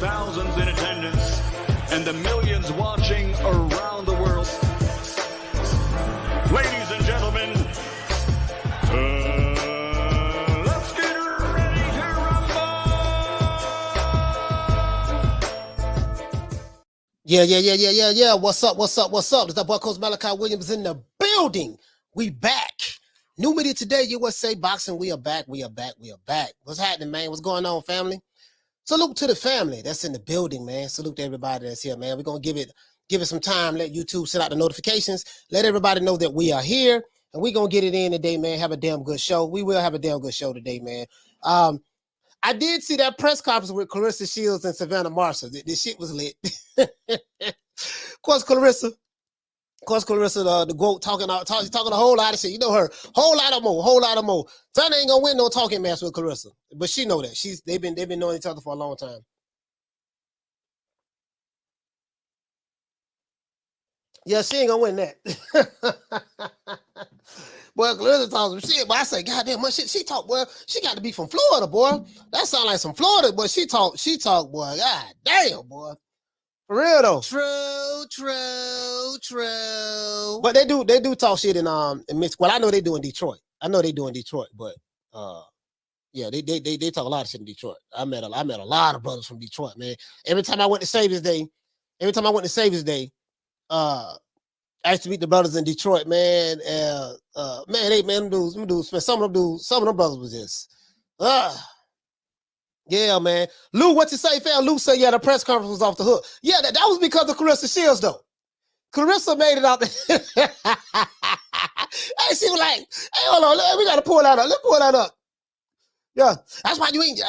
thousands in attendance and the millions watching around the world. Ladies and gentlemen, let's get ready to rumble! Yeah. What's up? It's that boy Coach Malachi Williams in the building. We back. New Media Today, USA Boxing. We are back. What's happening, man? What's going on, family? Salute to the family that's in the building, man. Salute to everybody that's here, man. We're gonna give it some time. Let YouTube send out the notifications. Let everybody know that we are here, and we're gonna get it in today, man. Have a damn good show. We will have a damn good show today, man. I did see that press conference with Clarissa Shields and Savannah Marshall. This shit was lit. Of course, Clarissa, the GOAT, talking a whole lot of shit. You know her, whole lot of more. Savannah ain't gonna win no talking match with Clarissa, but she know that. They've been knowing each other for a long time. Yeah, she ain't gonna win that. Boy, Clarissa talks some shit, but I say, goddamn much shit she talk, boy. She got to be from Florida, boy. That sound like some Florida, but she talk, boy. God damn, boy. For real though. True. But they do talk shit in Michigan. Well, I know they do in Detroit. But yeah, they talk a lot of shit in Detroit. I met a lot of brothers from Detroit, man. Every time I went to Savior's Day, I used to meet the brothers in Detroit, man. Them dudes, some of them brothers was just, yeah, man. Lou, what you say, fam? Lou said, yeah, the press conference was off the hook. Yeah, that was because of Clarissa Shields, though. Clarissa made it out there. Hey, she was like, hey, hold on, we gotta pull that up. Let's pull that up. Yeah, that's why you ain't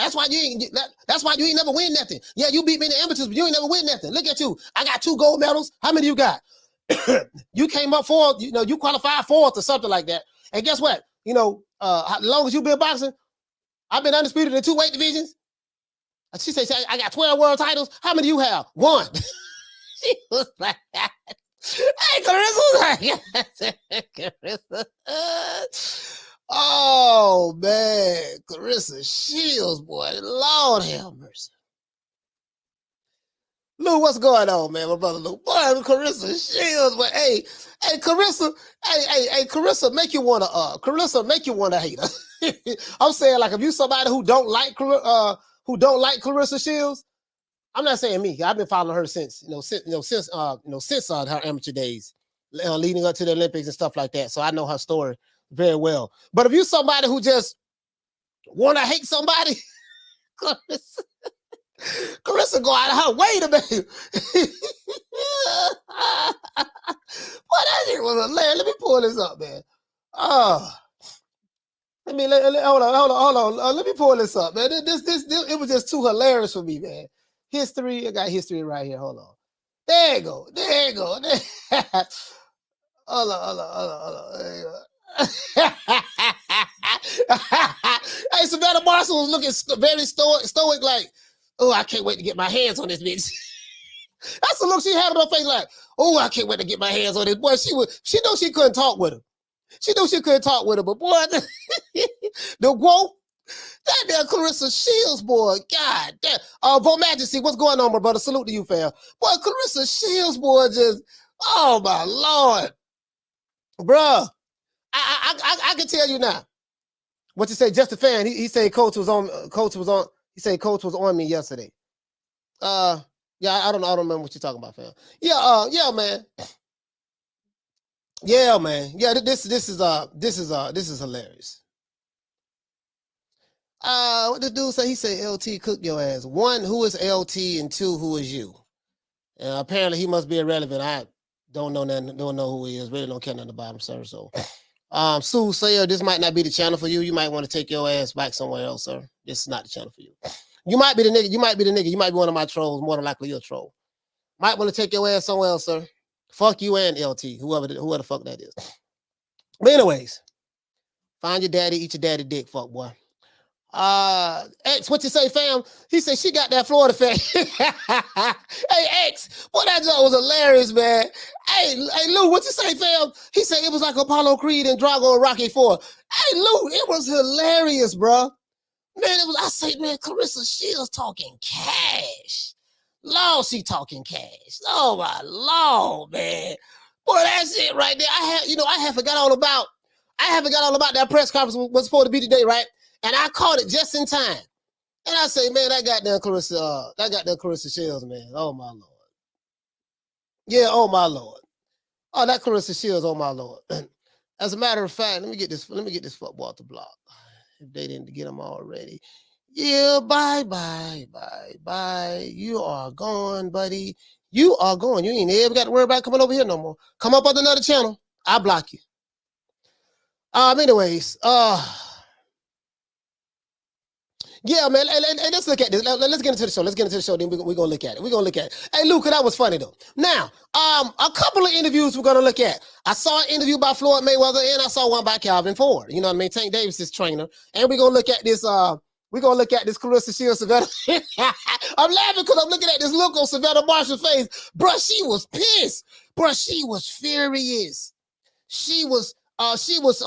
never win nothing. Yeah, you beat me in the amateurs, but you ain't never win nothing. Look at you. I got 2 gold medals. How many you got? You came up fourth, you qualified fourth or something like that. And guess what? As long as you've been boxing, I've been undisputed in 2 weight divisions. She said, I got 12 world titles. How many do you have? 1. She was like, hey, Clarissa. Oh, man. Clarissa Shields, boy. Lord have mercy. Lou, what's going on, man? My brother Lou. Boy, Clarissa Shields, but hey, Clarissa, Clarissa make you wanna hate her. I'm saying, like, if you somebody who don't like Clarissa Shields, I'm not saying me. I've been following her since her amateur days, leading up to the Olympics and stuff like that. So I know her story very well. But if you somebody who just wanna hate somebody, Clarissa go out of her way to make you. Boy, that shit was hilarious. Let me pull this up, man. Hold on. Let me pull this up, man. This it was just too hilarious for me, man. History, I got history right here. Hold on. There you go. Hold on. There you go. Hey, Savannah Marshall was looking very stoic, like, oh, I can't wait to get my hands on this bitch. That's the look she had on her face, like, oh, I can't wait to get my hands on this. Boy, she knew she couldn't talk with her. But boy, the quote, that damn Clarissa Shields, boy, god damn. Vo Majesty, what's going on, my brother? Salute to you, fam. Boy, Clarissa Shields, boy, just, oh my Lord. Bruh, I can tell you now. What you say, just a fan, he said Coach was on me yesterday. Yeah, I don't remember what you're talking about, fam. Yeah, man. Yeah, man. Yeah, this is hilarious. What the dude say? He said LT cook your ass. 1, who is LT, and 2, who is you? Apparently he must be irrelevant. I don't know nothing, don't know who he is, really don't care nothing about him, sir. So Sue Sayer, this might not be the channel for you. You might want to take your ass back somewhere else, sir. This is not the channel for you. You might be the nigga. You might be one of my trolls. More than likely, you're a troll. Might want to take your ass somewhere else, sir. Fuck you and LT, whoever the fuck that is. But anyways, find your daddy, eat your daddy dick, fuck boy. X, what you say, fam? He said she got that Florida fan. Hey, X, boy, that joke was hilarious, man. Hey, Lou, what you say, fam? He said it was like Apollo Creed and Drago and Rocky 4. Hey, Lou, it was hilarious, bro. Man, I say, man, Clarissa Shields talking cash. Lord, she talking cash. Oh my Lord, man. Boy, that's it right there. I have forgot all about that press conference was supposed to be today, right? And I caught it just in time. And I say, man, that goddamn Clarissa Shields, man. Oh my Lord. Yeah, oh my Lord. Oh, that Clarissa Shields, oh my Lord. As a matter of fact, let me get this football off the block. If they didn't get them already. Yeah, bye. You are gone, buddy. You are gone. You ain't ever got to worry about coming over here no more. Come up on another channel. I'll block you. Anyways, yeah, man. Let's look at this. Let's get into the show. Then we're gonna look at it. Hey, Luca, that was funny though. Now, a couple of interviews we're gonna look at. I saw an interview by Floyd Mayweather, and I saw one by Calvin Ford. You know what I mean? Tank Davis's trainer. And we're gonna look at this. Clarissa Shields Savannah. I'm laughing because I'm looking at this look on Savannah Marshall's face. Bruh, she was pissed. Bruh, she was furious. She was furious,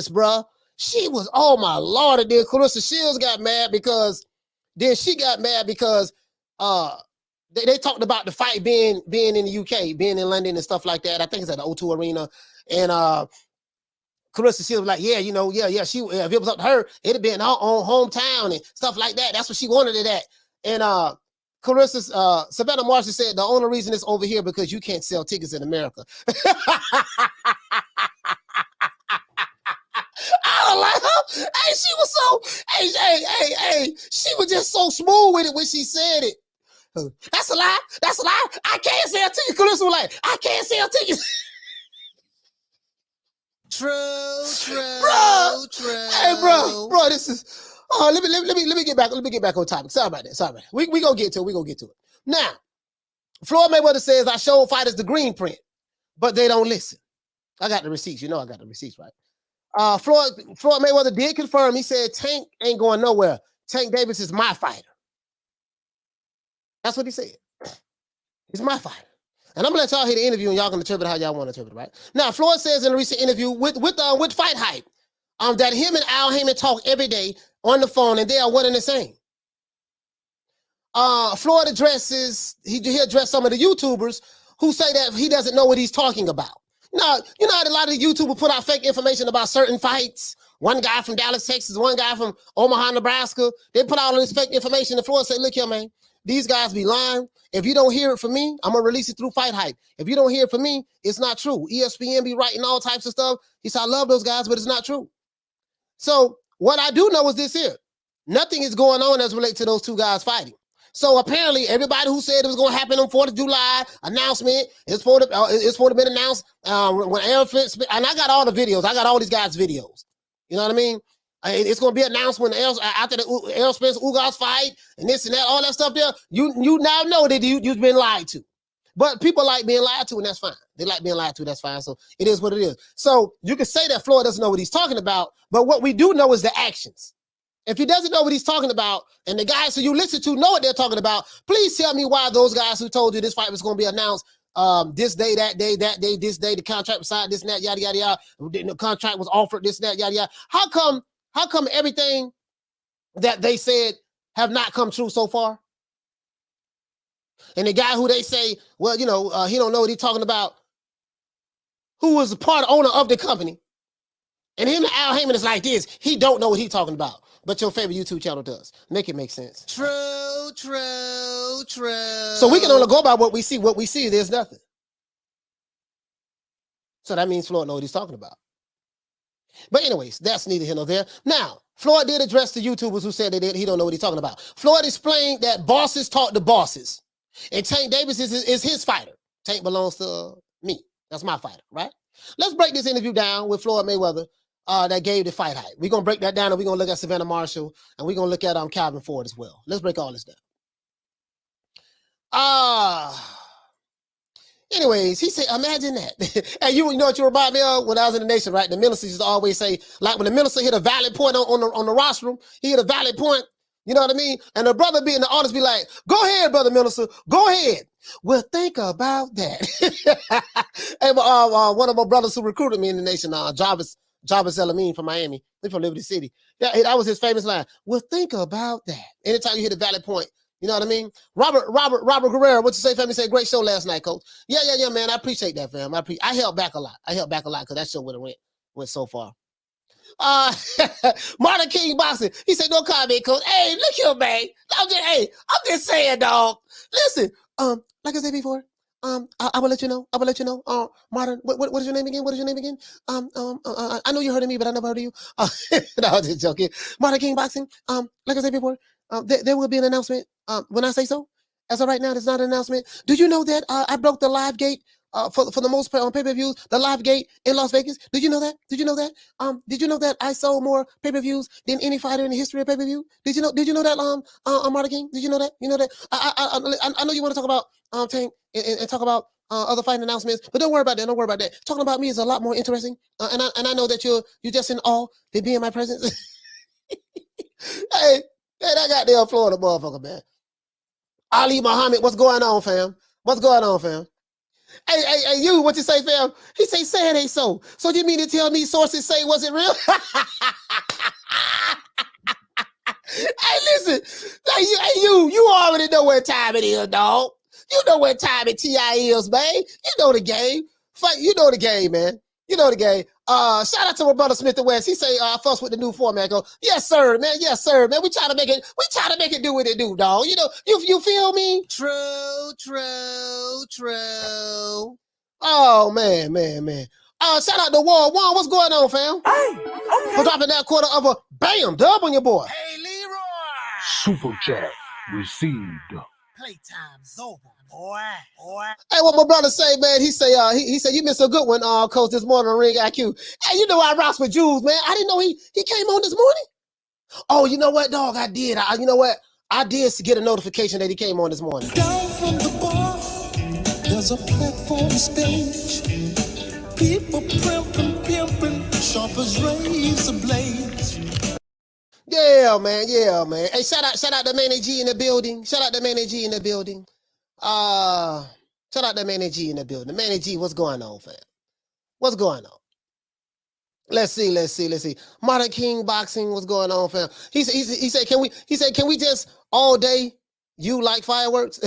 bruh. She was, oh my Lord. And then Clarissa Shields got mad because they talked about the fight being in the UK, being in London and stuff like that. I think it's at the O2 Arena. And Clarissa Shields was like, yeah, if it was up to her, it'd have been our own hometown and stuff like that. That's what she wanted it at. And Savannah Marshall said the only reason it's over here because you can't sell tickets in America. I like her. Hey, she was so, she was just so smooth with it when she said it. That's a lie. I can't sell tickets. Clarissa was like, I can't sell tickets. True. Hey, bro, this is. Oh, let me get back on topic. Sorry about that. We gonna get to it. Now, Floyd Mayweather says I showed fighters the green print, but they don't listen. I got the receipts. You know I got the receipts, right? Floyd Mayweather did confirm. He said Tank ain't going nowhere. Tank Davis is my fighter. That's what he said. He's my fighter. And I'm gonna let y'all hear the interview, and y'all can interpret how y'all want to interpret it, right? Now, Floyd says in a recent interview with Fight Hype, that him and Al Haymon talk every day on the phone, and they are one and the same. Floyd addressed some of the YouTubers who say that he doesn't know what he's talking about. Now, you know how a lot of the YouTubers put out fake information about certain fights. One guy from Dallas, Texas, one guy from Omaha, Nebraska. They put out all this fake information. And Floyd said, look here, man, these guys be lying. If you don't hear it from me, I'm going to release it through Fight Hype. If you don't hear it from me, it's not true. ESPN be writing all types of stuff. He said, I love those guys, but it's not true. So what I do know is this here. Nothing is going on as relates to those two guys fighting. So apparently, everybody who said it was going to happen on 4th of July announcement, it's supposed to be announced when Errol Spence, and I got all the videos. I got all these guys' videos. You know what I mean? It's going to be announced when after the Errol Spence Ugas fight and this and that, all that stuff there. You now know that you've been lied to. But people like being lied to, and that's fine. They like being lied to, that's fine. So it is what it is. So you can say that Floyd doesn't know what he's talking about, but what we do know is the actions. If he doesn't know what he's talking about, and the guys who you listen to know what they're talking about, please tell me why those guys who told you this fight was going to be announced this day, that day, this day, the contract was signed, this and that, yada, yada, yada, the contract was offered, this and that, yada, yada. How come everything that they said have not come true so far? And the guy who they say, well, he don't know what he's talking about, who was a owner of the company, and him and Al Haymon is like this, he don't know what he's talking about. But your favorite YouTube channel does. Make it make sense. True. So we can only go by what we see. What we see, there's nothing. So that means Floyd knows what he's talking about. But anyways, that's neither here nor there. Now, Floyd did address the YouTubers who said he don't know what he's talking about. Floyd explained that bosses talk to bosses. And Tank Davis is his fighter. Tank belongs to me. That's my fighter, right? Let's break this interview down with Floyd Mayweather. That gave the Fight Hype. We're going to break that down, and we're going to look at Savannah Marshall, and we're going to look at Calvin Ford as well. Let's break all this down. Anyways, he said, imagine that. And you know what you remind me of? When I was in the nation, right? The ministers used to always say, like when the minister hit a valid point on the rostrum, he hit a valid point, you know what I mean? And the brother be in the audience be like, go ahead, brother minister, go ahead. Well, think about that. And one of my brothers who recruited me in the nation, Jarvis Elamine from Miami. They're from Liberty City. That was his famous line. Well, think about that. Anytime you hit a valid point, You know what I mean? Robert Guerrero, what you say, fam? He said, great show last night, coach. Yeah, man. I appreciate that, fam. I held back a lot. Because that show would have went so far. Martin King Boxing. He said, no comment, coach. Hey, look here, man. I'm just saying, dog. Listen, like I said before, I will let you know. Martin, what is your name again? I know you heard of me, but I never heard of you. No, I'm just joking. Martin King Boxing. Like I said before, there will be an announcement. When I say so. As of right now, there's not an announcement. Do you know that I broke the live gate for the most part on pay-per-views? The live gate in Las Vegas. Did you know that? Did you know that I sold more pay-per-views than any fighter in the history of pay-per-view? Did you know that? Martin King. Did you know that? You know that? I know you want to talk about Tank and talk about other fighting announcements, but don't worry about that. Talking about me is a lot more interesting. And I know that you're just in awe to be in my presence. Hey, that goddamn Florida motherfucker, man. Ali Muhammad, what's going on, fam? Hey, you, what you say, fam? He say it ain't so. So you mean to tell me sources say wasn't real? Hey, listen. Hey, you already know what time it is, dog. You know what time it TI is, man. You know the game. You know the game, man. You know the game. Shout out to my brother Smith and West. He say, fuss with the new format. Go, yes, sir, man. We try to make it do what it do, dog. You know, you feel me? True. Oh, man. Shout out to Juan. Juan, what's going on, fam? Hey, for dropping that quarter of a bam dub on your boy. Hey, Leroy. Super chat received. Playtime's over, boy. Hey, what my brother say, man? He say you missed a good one, coach, this morning on Ring IQ. Hey, you know I rocks with Jules, man. I didn't know he came on this morning. Oh, you know what, dog? I did. You know what? I did get a notification that he came on this morning. Down from the bar, there's a platform stage. People pimping, sharp as razor blades. Yeah, man. Hey, shout out to Manny G in the building. Shout out to Manny G in the building. Manny G, what's going on, fam? What's going on? Let's see. Martin King Boxing, what's going on, fam? He said, can we just all day you like fireworks?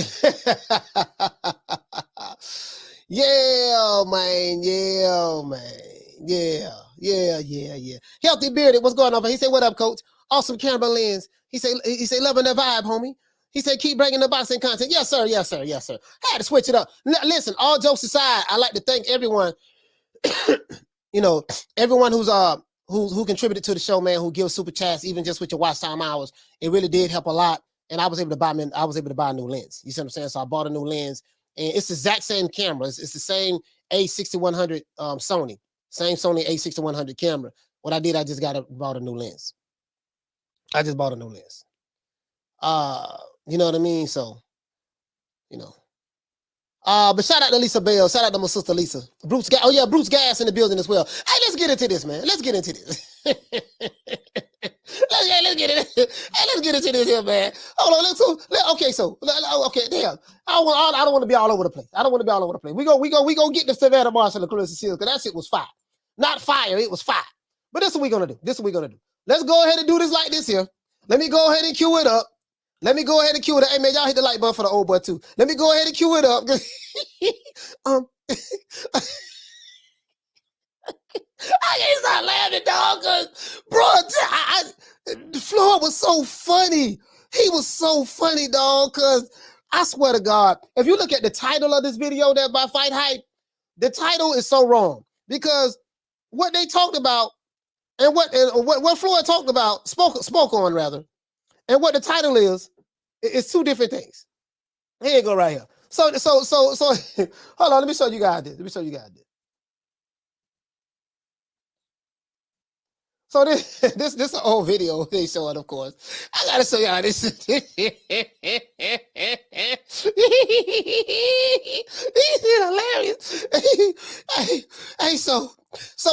Yeah, man. Yeah. Healthy Bearded, what's going on, fam? He said, what up, coach? Awesome camera lens. He said, loving the vibe, homie. He said, keep bringing the boxing content. Yes, sir. Had to switch it up. Listen, all jokes aside, I like to thank everyone, you know, everyone who contributed to the show, man, who gives super chats, even just with your watch time hours. It really did help a lot. And I was able to buy a new lens. You see what I'm saying? So I bought a new lens, and it's the exact same camera. It's the same A6100 Sony. Same Sony A6100 camera. What I did, I just bought a new lens. You know what I mean? So, you know. But shout out to Lisa Bell. Shout out to my sister Lisa. Bruce Gas in the building as well. Hey, let's get into this, man. Let's get into this. Let's get into this here, man. Hold on. Okay, damn. I don't want to be all over the place. We go get the Savannah Marshall and Clarissa Shields, because that shit was fire. Not fire, it was fire. But this is what we're gonna do. Let's go ahead and do this like this here. Let me go ahead and cue it up. Hey, man, y'all hit the like button for the old boy, too. Let me go ahead and cue it up. I can't stop laughing, dog, because, bro, Floyd was so funny. He was so funny, dog, because I swear to God, if you look at the title of this video that by Fight Hype, the title is so wrong, because what they talked about and what Floyd talked about, spoke on rather, and what the title is two different things. Here you go right here. So hold on, let me show you guys this. So this is an old video they showing, of course. I gotta show y'all this. He's hilarious. Hey, so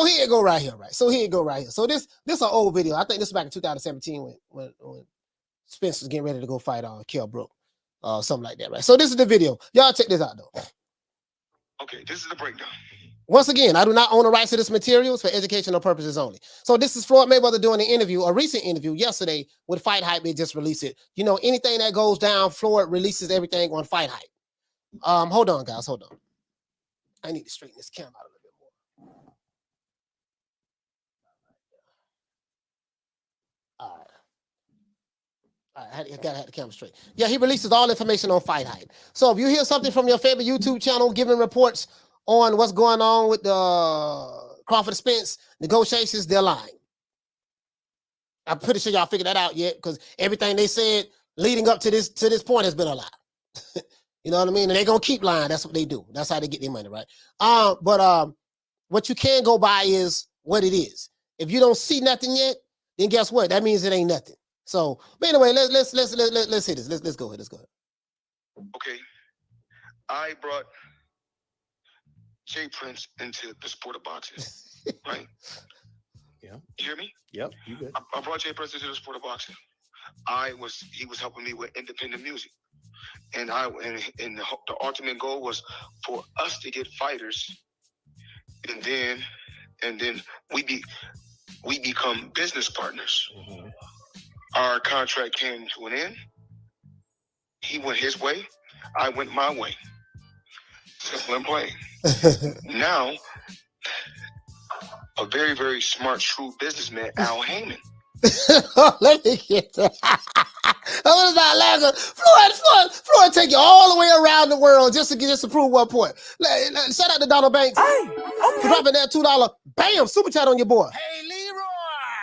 here you go right here, right? So this is an old video. I think this is back in 2017 when Spence was getting ready to go fight Kell Brook, something like that, right? So this is the video. Y'all check this out, though. Okay, this is the breakdown. Once again, I do not own the rights to this materials for educational purposes only. So this is Floyd Mayweather doing an interview, a recent interview yesterday with Fight Hype. They just released it. You know, anything that goes down, Floyd releases everything on Fight Hype. Hold on, guys. Hold on. I need to straighten this camera out a little bit more. All right. I gotta have the camera straight. Yeah, he releases all information on Fight Hype. So if you hear something from your favorite YouTube channel giving reports on what's going on with the Crawford Spence negotiations, they're lying. I'm pretty sure y'all figured that out yet, because everything they said leading up to this point has been a lie. You know what I mean? And they're gonna keep lying. That's what they do. That's how they get their money, right? But what you can go by is what it is. If you don't see nothing yet, then guess what? That means it ain't nothing. So, but anyway, let's hit this. Let's go ahead. Let's go ahead. Okay, I brought Jay Prince into the sport of boxing, right? Yeah. You hear me? Yep. You good? I brought Jay Prince into the sport of boxing. He was helping me with independent music, and the ultimate goal was for us to get fighters, and then we become business partners. Mm-hmm. Our contract came to an end. He went his way. I went my way. Simple and plain. Now, a very, very smart, shrewd businessman, Al Haymon. Let me get that. I was not laughing. Floyd take you all the way around the world just to prove one point. Shout out to Donald Banks for dropping that $2. Bam! Super chat on your boy. Hey, Leroy!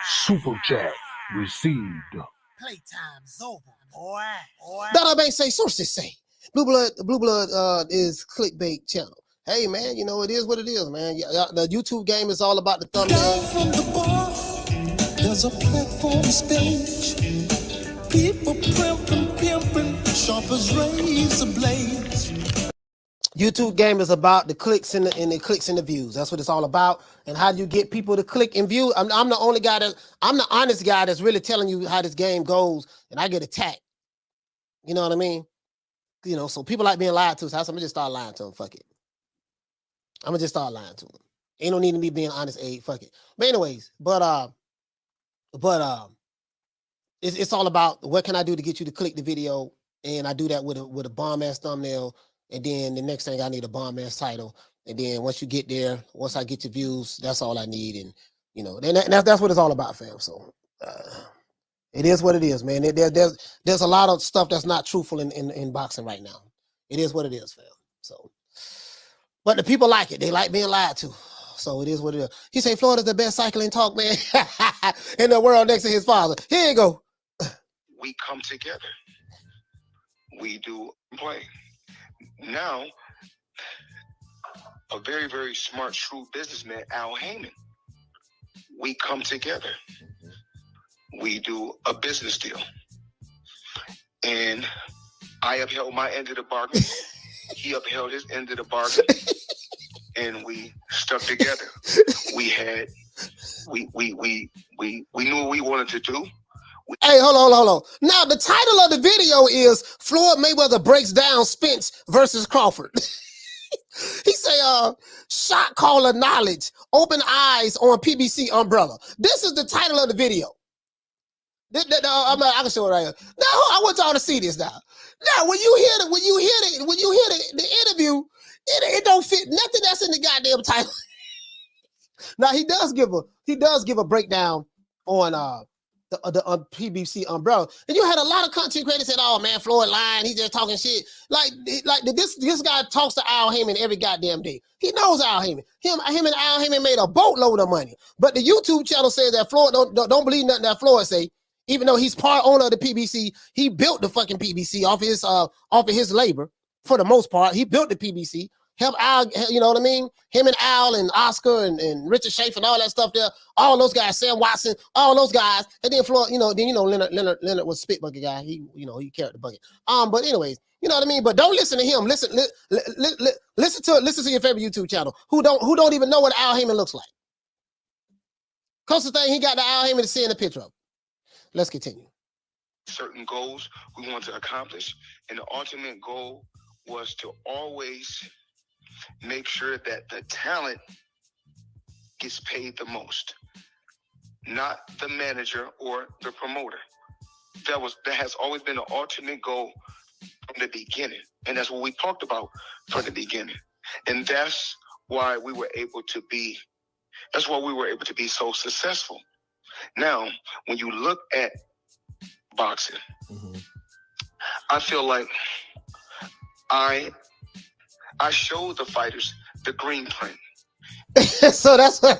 Super chat received. Playtime's over, boy. Donald Banks say, sources say. Blue Blood is clickbait channel. Hey, man, you know, it is what it is, man. The YouTube game is all about the thumbnail. Down from the bar, there's a platform stage. People pimping, sharp as razor blades. YouTube game is about the clicks and the views. That's what it's all about. And how do you get people to click and view? I'm the only guy I'm the honest guy that's really telling you how this game goes, and I get attacked. You know what I mean? You know, so people like being lied to, so I'm gonna just start lying to them. Fuck it. I'm gonna just start lying to them. Ain't no need to be being honest, fuck it. But anyways, it's all about what can I do to get you to click the video, and I do that with a bomb ass thumbnail, and then the next thing I need a bomb ass title, and then once you get there, once I get your views, that's all I need, and you know, that's what it's all about, fam. So it is what it is, man. There's a lot of stuff that's not truthful in boxing right now. It is what it is, fam. So, but the people like it. They like being lied to. So it is what it is. He say Florida's the best cycling talk man in the world next to his father. Here you go. We come together. We do play. Now, a very, very smart, shrewd businessman, Al Haymon. We come together. We do a business deal. And I upheld my end of the bargain. He upheld his end of the bargain. And we stuck together. We knew what we wanted to do. Hey, hold on. Now, the title of the video is Floyd Mayweather breaks down Spence versus Crawford. He say, shot caller knowledge, open eyes on PBC umbrella. This is the title of the video. I can show it right here. Now, I want y'all to see this now. Now, when you hear the interview, it don't fit nothing that's in the goddamn title. Now, he does give a breakdown on the PBC umbrella, and you had a lot of content creators said, "Oh man, Floyd lying. He's just talking shit." Like this guy talks to Al Haymon every goddamn day. He knows Al Haymon. Him and Al Haymon made a boatload of money. But the YouTube channel says that Floyd don't believe nothing that Floyd say. Even though he's part owner of the PBC, he built the fucking PBC off of his labor for the most part. He built the PBC. Help Al, you know what I mean? Him and Al and Oscar and Richard Schaefer and all that stuff there. All those guys, Sam Watson, all those guys. And then Floyd, Leonard was a spit bucket guy. He carried the bucket. But anyways, you know what I mean? But don't listen to him. Listen to your favorite YouTube channel who don't even know what Al Haymon looks like. Closest thing he got to Al Haymon to seeing a picture of. Let's continue. Certain goals we want to accomplish, and the ultimate goal was to always make sure that the talent gets paid the most, not the manager or the promoter. That has always been an ultimate goal from the beginning, and that's what we talked about from the beginning, and that's why we were able to be so successful. Now, when you look at boxing, I feel like I showed the fighters the green print. So that's where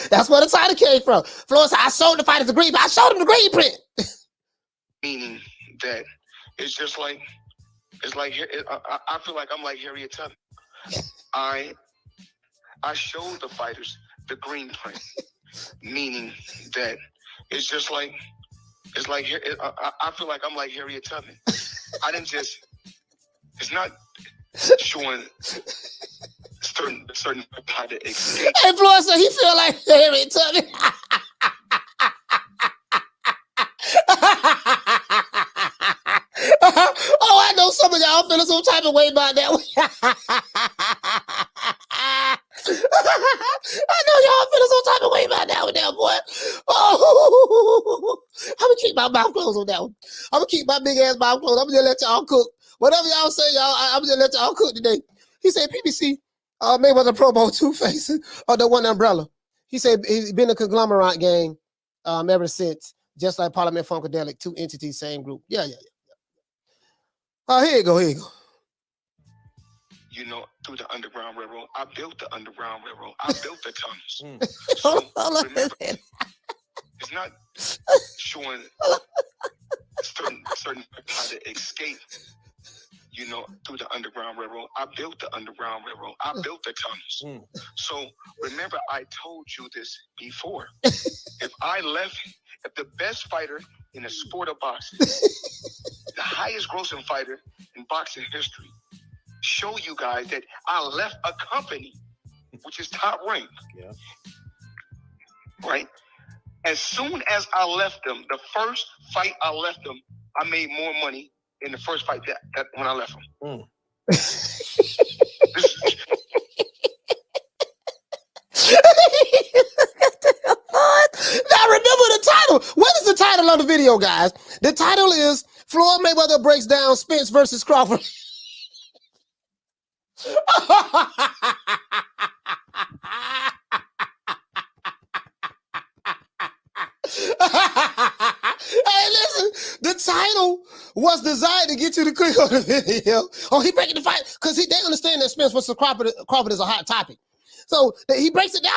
the title came from. Floyd said, I showed the fighters the green, but I showed them the green print. Meaning that it's just like, I feel like I'm like Harriet Tubman. I showed the fighters the green print. Meaning that it's just like, I feel like I'm like Harriet Tubman. It's not showing certain how to escape. Hey, Floyd said he feel like Harriet Tubman. Oh, I know some of y'all feeling some type of way about that one. I know y'all feeling some type of way about that one, there, boy. Oh, I'm gonna keep my mouth closed on that one. I'm gonna keep my big ass mouth closed. I'm gonna let y'all cook. Whatever y'all say, y'all, I'm gonna let y'all cook today. He said PBC Mayweather Pro Bowl 2 faces or the one umbrella. He said he's been a conglomerate game ever since, just like Parliament Funkadelic, 2 entities, same group. Yeah. Oh, here you go. You know, through the Underground Railroad. I built the Underground Railroad. I built the tunnels. So remember, it's not showing certain how to escape. You know, through the Underground Railroad. I built the Underground Railroad. I built the tunnels. So remember, I told you this before. If the best fighter in the sport of boxing, the highest grossing fighter in boxing history, show you guys that I left a company which is top ranked. Yeah. Right? As soon as I left them, the first fight I left them, I made more money in the first fight that when I left them. Now remember the title. What is the title of the video, guys? The title is Floyd Mayweather breaks down Spence versus Crawford. Hey, listen, the title was designed to get you to click on the video. Oh, he breaking the fight because they understand that Spence versus Crawford is a hot topic. So he breaks it down.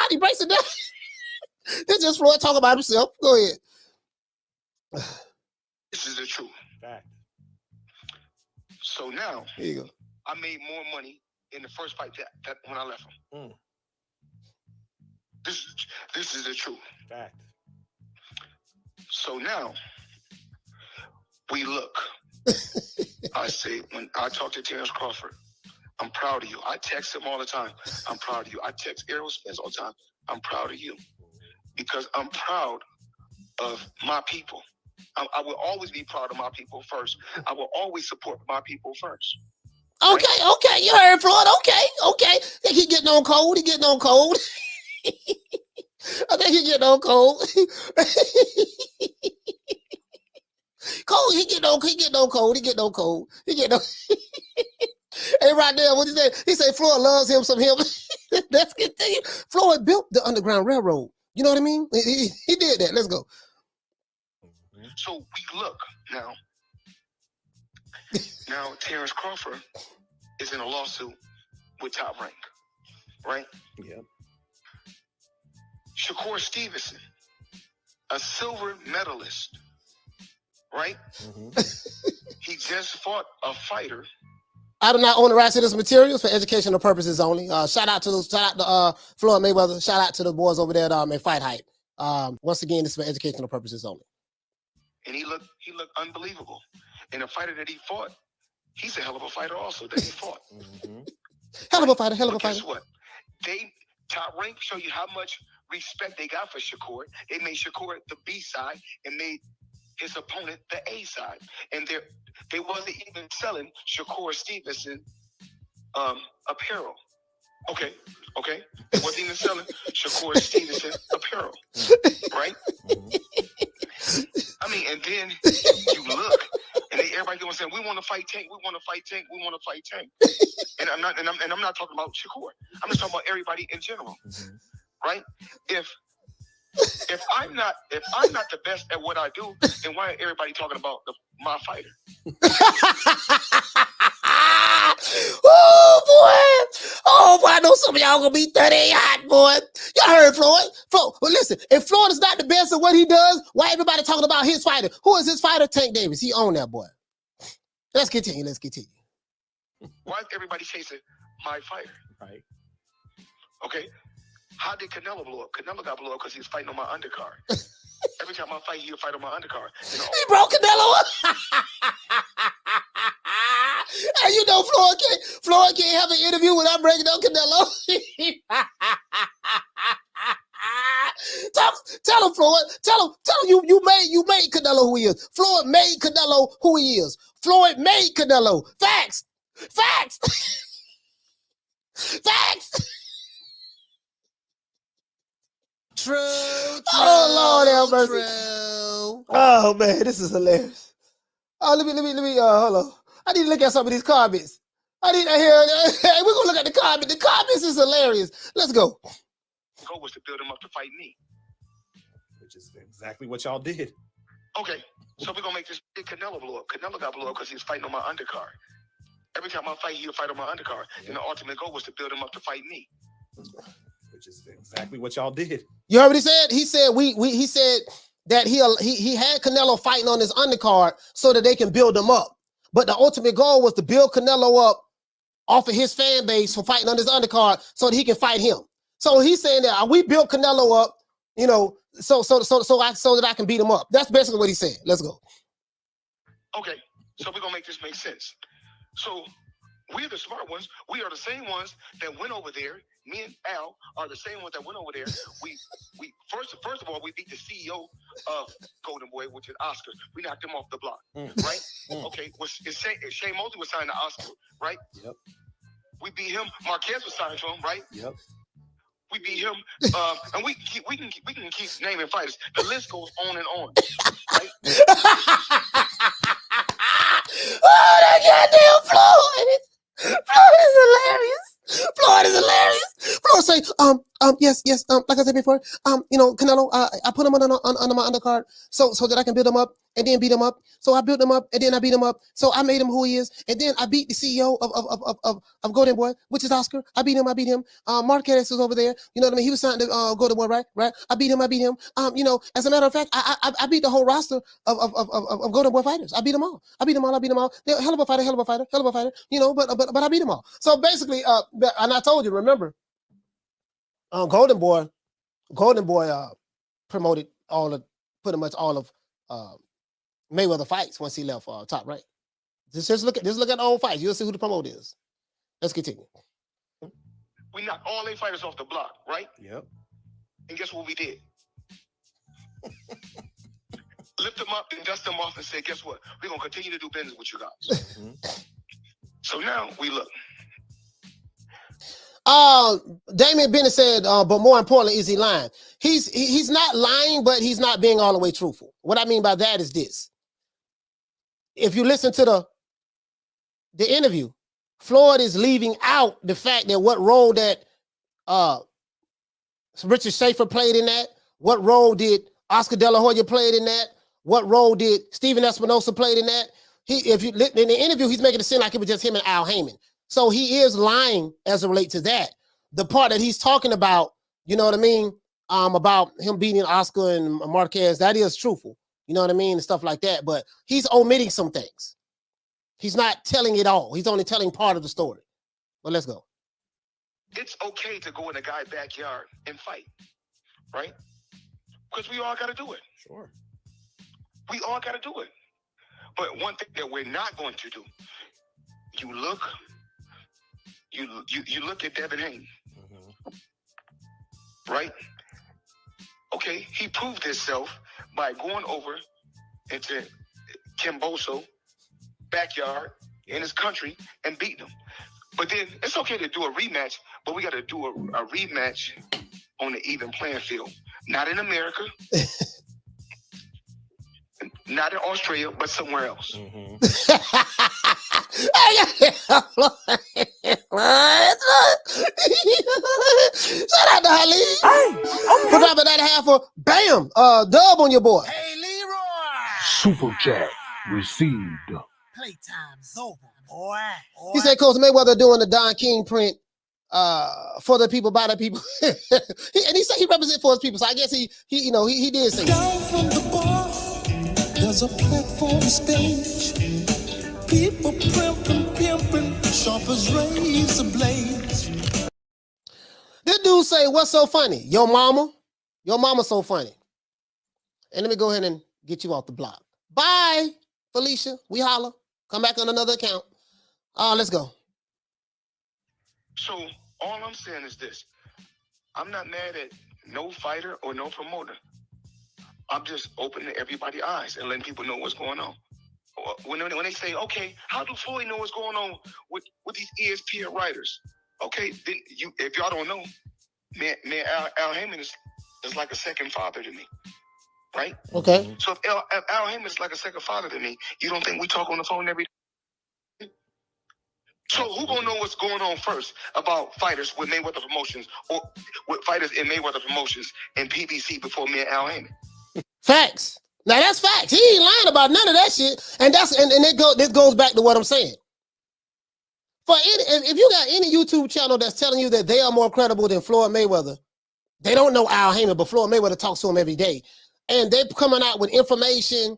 This is Floyd talking about himself. Go ahead. This is the truth. Fact. So now, here you go. I made more money in the first fight that when I left him. This is the truth. Fact. So now, we look. I say, when I talk to Terrence Crawford, I'm proud of you. I text him all the time. I'm proud of you. I text Errol Spence all the time. I'm proud of you. Because I'm proud of my people. I will always be proud of my people first. I will always support my people first. Okay, you heard Floyd. Okay. I think he getting on cold. I think he getting on cold. He getting on cold. Hey, right there, what he say? He say Floyd loves him some him. Let's continue. Floyd built the Underground Railroad. You know what I mean? He did that. Let's go. So we look now. Now Terrence Crawford is in a lawsuit with Top Rank, right? Yeah. Shakur Stevenson, a silver medalist, right? He just fought a fighter. I do not own the rights to this materials for educational purposes only. Shout out to Floyd Mayweather. Shout out to the boys over there at Fight Hype. Once again, this is for educational purposes only. And he looked unbelievable. And the fighter that he fought, he's a hell of a fighter also that he fought. Hell of a fighter. Guess what? Top Rank show you how much respect they got for Shakur. They made Shakur the B side and made his opponent the A side. And they wasn't even selling Shakur Stevenson apparel. Okay. It wasn't even selling Shakur Stevenson apparel, right? I mean, and then you look, and everybody going saying, "We want to fight Tank. We want to fight Tank. We want to fight Tank." And I'm not talking about Shakur. I'm just talking about everybody in general, right? If I'm not the best at what I do, then why are everybody talking about my fighter? Oh boy, I know some of y'all gonna be 30 hot, boy. Y'all heard Floyd. Well, listen, if Floyd is not the best at what he does, why everybody talking about his fighter? Who is his fighter? Tank Davis. He owned that boy. Let's continue. Why is everybody chasing my fighter? Right. Okay. How did Canelo blow up? Canelo got blow up because he was fighting on my undercard. Every time I fight, he'll fight on my undercard. You know? He broke Canelo up. And you know Floyd can't have an interview without breaking up Canelo. Tell him, Floyd. Tell him you made Canelo who he is. Floyd made Canelo who he is. Floyd made Canelo. Facts. True. Oh Lord have mercy. True. Oh man, this is hilarious. Oh, let me hold on. I need to look at some of these comments. We're gonna look at the comments. The comments is hilarious. Let's go. The goal was to build him up to fight me. Which is exactly what y'all did. Okay, so we're gonna make this big Canelo blow up. Canelo got blow up because he was fighting on my undercard. Every time I fight, he'll fight on my undercard. And the ultimate goal was to build him up to fight me. Which is exactly what y'all did. You heard what he said? He said he said that he had Canelo fighting on his undercard so that they can build him up. But the ultimate goal was to build Canelo up off of his fan base for fighting on his undercard so that he can fight him. So he's saying that we built Canelo up, you know, so that I can beat him up. That's basically what he said. Let's go. Okay, so we're gonna make this make sense. So we're the smart ones. We are the same ones that went over there. Me and Al are the same ones that went over there. We first of all, we beat the CEO of Golden Boy, which is Oscar. We knocked him off the block, right? Okay, Shane Mosley was signed to Oscar, right? Yep. We beat him. Marquez was signed to him, right? Yep. We beat him, and we can keep naming fighters. The list goes on and on, right? Oh, that goddamn Floyd! Floyd is hilarious. Floyd say, yes, like I said before, you know, Canelo, I put him under my undercard so that I can build him up and then beat him up. So I built him up and then I beat him up. So I made him who he is. And then I beat the CEO of Golden Boy, which is Oscar. I beat him. Marquez is over there. You know what I mean? He was signed to Golden Boy, right? I beat him. You know, as a matter of fact, I beat the whole roster of Golden Boy fighters. I beat them all. They're hell of a fighter. You know, but I beat them all. So basically, and I told you, remember, Golden Boy promoted pretty much all of Mayweather fights once he left Top Rank. Just look at the old fights. You'll see who the promoter is. Let's continue. We knocked all 8 fighters off the block, right? Yep. And guess what we did? Lift them up and dust them off and say, guess what? We're going to continue to do business with you guys. So now we look. Damian Bennett said, but more importantly, is he lying? He's not lying, but he's not being all the way truthful. What I mean by that is this. If you listen to the interview, Floyd is leaving out the fact that what role that Richard Schaefer played in that, what role did Oscar De La Hoya played in that, what role did Steven Espinosa played in that. In the interview, he's making it seem like it was just him and Al Haymon. So he is lying as it relates to that. The part that he's talking about, you know what I mean, about him beating Oscar and Marquez, that is truthful. You know what I mean, and stuff like that. But he's omitting some things. He's not telling it all. He's only telling part of the story. Well, let's go. It's okay to go in a guy's backyard and fight, right? Because we all got to do it. Sure. We all got to do it. But one thing that we're not going to do, you look at Devin Haney, right? Okay, he proved himself by going over into Kimboso backyard in his country and beating him. But then it's okay to do a rematch, but we got to do a rematch on the even playing field. Not in America, not in Australia, but somewhere else. Mm-hmm. Shout out to Halil. For dropping that half of bam, dub on your boy. Hey, Leroy. Super chat received. Playtime's over, boy. He said Coach Mayweather doing the Don King print for the people, by the people. And he said he represents for his people. So I guess he did say Down from the bar, there's a platform stage. People pimping, sharp as razor blades. This dude say, what's so funny? Your mama's so funny. And let me go ahead and get you off the block. Bye, Felicia. We holla. Come back on another account. Let's go. So all I'm saying is this. I'm not mad at no fighter or no promoter. I'm just opening everybody's eyes and letting people know what's going on. When they say, okay, how do Floyd know what's going on with these ESPN writers? Okay, then if y'all don't know, man, Al Haymon is like a second father to me, right? Okay. So if Al Haymon is like a second father to me, you don't think we talk on the phone every day? So who gonna know what's going on first about fighters with Mayweather Promotions or with fighters in Mayweather Promotions and PBC before me and Al Haymon? Facts. Now that's facts. He ain't lying about none of that shit. And this goes back to what I'm saying. If you got any YouTube channel that's telling you that they are more credible than Floyd Mayweather, they don't know Al Haymon, but Floyd Mayweather talks to him every day. And they're coming out with information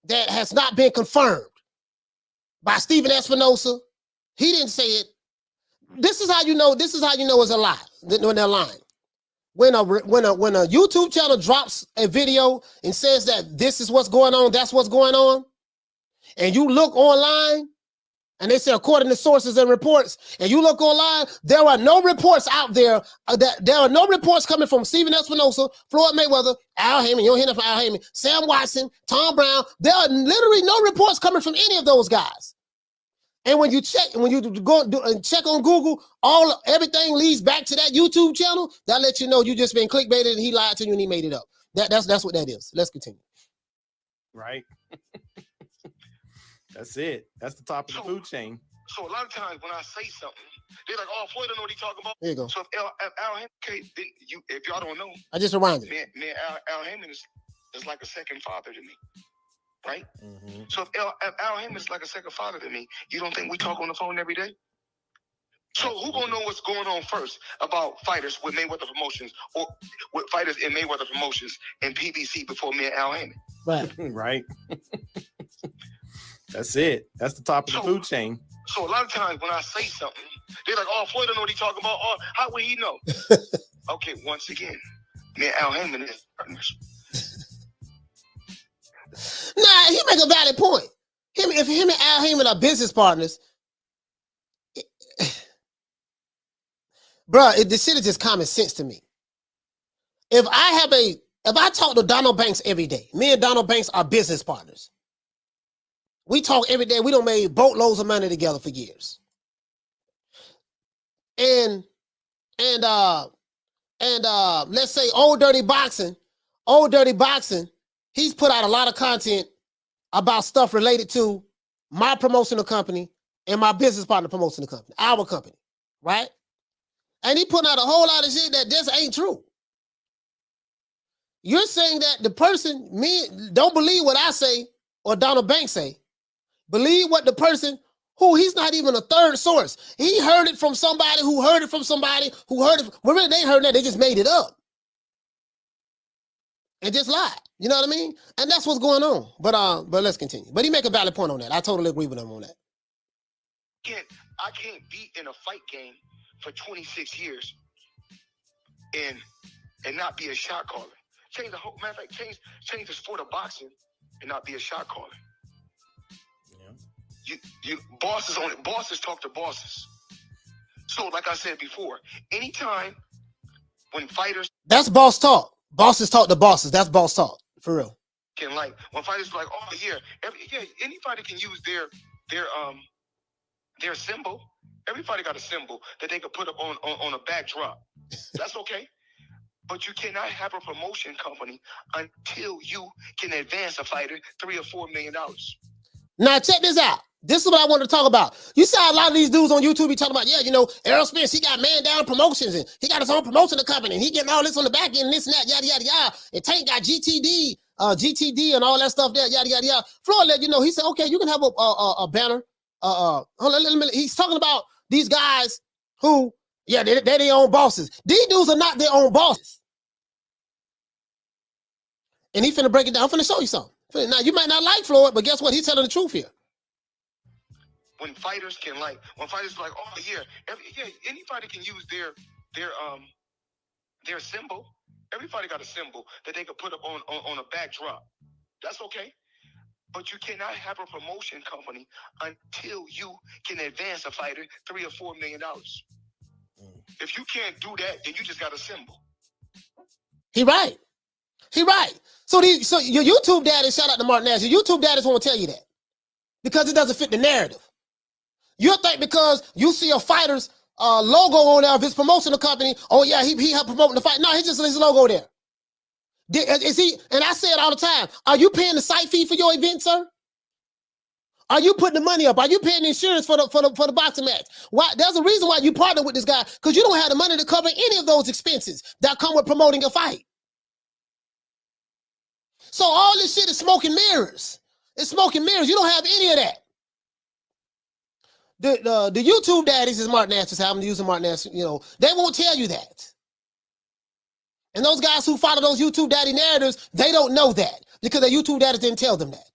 that has not been confirmed by Stephen Espinosa. He didn't say it. This is how you know it's a lie when they're lying. When a YouTube channel drops a video and says that this is what's going on, that's what's going on, and you look online and they say according to sources and reports, and you look online, there are no reports out there. There are no reports coming from Stephen Espinosa, Floyd Mayweather, Al Haymon. You don't hear nothing from Al Haymon, Sam Watson, Tom Brown. There are literally no reports coming from any of those guys. And when you go and check on Google, everything leads back to that YouTube channel. That lets you know you just been clickbaited and he lied to you and he made it up. That's what that is. Let's continue. Right. That's it. That's the top of the food chain. So a lot of times when I say something, they're like, "Oh, Floyd don't know what he's talking about." There you go. So if Al Haymon, okay, then if y'all don't know, I just reminded. Man, Al Haymon is like a second father to me. Right? Mm-hmm. So if Al Haymon is like a second father to me, you don't think we talk on the phone every day? So who gonna know what's going on first about fighters with Mayweather Promotions or with fighters in Mayweather Promotions and PBC before me and Al Haymon? Right. Right. That's it. That's the top of the food chain. So a lot of times when I say something, they're like, "Oh, Floyd don't know what he's talking about." Oh, how would he know? Okay, once again, me and Al Haymon is partners. Nah, he make a valid point. If him and Al Haymon are business partners, bruh, this shit is just common sense to me. If I talk to Donald Banks every day, me and Donald Banks are business partners. We talk every day. We done made boatloads of money together for years. And let's say Old Dirty Boxing, he's put out a lot of content about stuff related to my promotional company and my business partner promotional company, our company, right? And he put out a whole lot of shit that just ain't true. You're saying that the person, don't believe what I say or Donald Banks say. Believe what the person who he's not even a third source. He heard it from somebody who heard it from somebody who heard it. Well, really, they heard that. They just made it up. And just lied. You know what I mean? And that's what's going on. But let's continue. But he make a valid point on that. I totally agree with him on that. I can't be in a fight game for 26 years and not be a shot caller. Change the whole matter of fact, change the sport of boxing and not be a shot caller. Yeah. You bosses talk to bosses. So like I said before, anytime when fighters, that's boss talk. Bosses talk to bosses. That's boss talk. For real. When fighters are like, "Oh yeah, any fighter can use their their symbol. Everybody got a symbol that they could put up on a backdrop. That's okay. But you cannot have a promotion company until you can advance a fighter $3 or $4 million. Now check this out. This is what I want to talk about. You saw a lot of these dudes on YouTube be talking about, yeah, you know, Errol Spence, he got Man Down Promotions and he got his own promotion company and he getting all this on the back end and this and that, yada, yada, yada. And Tank got GTD and all that stuff there, yada, yada, yada. Floyd let you know, he said, okay, you can have a banner. Hold on, he's talking about these guys who, yeah, they're their own bosses. These dudes are not their own bosses. And he finna break it down. I'm finna show you something. Now, you might not like Floyd, but guess what? He's telling the truth here. When fighters like, oh yeah, anybody can use their symbol. Everybody got a symbol that they could put up on a backdrop. That's okay. But you cannot have a promotion company until you can advance a fighter $3 or $4 million. If you can't do that, then you just got a symbol. He right. So your YouTube daddy, shout out to Martin Nash, your YouTube daddies won't tell you that because it doesn't fit the narrative. You think because you see a fighter's logo on there of his promotional company, oh yeah, he helped promoting the fight. No, he just his logo there. Is he? And I say it all the time. Are you paying the site fee for your event, sir? Are you putting the money up? Are you paying the insurance for the boxing match? Why? There's a reason why you partner with this guy, because you don't have the money to cover any of those expenses that come with promoting a fight. So all this shit is smoke and mirrors. It's smoke and mirrors. You don't have any of that. The YouTube daddies, as Martin Nash is having to use Martin Nash, you know, they won't tell you that. And those guys who follow those YouTube daddy narratives, they don't know that because their YouTube daddies didn't tell them that.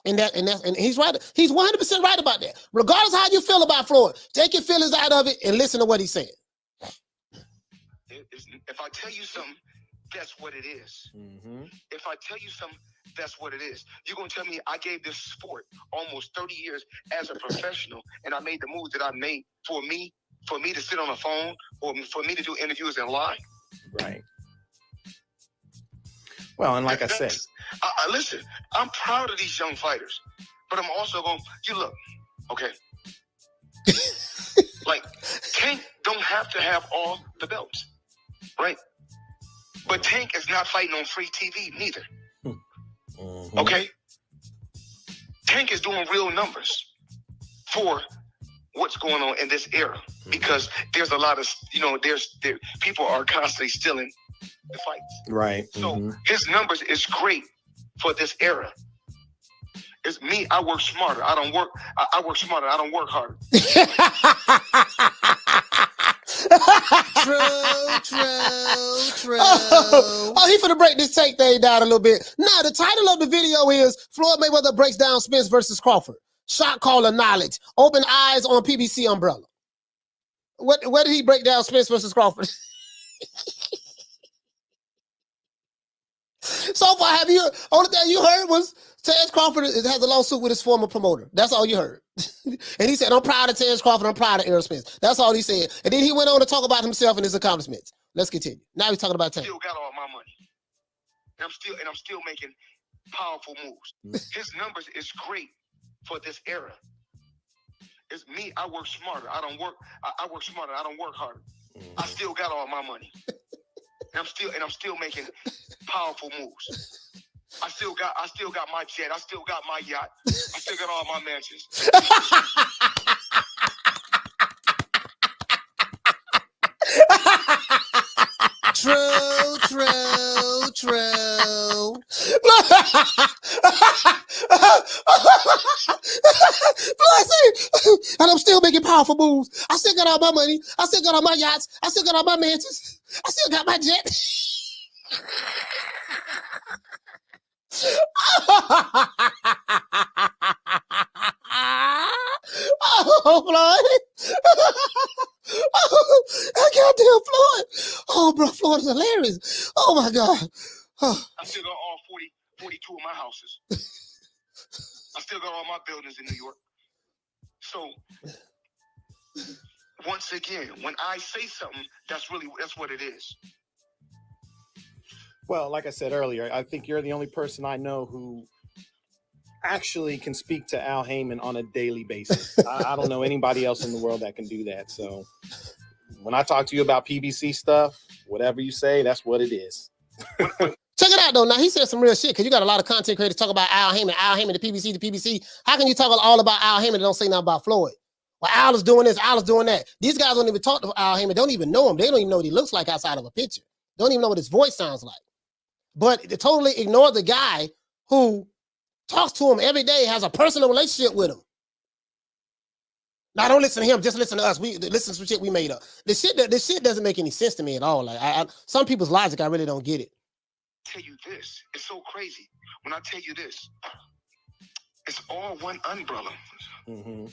And he's right. He's 100% right about that. Regardless of how you feel about Floyd, take your feelings out of it and listen to what he said. If I tell you something, that's what it is. Mm-hmm. If I tell you something, that's what it is. You're going to tell me I gave this sport almost 30 years as a professional, and I made the moves that I made for me to sit on a phone or for me to do interviews and lie? Right. Well, and like I said, listen, I'm proud of these young fighters, but I'm also going, you look, okay. Like, Tank don't have to have all the belts, right? But Tank is not fighting on free TV neither. Mm-hmm. Okay? Tank is doing real numbers for what's going on in this era because there's a lot of, you know, people are constantly stealing the fights. Right. So his numbers is great for this era. It's me, I work smarter. I work smarter. I don't work harder. True. Oh, he finna break this Tank thing down a little bit. Now, the title of the video is Floyd Mayweather breaks down Spence versus Crawford. Shot caller knowledge. Open eyes on PBC umbrella. Where did he break down Spence versus Crawford? So far, only thing you heard was Terence Crawford has a lawsuit with his former promoter. That's all you heard. And he said, I'm proud of Terence Crawford. I'm proud of Errol Spence. That's all he said. And then he went on to talk about himself and his accomplishments. Let's continue. Now he's talking about Tank. Still got all my money. And I'm still making powerful moves. His numbers is great for this era. It's me, I work smarter. I work smarter. I don't work harder. I still got all my money. And I'm still making powerful moves. I still got my jet. I still got my yacht. I still got all my mansions. True. And I'm still making powerful moves. I still got all my money. I still got all my yachts. I still got all my mansions. I still got my jet. Oh, Floyd. I got damn Floyd. Oh, bro, Floyd is hilarious. Oh, my God. I still got all 42 of my houses. I still got all my buildings in New York. So, once again, when I say something, that's what it is. well, like I said earlier, I think you're the only person I know actually can speak to Al Haymon on a daily basis. I don't know anybody else in the world that can do that. So when I talk to you about PBC stuff, whatever you say, that's what it is. Check it out though. Now he said some real shit because you got a lot of content creators talk about Al Haymon, the PBC. How can you talk all about Al Haymon and don't say nothing about Floyd? Well, Al is doing this, Al is doing that. These guys don't even talk to Al Haymon. Don't even know him. They don't even know what he looks like outside of a picture. Don't even know what his voice sounds like. But they totally ignore the guy who talks to him every day, has a personal relationship with him. Now don't listen to him, just listen to us. We listen to some shit we made up. This shit doesn't make any sense to me at all. Like some people's logic, I really don't get it. Tell you this, it's so crazy. When I tell you this, it's all one umbrella. Mm-hmm.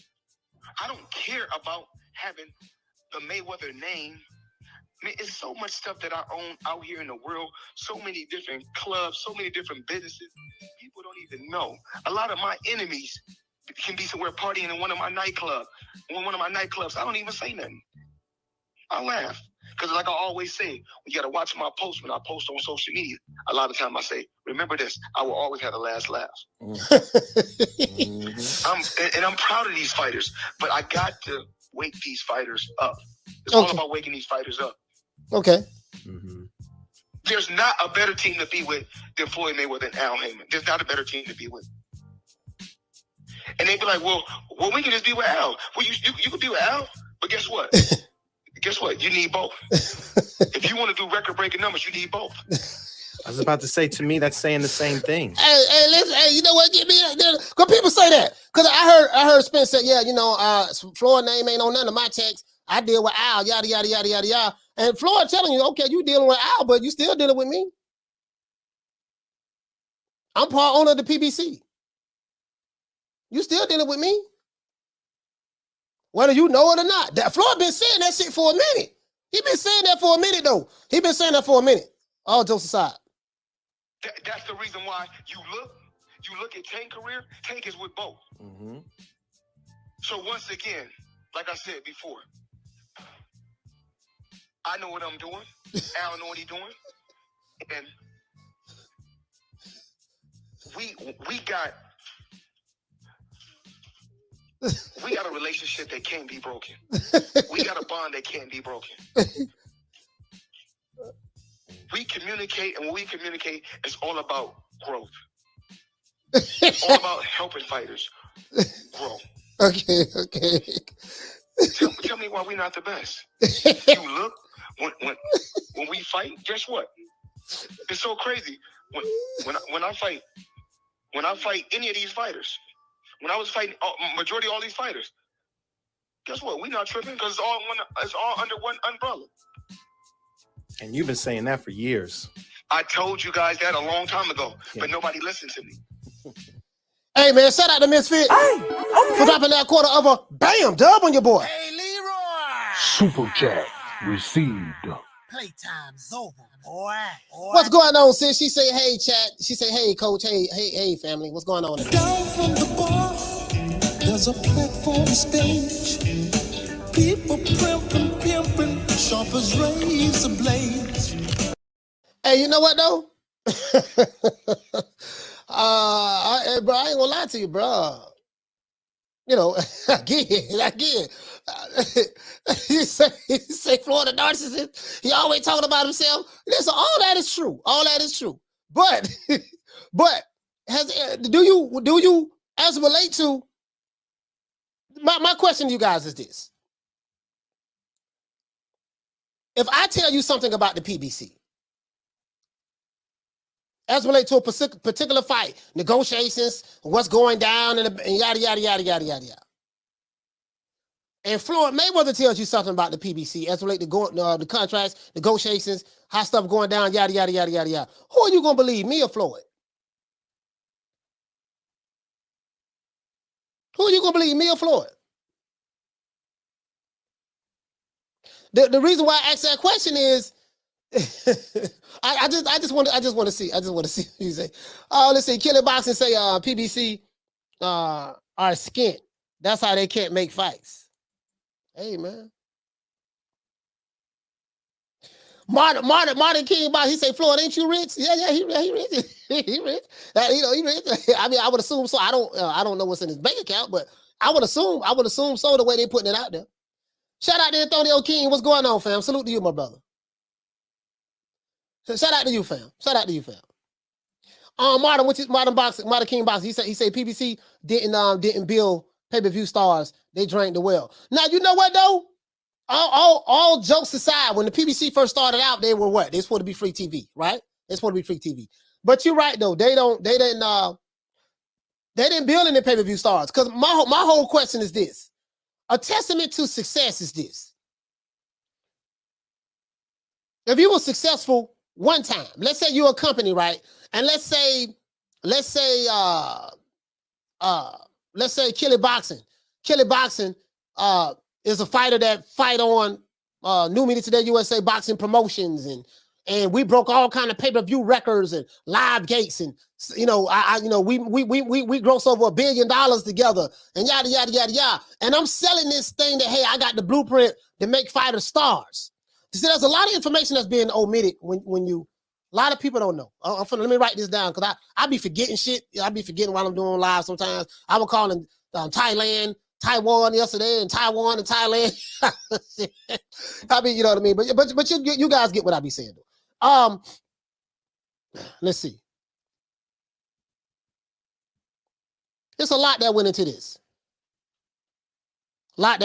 I don't care about having the Mayweather name. I mean, it's so much stuff that I own out here in the world. So many different clubs, so many different businesses. People don't even know. A lot of my enemies can be somewhere partying in one of my nightclubs. In one of my nightclubs, I don't even say nothing. I laugh. Because like I always say, you got to watch my posts when I post on social media. A lot of time I say, remember this, I will always have the last laugh. Mm-hmm. I'm proud of these fighters, but I got to wake these fighters up. It's all about waking these fighters up. Okay. Mm-hmm. There's not a better team to be with than Floyd Mayweather and Al Haymon. There's not a better team to be with. And they'd be like, well, we can just be with Al. Well, you can be with Al, but guess what? Guess what? You need both. If you want to do record-breaking numbers, you need both. I was about to say, to me, that's saying the same thing. Hey, listen, hey, you know what? Get me that. Cause people say that. Cause I heard Spence say, yeah, you know, Floyd name ain't on none of my checks. I deal with Al, yada yada yada yada yada. And Floyd telling you, okay, you dealing with Al, but you still dealing with me. I'm part owner of the PBC. You still dealing with me. Whether you know it or not. That Floyd been saying that shit for a minute. He been saying that for a minute, though. He been saying that for a minute. All jokes aside. That's the reason why you look at Tank's career. Tank is with both. Mm-hmm. So once again, like I said before, I know what I'm doing. Al know what he's doing. And we got a relationship that can't be broken. We got a bond that can't be broken. We communicate, and when we communicate, it's all about growth. It's all about helping fighters grow. Okay. Tell me why we're not the best. You look, when we fight, guess what? It's so crazy. When I fight any of these fighters, when I was fighting majority of all these fighters, guess what? We're not tripping because it's all under one umbrella. And you've been saying that for years. I told you guys that a long time ago, but nobody listened to me. Hey, man, shout out to Misfit for dropping that quarter of a bam dub on your boy. Hey, Leroy. Super chat received. Playtime's over, boy. What's going on, sis? She say, hey, chat. She say, hey, coach. Hey, family. What's going on? Down from the bar, there's a platform stage. People pimping, sharp as razor blades. Hey, you know what, though? Bro, I ain't gonna lie to you, bro. You know, again. He say Florida narcissist. He always talking about himself. Listen, all that is true. But do you as it relate to my question to you guys is this. If I tell you something about the PBC, as relate to a particular fight, negotiations, what's going down, and yada, yada, yada, yada, yada, yada. And Floyd Mayweather tells you something about the PBC, as relate to the contracts, negotiations, how stuff going down, yada, yada, yada, yada, yada. Who are you going to believe, me or Floyd? Who are you going to believe, me or Floyd? The reason why I asked that question is, I just want to see. You say, oh, let's see. Killer Boxing say PBC are skint. That's how they can't make fights. Hey, man. Martin King Box, he say, Floyd, ain't you rich? Yeah, he rich. He rich. He rich. I mean, I would assume so. I don't know what's in his bank account, but I would assume so the way they putting it out there. Shout out to Antonio King. What's going on, fam? Salute to you, my brother. Shout out to you, fam. Martin King Box. He said PBC didn't build pay-per-view stars. They drank the well. Now you know what though? All jokes aside, when the PBC first started out, they were what? They're supposed to be free TV, right? They're supposed to be free TV. But you're right though. They didn't build any pay-per-view stars. Because my whole question is this: a testament to success is this. If you were successful one time, let's say you're a company, right? And let's say Killy Boxing is a fighter that fight on New Media Today USA boxing promotions, and we broke all kind of pay-per-view records and live gates, and we gross over $1 billion together, and yada yada yada yada. And I'm selling this thing that, hey, I got the blueprint to make fighters stars. See, there's a lot of information that's being omitted when you. A lot of people don't know. Let me write this down because I be forgetting shit. I be forgetting while I'm doing live sometimes. I was calling Thailand, Taiwan yesterday, and Taiwan and Thailand. I mean, you know what I mean. But you guys get what I be saying. Let's see. There's a lot that went into this. I'm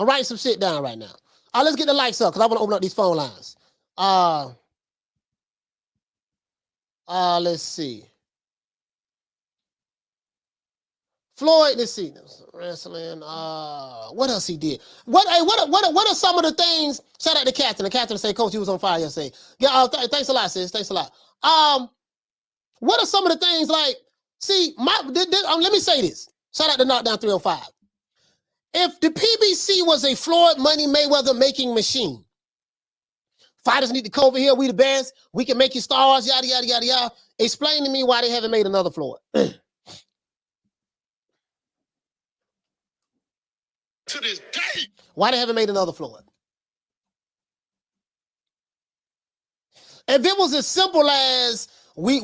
writing some shit down right now. Let's get the likes up because I want to open up these phone lines. Let's see. Floyd, let's see. Wrestling. What else he did? What are some of the things? Shout out to Captain. The Captain say, Coach, he was on fire yesterday. Yeah, thanks a lot, sis. Thanks a lot. What are some of the things like? See, let me say this. Shout out to Knockdown 305. If the PBC was a Floyd Money Mayweather making machine, fighters need to come over here. We the best. We can make you stars. Yada yada yada yada. Explain to me why they haven't made another Floyd. To this day, why they haven't made another Floyd? If it was as simple as we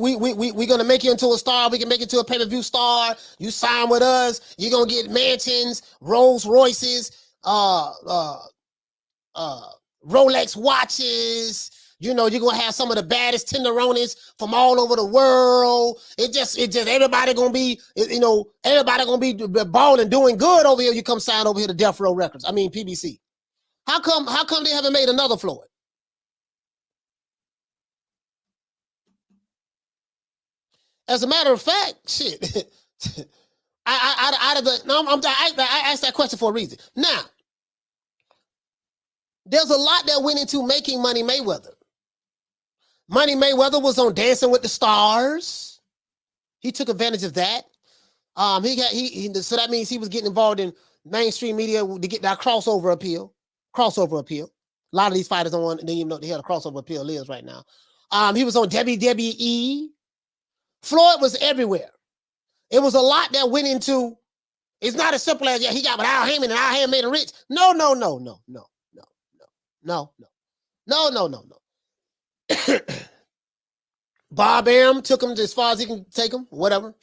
gonna make you into a star, we can make you into a pay-per-view star. You sign with us, you're gonna get mansions, Rolls Royces, Rolex watches. You know, you're gonna have some of the baddest tenderonis from all over the world. It just everybody gonna be, everybody gonna be balling, doing good over here. You come sign over here to Death Row Records. I mean PBC. How come they haven't made another Floyd? As a matter of fact, shit. I asked that question for a reason. Now, there's a lot that went into making Money Mayweather. Money Mayweather was on Dancing with the Stars. He took advantage of that. So that means he was getting involved in mainstream media to get that crossover appeal. A lot of these fighters don't even know what the hell a crossover appeal is right now. He was on WWE. Floyd was everywhere. It was a lot that went into. It's not as simple as he got with Al Haymon and Al Haymon made him rich. No. Bob Arum took him as far as he can take him, whatever.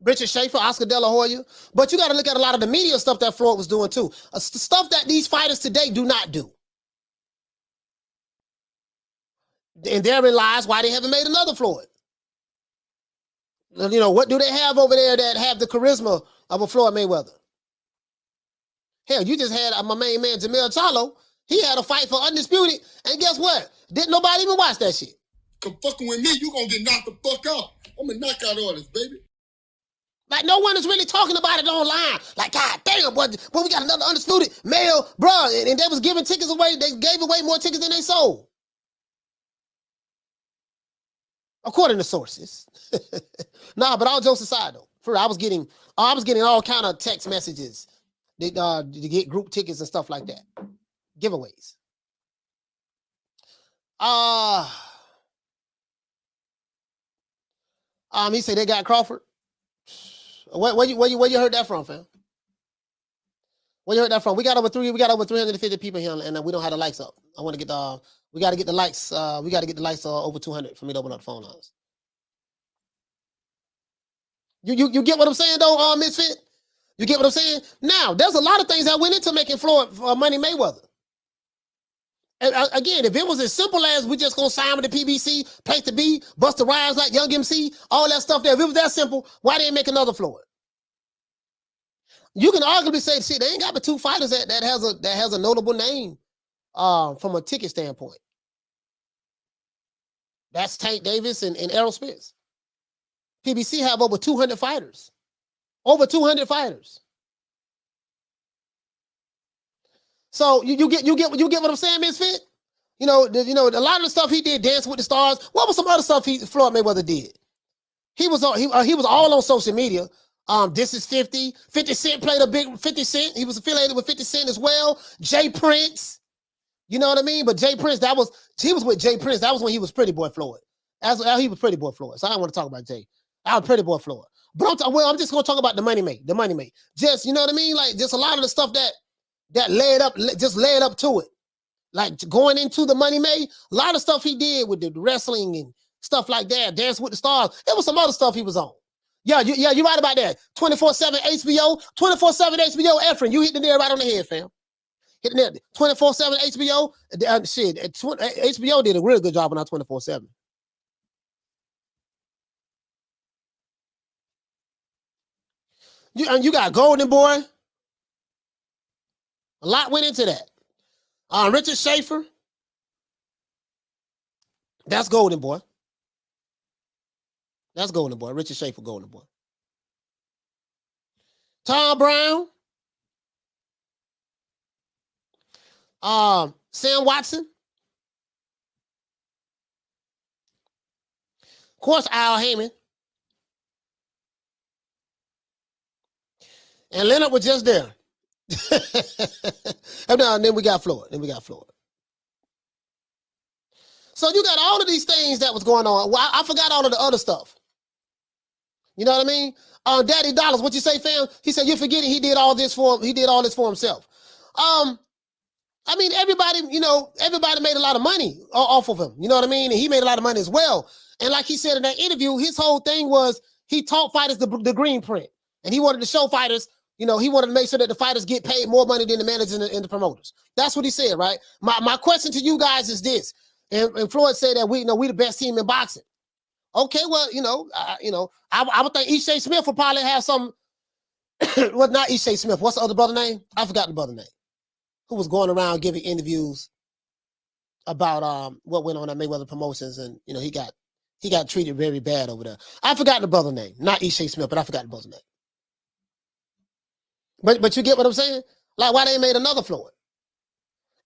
Richard Schaefer, Oscar De La Hoya. But you got to look at a lot of the media stuff that Floyd was doing too. Stuff that these fighters today do not do. And therein lies why they haven't made another Floyd. You know, what do they have over there that have the charisma of a Floyd Mayweather? Hell, you just had my main man, Jamel Charlo. He had a fight for Undisputed, and guess what? Didn't nobody even watch that shit. come fucking with me, you gonna get knocked the fuck out. I'm a knockout artist, baby. Like, no one is really talking about it online. Like, God damn, boy, we got another Undisputed male, bro, and they was giving tickets away. They gave away more tickets than they sold. According to sources. Nah, but all jokes aside, though. I was getting all kind of text messages to get group tickets and stuff like that. Giveaways. He said they got Crawford. Where you heard that from, fam? Where you heard that from? We got over 350 people here, and we don't have the likes up. I want to get the. We got to get the likes. We got to get the likes over 200 for me to open up the phone lines. You get what I'm saying though, Misfit? You get what I'm saying? Now, there's a lot of things that went into making Floyd Money Mayweather. And again, if it was as simple as we just gonna sign with the PBC, place to be, Busta Rhymes like Young MC, all that stuff there. If it was that simple, why didn't make another Floyd? You can arguably say, shit, they ain't got but two fighters that has a notable name from a ticket standpoint. That's Tank Davis and Errol Spence. PBC have over 200 fighters. Over 200 fighters. So you get what I'm saying, Misfit? You know, a lot of the stuff he did, Dance with the Stars. What was some other stuff Floyd Mayweather did? He was all on social media. This is 50. 50 Cent played a big 50 Cent. He was affiliated with 50 Cent as well. Jay Prince. You know what I mean? But Jay Prince, he was with Jay Prince. That was when he was Pretty Boy Floyd. He was Pretty Boy Floyd. So I don't want to talk about Jay. I was Pretty Boy Floyd. But I'm just gonna talk about the money make. Just, you know what I mean? Like just a lot of the stuff that led up to it. Like going into the money made, a lot of stuff he did with the wrestling and stuff like that, Dance with the Stars. There was some other stuff he was on. Yeah, you're right about that. 24/7 HBO, 24/7 HBO, Efren, you hit the nail right on the head, fam. Hit the nail. 24/7 HBO, HBO did a real good job on our 24/7. You got Golden Boy. A lot went into that. Richard Schaefer. That's Golden Boy. That's Golden Boy. Richard Schaefer, Golden Boy. Tom Brown. Sam Watson. Of course, Al Haymon. And Leonard was just there. And then we got Floyd. So you got all of these things that was going on. Well, I forgot all of the other stuff. You know what I mean? Daddy Dollars, what you say, fam? He said, you're forgetting he did all this for himself. I mean, everybody made a lot of money off of him. You know what I mean? And he made a lot of money as well. And like he said in that interview, his whole thing was he taught fighters the green print. And he wanted to show fighters, he wanted to make sure that the fighters get paid more money than the managers and the promoters. That's what he said, right? My question to you guys is this. And Floyd said that we the best team in boxing. Okay, well, I would think Ishay Smith would probably have some. Well, not Ishay Smith. What's the other brother name? I forgot the brother name. Who was going around giving interviews about what went on at Mayweather Promotions, and he got treated very bad over there. I forgot the brother name. Not Ishay Smith, but I forgot the brother's name. But you get what I'm saying? Like why they made another Floyd,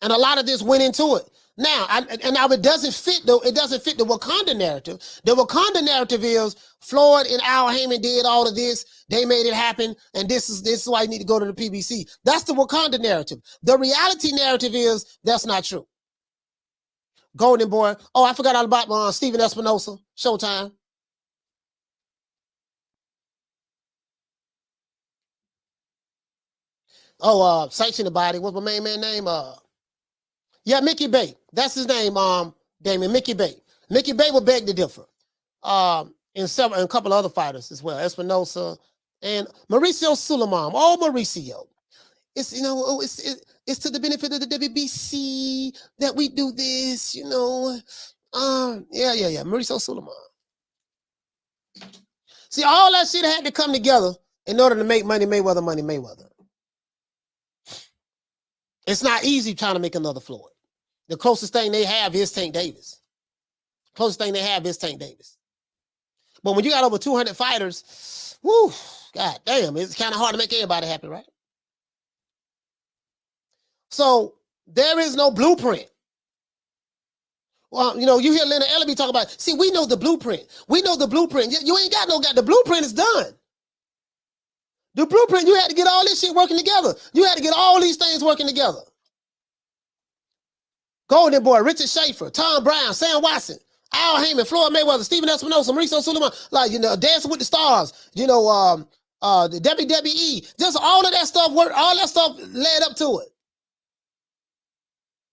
and a lot of this went into it. Now, it doesn't fit though. It doesn't fit the Wakanda narrative. The Wakanda narrative is Floyd and Al Haymon did all of this. They made it happen, and this is why you need to go to the PBC. That's the Wakanda narrative. The reality narrative is that's not true. Golden Boy. Oh, I forgot all about Steven Espinosa. Showtime. Oh, Sanctioned the Body. What's my main man name? Yeah, Mickey Bay. That's his name, Damien. Mickey Bay. Mickey Bay will beg to differ. And a couple of other fighters as well. Espinosa and Mauricio Suleiman. Oh, Mauricio. It's it's to the benefit of the WBC that we do this, Yeah. Mauricio Suleiman. See, all that shit had to come together in order to make Money Mayweather. It's not easy trying to make another Floyd. The closest thing they have is Tank Davis. But when you got over 200 fighters, whoo, god damn, it's kind of hard to make everybody happy, right? So there is no blueprint. Well, you hear Leonard Ellaby talk about, see, we know the blueprint. You ain't got the blueprint is done. The blueprint, you had to get all this shit working together. You had to get all these things working together. Golden Boy, Richard Schaefer, Tom Brown, Sam Watson, Al Haymon, Floyd Mayweather, Steven Espinosa, Mauricio Suleiman, Dancing with the Stars, the WWE, just all of that stuff worked, all that stuff led up to it.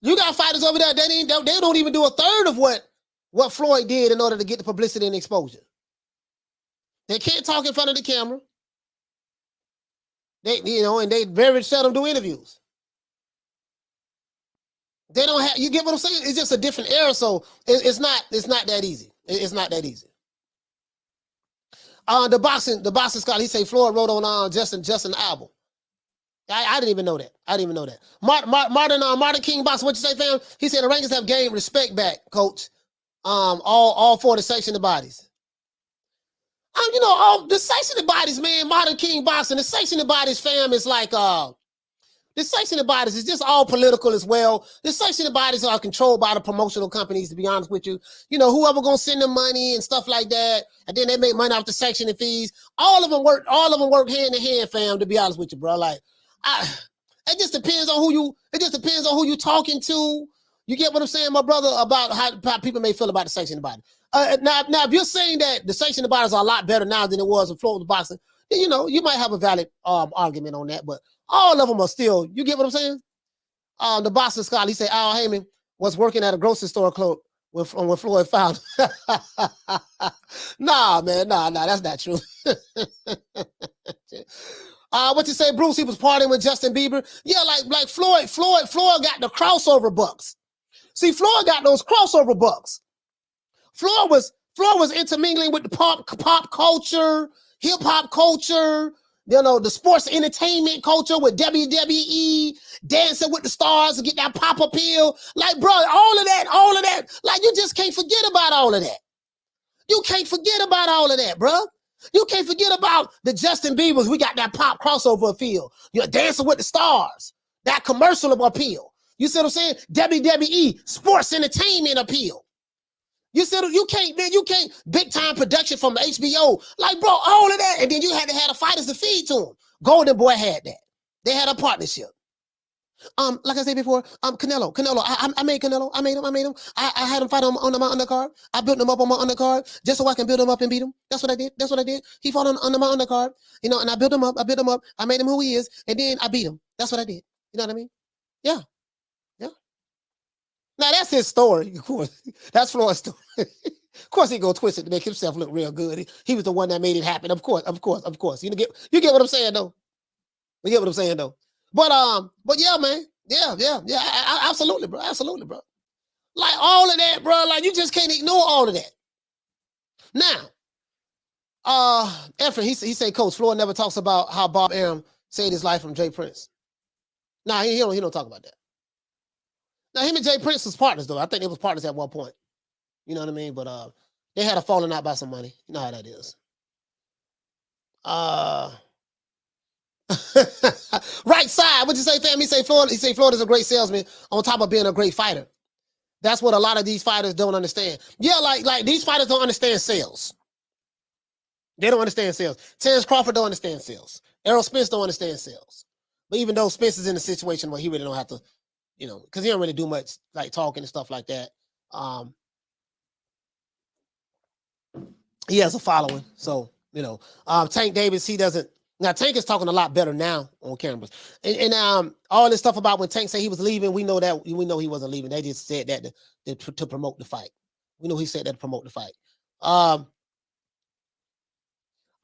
You got fighters over there, they don't even do a third of what Floyd did in order to get the publicity and exposure. They can't talk in front of the camera. And they very seldom do interviews. They don't have, you get what I'm saying? It's just a different era, so it's not that easy. It's not that easy. The boxing scholar, he say Floyd wrote on Justin album. I didn't even know that. Martin King Boxing, what you say, fam? He said the rankings have gained respect back, coach. All for the sanctioned bodies. All the sanctioned bodies, man. Martin King Boxing, the sanctioned bodies, fam, is like the sanctioned bodies is just all political as well. The sanctioned bodies are controlled by the promotional companies, to be honest with you. Whoever gonna send them money and stuff like that, and then they make money off the sanctioning fees. All of them work hand in hand, fam, to be honest with you, bro. Like, it just depends on who you talking to. You get what I'm saying, my brother, about how people may feel about the sanctioned body. Now, if you're saying that the sanctioned bodies are a lot better now than it was in Florida boxing, then, you might have a valid argument on that, but all of them are still, you get what I'm saying? The boxing scholar, he said Al Haymon was working at a grocery store clerk when Floyd found him. Nah, man, nah, that's not true. What you say, Bruce? He was partying with Justin Bieber. Yeah, like Floyd got the crossover bucks. See, Floyd got those crossover bucks. Floyd was intermingling with the pop culture, hip hop culture, the sports entertainment culture with WWE, dancing with the stars to get that pop appeal. Like, bro, all of that. Like, you just can't forget about all of that. You can't forget about all of that, bro. You can't forget about the Justin Biebers. We got that pop crossover appeal. You're dancing with the stars. That commercial appeal. You see what I'm saying? WWE, sports entertainment appeal. You said you can't big time production from the HBO. Like, bro, all of that. And then you had to have the fighters to feed to them. Golden Boy had that. They had a partnership. Like I said before, Canelo. I made Canelo. I made him. I had him fight on my undercard. I built him up on my undercard just so I can build him up and beat him. That's what I did. He fought under my undercard, and I built him up. I made him who he is, and then I beat him. That's what I did. You know what I mean? Yeah. Now that's his story, of course. That's Floyd's story. Of course, he go twist it to make himself look real good. He was the one that made it happen. Of course. You get what I'm saying, though. You get what I'm saying, though. But yeah, man. Yeah. Absolutely, bro. Like all of that, bro. Like, you just can't ignore all of that. Now, Ephraim, he said, Coach, Floyd never talks about how Bob Arum saved his life from Jay Prince. Nah, he don't talk about that. Now, him and Jay Prince was partners, though. I think they was partners at one point. You know what I mean? But they had a falling out about some money. You know how that is. Right side. What you say, fam? He say Floyd is a great salesman on top of being a great fighter. That's what a lot of these fighters don't understand. Yeah, like these fighters don't understand sales. They don't understand sales. Terrence Crawford don't understand sales. Errol Spence don't understand sales. But even though Spence is in a situation where he really don't have to, because he don't really do much like talking and stuff like that. He has a following. So, Tank Davis, he doesn't. Now, Tank is talking a lot better now on cameras. And all this stuff about when Tank said he was leaving, we know he wasn't leaving. They just said that to promote the fight. We know he said that to promote the fight.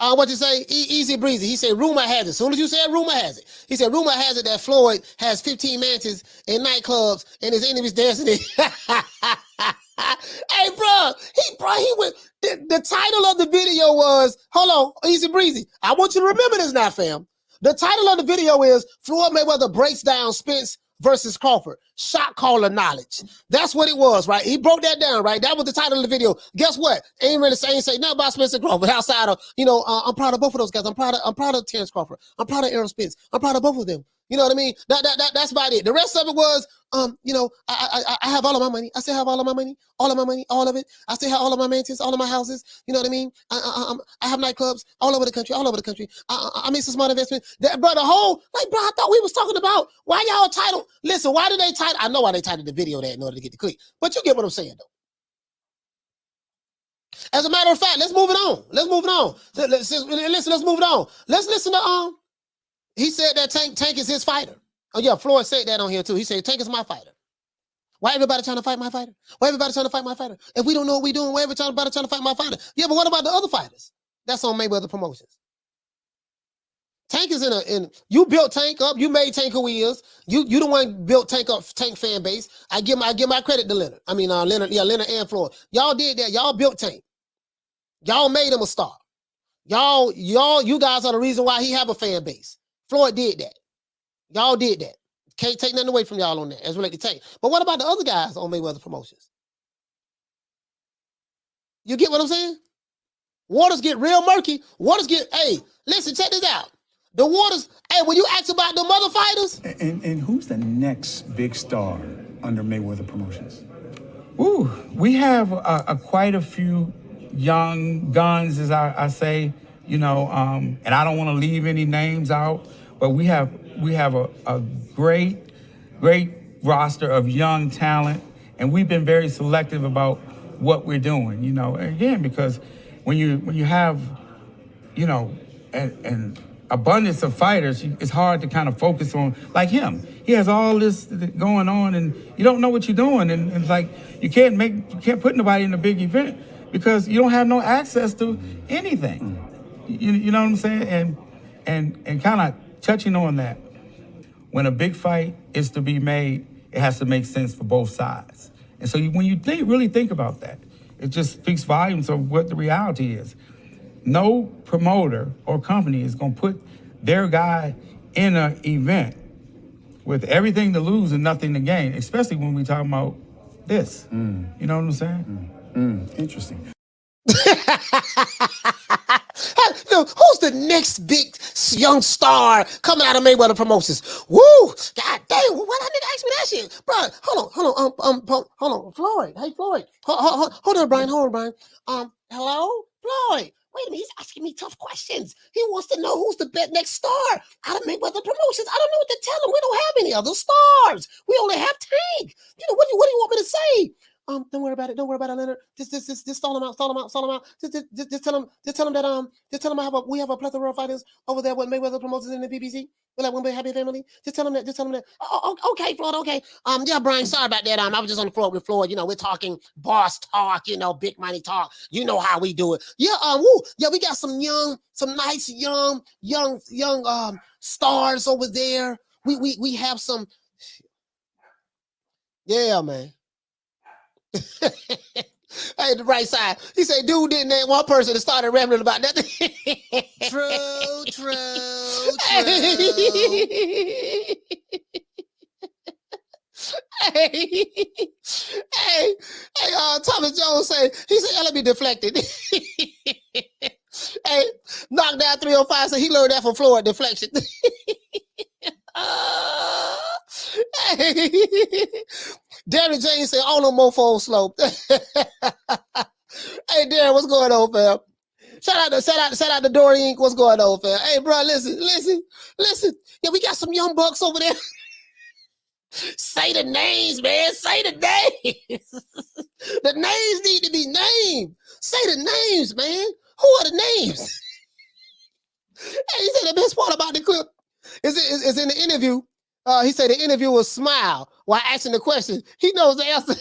What you say? Easy breezy. He said, rumor has it. As soon as you said rumor has it, he said, rumor has it that Floyd has 15 mansions in nightclubs and his enemies dancing in. Hey, bro, he went. The title of the video was, hold on, easy breezy. I want you to remember this now, fam. The title of the video is Floyd Mayweather breaks down Spence versus Crawford. Shot caller knowledge. That's what it was, right? He broke that down, right? That was the title of the video. Guess what? Ain't say nothing about Spence and Crawford outside of, I'm proud of both of those guys. I'm proud of Terrence Crawford. I'm proud of Errol Spence. I'm proud of both of them. You know what I mean? That's about it. The rest of it was, I have all of my money. I still have all of my money, all of it. I still have all of my mansions, all of my houses. You know what I mean? I have nightclubs all over the country. I made some smart investments. Bro, I thought we was talking about why y'all titled. Listen, why did they title? I know why they titled the video that in order to get the click. But you get what I'm saying, though. As a matter of fact, let's move it on. Let's move it on. Let's move it on. Let's listen to he said that Tank is his fighter. Oh yeah, Floyd said that on here too. He said Tank is my fighter. Why everybody trying to fight my fighter? Why everybody trying to fight my fighter? If we don't know what we're doing, why everybody trying to fight my fighter? Yeah, but what about the other fighters? That's on Mayweather Promotions. Tank is you built Tank up, you made Tank who he is. You the one built Tank up, Tank fan base. I give my credit to Leonard. I mean Leonard and Floyd. Y'all did that. Y'all built Tank. Y'all made him a star. You guys are the reason why he have a fan base. Floyd did that. Y'all did that. Can't take nothing away from y'all on that as related to Tank. But what about the other guys on Mayweather Promotions? You get what I'm saying? Waters get real murky. Hey, listen, check this out. The waters, hey, when you ask about the other fighters. And who's the next big star under Mayweather Promotions? Ooh, we have quite a few young guns, as I say, and I don't want to leave any names out, but we have a great roster of young talent, and we've been very selective about what we're doing, again, because when you have, an abundance of fighters, it's hard to kind of focus on, like him. He has all this going on, and you don't know what you're doing, and it's like you can't put nobody in a big event because you don't have no access to anything. You know what I'm saying? And kind of touching on that, when a big fight is to be made, it has to make sense for both sides. And so when you really think about that, it just speaks volumes of what the reality is. No promoter or company is going to put their guy in an event with everything to lose and nothing to gain, especially when we talk about this. You know what I'm saying? Interesting. Who's the next big young star coming out of Mayweather Promotions? Woo! God damn! Why that nigga ask me that shit, bro? Hold on, Floyd. Hey, Floyd. Hold on, Brian. Hello, Floyd. Wait a minute, he's asking me tough questions. He wants to know who's the next star out of Mayweather Promotions. I don't know what to tell him. We don't have any other stars. We only have Tank. What do you want me to say? Don't worry about it, Leonard. Just stall him out. Just tell him that we have a plethora of fighters over there with Mayweather Promotions in the BBC. We're like one big happy family. Just tell him that. Oh, okay, Floyd. Okay. Yeah, Brian. Sorry about that. I was just on the floor with Floyd. We're talking boss talk. Big money talk. You know how we do it. Yeah. Yeah, we got some nice young stars over there. We have some. Yeah, man. Hey, the right side. He said, dude didn't name one person that started rambling about nothing. True. Hey, Thomas Jones he said, let me deflected. Hey, knocked down 305, so he learned that from Floyd, deflection. Darren James said, "Oh no, mofo slope." Hey, Darren, what's going on, fam? Shout out to Dory Inc. What's going on, fam? Hey, bro, listen. Yeah, we got some young bucks over there. Say the names, man. Say the names. The names need to be named. Say the names, man. Who are the names? Hey, he said the best part about the clip is in the interview. He said the interviewer smiled while asking the question. He knows the answer.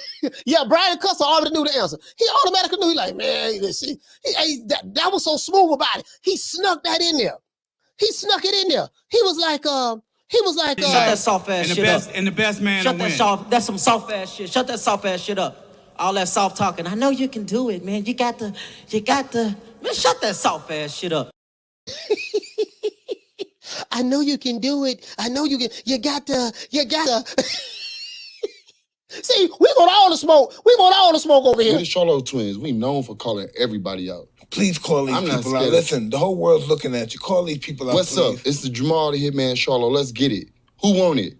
Yeah, Brian Custer already knew the answer. He automatically knew. He like, man, that was so smooth about it. He snuck that in there. He snuck it in there. He was like, shut that soft ass shit up. And the best man Shut to that win. soft. That's some soft ass shit. Shut that soft ass shit up. All that soft talking. I know you can do it, man. You got to. Man, shut that soft ass shit up. I know you can do it. I know you can. You got to. See, we want all the smoke. We want all the smoke over here. We're the Charlo twins. We known for calling everybody out. Please call these people out. Listen, the whole world's looking at you. Call these people out. What's up? It's the Jamal the Hitman Charlo. Let's get it. Who want it?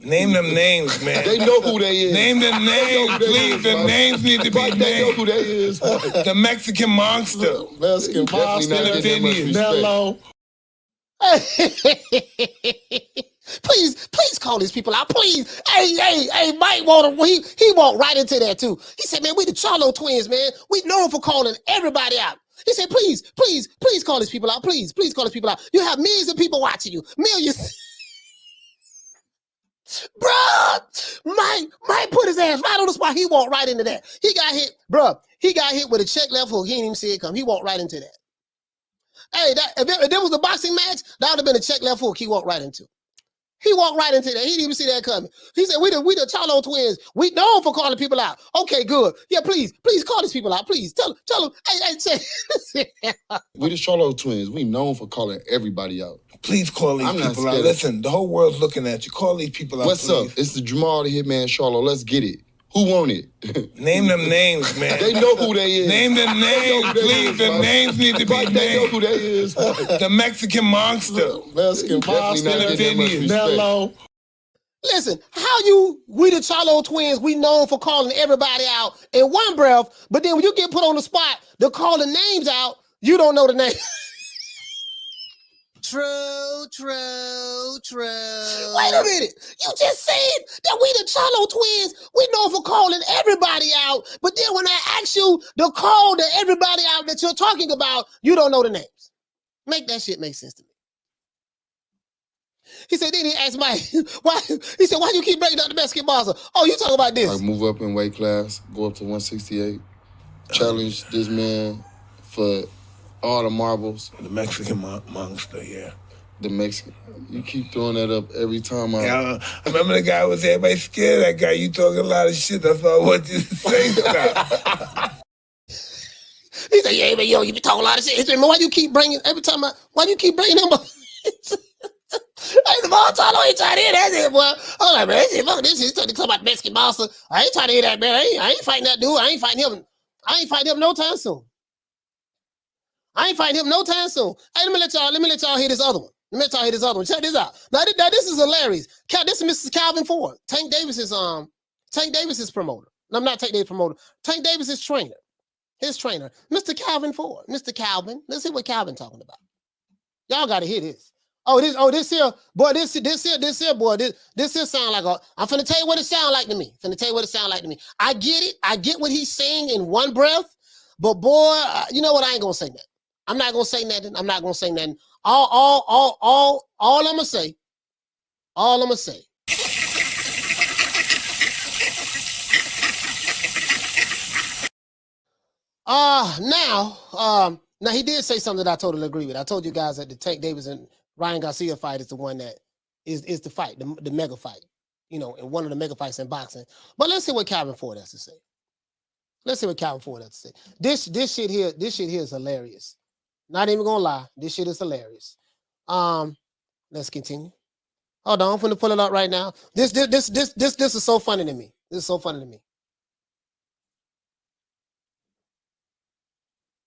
Name them names, man. They know who they is. Name them names, please. The names need to be named. They know who they is. The Mexican monster. Mexican definitely not getting that much respect. Mello. please call these people out. Please. Hey, Mike he walked right into that too. He said, man, we the Charlo twins, man. We known for calling everybody out. He said, please call these people out. Please call these people out. You have millions of people watching you. Millions. Bruh, Mike put his ass right on the spot. He walked right into that. He got hit, bruh. He got hit with a check left hook. He didn't even see it come. He walked right into that. Hey, if there was a boxing match, that would have been a check left hook. He walked right into. He walked right into that. He didn't even see that coming. He said, we the Charlo twins. We known for calling people out. Okay, good. Yeah, please call these people out. Please tell them. Hey, say. We the Charlo twins. We known for calling everybody out. Please call these people out. Listen, the whole world's looking at you. Call these people out. What's up? It's the Jamal the Hitman Charlo. Let's get it. Who want it? Name them names, man. They know who they is. Name them names, please. The names need to be named. They know who they is. The Mexican monster. Mexican monster. Nello. Listen, we the Charlo twins, we known for calling everybody out in one breath, but then when you get put on the spot to call the names out, you don't know the name. True. Wait a minute. You just said that we the Charlo twins, we know for calling everybody out, but then when I ask you to call the everybody out that you're talking about, you don't know the names. Make that shit make sense to me. He said, then he asked Mike, why you keep breaking down the Mexican monster? Oh, you talking about this. I move up in weight class, go up to 168, challenge this man for all the marbles. The Mexican monster, yeah. The Mexican. You keep throwing that up every time I remember the guy was everybody scared of that guy. You talking a lot of shit. That's all I want you to say stuff. He said, yeah, but yo, you be talking a lot of shit. He said, man, why you keep bringing him up? Hey, the ball Charlo ain't trying to hear that shit, boy. I'm like, man, fuck this shit. He's talking about Mexican monster. I ain't trying to hear that, man. I ain't fighting that dude. I ain't fighting him no time soon. Hey, let me let y'all hear this other one. Check this out. Now this is hilarious. This is Mrs. Calvin Ford. Tank Davis's promoter. No, I'm not Tank Davis promoter. Tank Davis's trainer. His trainer, Mr. Calvin Ford. Mr. Calvin. Let's see what Calvin talking about. Y'all gotta hear this. This here sound like I'm finna tell you what it sound like to me. I get it. I get what he's saying in one breath, but boy, you know what? I ain't gonna say that. I'm not gonna say nothing. All I'm gonna say. Now he did say something that I totally agree with. I told you guys that the Tank Davis and Ryan Garcia fight is the one that is the fight, the mega fight, and one of the mega fights in boxing. But let's see what Calvin Ford has to say. This shit here is hilarious. Not even gonna lie, this shit is hilarious. Let's continue. Hold on, I'm gonna pull it up right now. This is so funny to me.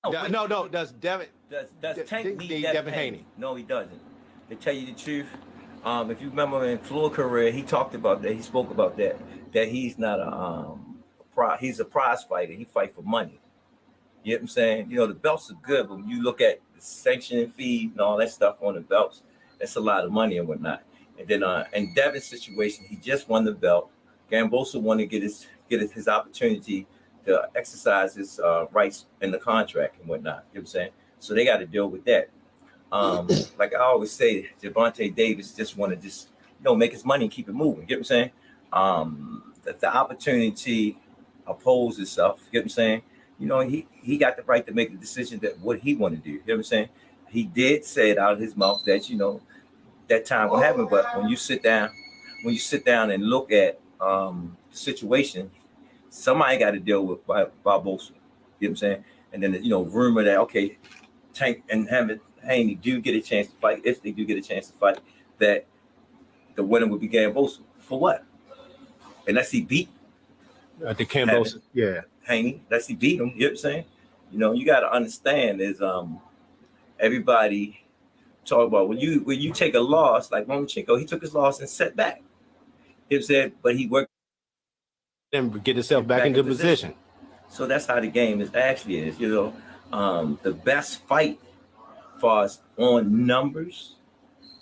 No. Does Tank need Devin Haney? No, he doesn't. To tell you the truth, if you remember in Floyd career, he talked about that. He spoke about that he's not he's a prize fighter. He fight for money. You know what I'm saying? The belts are good, but when you look at the sanctioning fee and all that stuff on the belts, that's a lot of money and whatnot. And then in Devin's situation, he just won the belt. Gambosa wanted to get his opportunity to exercise his rights in the contract and whatnot. You know what I'm saying? So they got to deal with that. Like I always say, Gervonta Davis just want to make his money and keep it moving. You know what I'm saying? That the opportunity opposes itself. You know what I'm saying? He got the right to make the decision that what he want to do. You know what I'm saying? He did say it out of his mouth that that time will happen. But when you sit down and look at the situation, somebody got to deal with Barbosa. You know what I'm saying? And then rumor that Tank and Haney do get a chance to fight. If they do get a chance to fight, that the winner would be Gambosa. For what? Unless he beat the Gambosa. Yeah. Haney. Unless he beat him. You know what I'm saying? You got to understand is everybody talk about when you take a loss like Lomachenko, he took his loss and set back. You know what I'm saying? But he worked and get himself back into position. So that's how the game actually is. The best fight for us on numbers,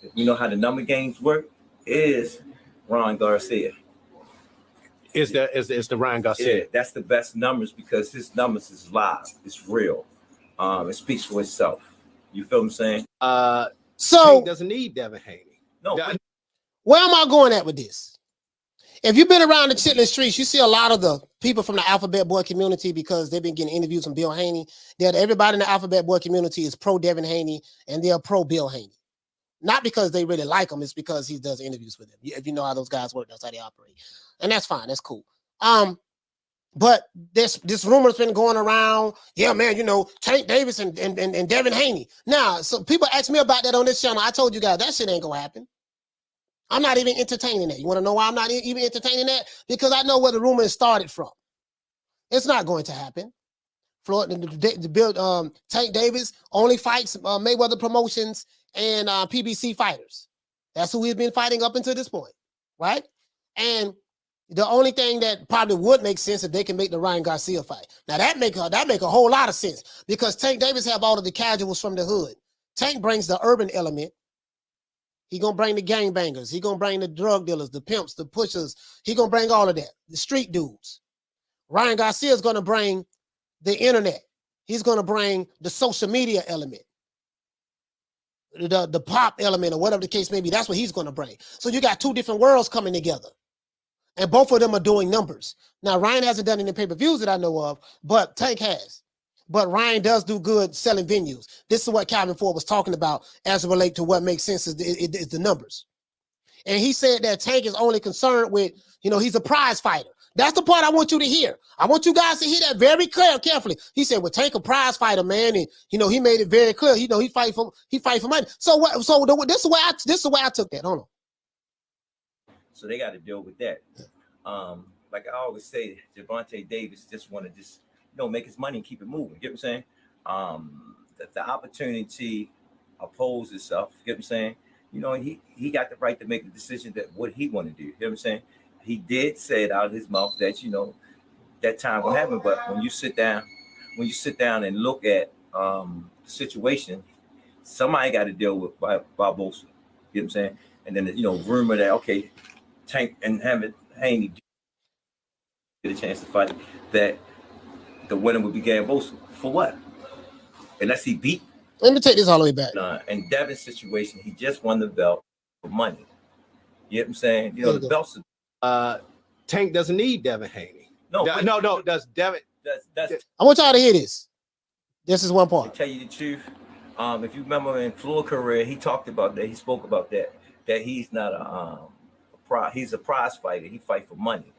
if you know how the number games work, is Ron Garcia. Is the Ryan Garcia? Yeah, that's the best numbers because his numbers is live. It's real. It speaks for itself. You feel what I'm saying? So Tank doesn't need Devin Haney. No. Where am I going at with this? If you've been around the Chitlin streets, you see a lot of the people from the Alphabet Boy community because they've been getting interviews from Bill Haney. That everybody in the Alphabet Boy community is pro Devin Haney and they're pro Bill Haney. Not because they really like him, it's because he does interviews with him. If you know how those guys work, that's how they operate. And that's fine, that's cool. But this rumor's been going around. Yeah, man, you know, Tank Davis and Devin Haney. Now, so people ask me about that on this channel. I told you guys that shit ain't gonna happen. I'm not even entertaining that. You want to know why I'm not even entertaining that? Because I know where the rumor started from. It's not going to happen. Floyd, Tank Davis only fights Mayweather Promotions and PBC fighters. That's who he's been fighting up until this point, right? And the only thing that probably would make sense if they can make the Ryan Garcia fight. Now that make a whole lot of sense because Tank Davis have all of the casuals from the hood. Tank brings the urban element. He gonna bring the gangbangers. He gonna bring the drug dealers, the pimps, the pushers. He gonna bring all of that, the street dudes. Ryan Garcia is gonna bring the internet. He's gonna bring the social media element, the pop element, or whatever the case may be. That's what he's gonna bring. So you got two different worlds coming together, and both of them are doing numbers. Now Ryan hasn't done any pay-per-views that I know of, but Tank has. But Ryan does do good selling venues. This is what Calvin Ford was talking about as it relates to what makes sense is the numbers. And he said that Tank is only concerned with, you know, he's a prize fighter. That's the part I want you to hear. I want you guys to hear that very carefully. He said, well, Tank a prize fighter, man. And, you know, he made it very clear. You know, he fight for money. So what? So this is the way I took that. Hold on. So they got to deal with that. Like I always say, Gervonta Davis just want to make his money and keep it moving. You get what I'm saying? The opportunity opposes itself. You get what I'm saying? You know, he got the right to make the decision that what he want to do. You get what I'm saying? He did say it out of his mouth that, you know, that time will happen. But when you sit down and look at the situation, somebody got to deal with Barbosa. You get what I'm saying? And then, you know, rumor that, okay, Tank and Haney get a chance to fight, that the winner would be Barbosa. For what? Unless he beat. Let me take this all the way back. In Devin's situation, he just won the belt for money. You know what I'm saying? You know, the belts. Tank doesn't need Devin Haney. No. Does Devin? I want y'all to hear this. This is one part. To tell you the truth, if you remember in Floyd career, he talked about that. He spoke about that. That he's not he's a prize fighter. He fight for money.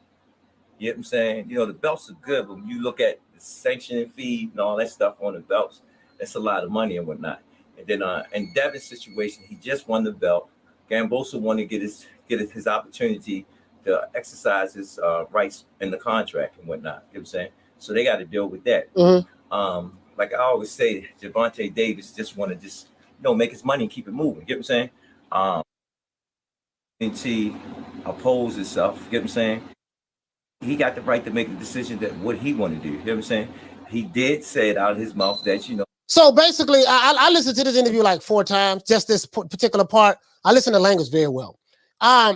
You know what I'm saying? You know, the belts are good, but when you look at the sanctioning fee and all that stuff on the belts, that's a lot of money and whatnot. And then in Devin's situation, he just won the belt. Barbosa wanted to get his opportunity to exercise his rights in the contract and whatnot. You know what I'm saying? So they got to deal with that. Mm-hmm. Like I always say, Gervonta Davis just want to make his money and keep it moving. You know what I'm saying? Oppose itself. You know what I'm saying? He got the right to make a decision that what he want to do. You know what I'm saying? He did say it out of his mouth that, you know. So basically, I listened to this interview like 4 times, just this particular part. I listen to language very well.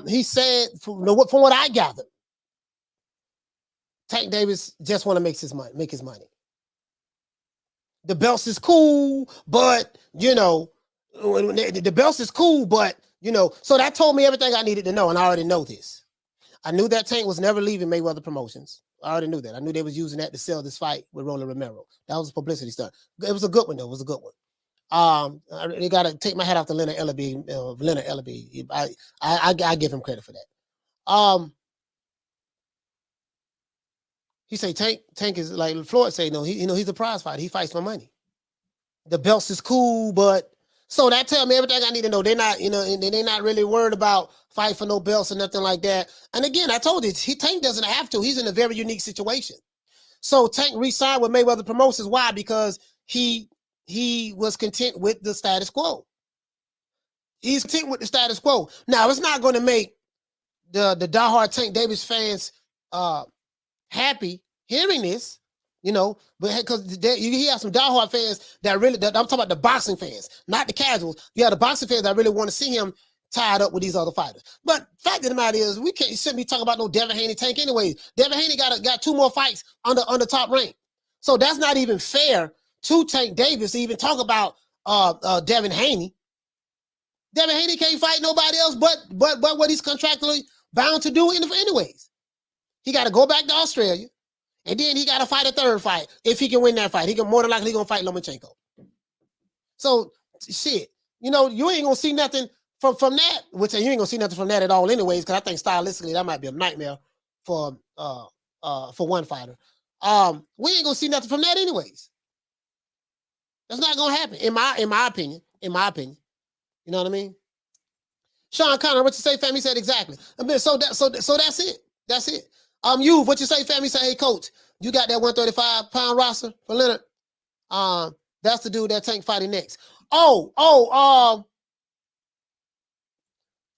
He said, from what I gathered, Tank Davis just want to make his money. The belts is cool, but, you know, the belts is cool, but, you know, so that told me everything I needed to know, and I already know this. I knew that Tank was never leaving Mayweather Promotions. I already knew that. I knew they was using that to sell this fight with Rolly Romero. That was a publicity stunt. It was a good one, though. It was a good one. They got to take my hat off to Leonard Ellaby. I give him credit for that. He say Tank is like Floyd say, no, he's a prize fighter. He fights for money. The belts is cool, but so that tell me everything I need to know. They're not, they're not really worried about fight for no belts or nothing like that. And again, I told you, Tank doesn't have to. He's in a very unique situation. So Tank re-signed with Mayweather Promotions. Why? Because he was content with the status quo. He's content with the status quo. Now, it's not going to make the diehard Tank Davis fans happy hearing this, but because you have some diehard fans that I'm talking about the boxing fans, not the casuals. You have the boxing fans that really want to see him tied up with these other fighters. But fact of the matter is, shouldn't be talking about no Devin Haney Tank anyways. Devin Haney got 2 more fights under top rank. So that's not even fair to Tank Davis to even talk about Devin Haney. Devin Haney can't fight nobody else but what he's contractually bound to do anyways. He got to go back to Australia, and then he got to fight a 3rd fight. If he can win that fight, more than likely going to fight Lomachenko. So, shit, you ain't going to see nothing from that, which you ain't going to see nothing from that at all anyways, because I think stylistically that might be a nightmare for one fighter. We ain't going to see nothing from that anyways. That's not going to happen, in my opinion. In my opinion. You know what I mean? Sean Connor, what you say, fam? He said exactly. I mean, so that's it. That's it. You, what you say, fam? He said, hey, coach, you got that 135-pound roster for Leonard? That's the dude that Tank fighting next.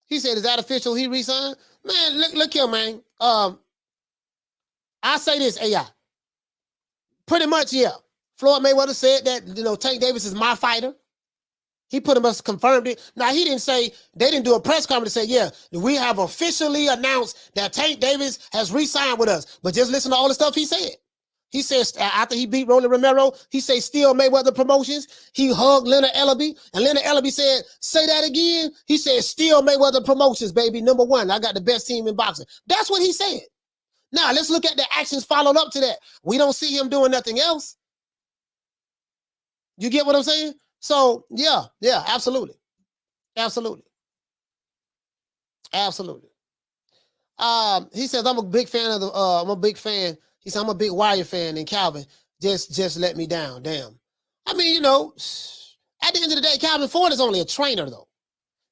He said, is that official? He resigned? Man, look here, man. I say this, AI. Pretty much, yeah. Floyd Mayweather said that, Tank Davis is my fighter. He pretty much confirmed it. Now, he didn't say, they didn't do a press conference to say, yeah, we have officially announced that Tank Davis has re-signed with us. But just listen to all the stuff he said. He says, after he beat Rolly Romero, he said, still Mayweather Promotions. He hugged Leonard Ellaby. And Leonard Ellaby said, say that again. He said, still Mayweather Promotions, baby. #1. I got the best team in boxing. That's what he said. Now, let's look at the actions followed up to that. We don't see him doing nothing else. You get what I'm saying? So, yeah, absolutely. Absolutely. He says, I'm a big fan of I'm a big fan. He said, I'm a big Wire fan, and Calvin just let me down. Damn. I mean, at the end of the day, Calvin Ford is only a trainer, though.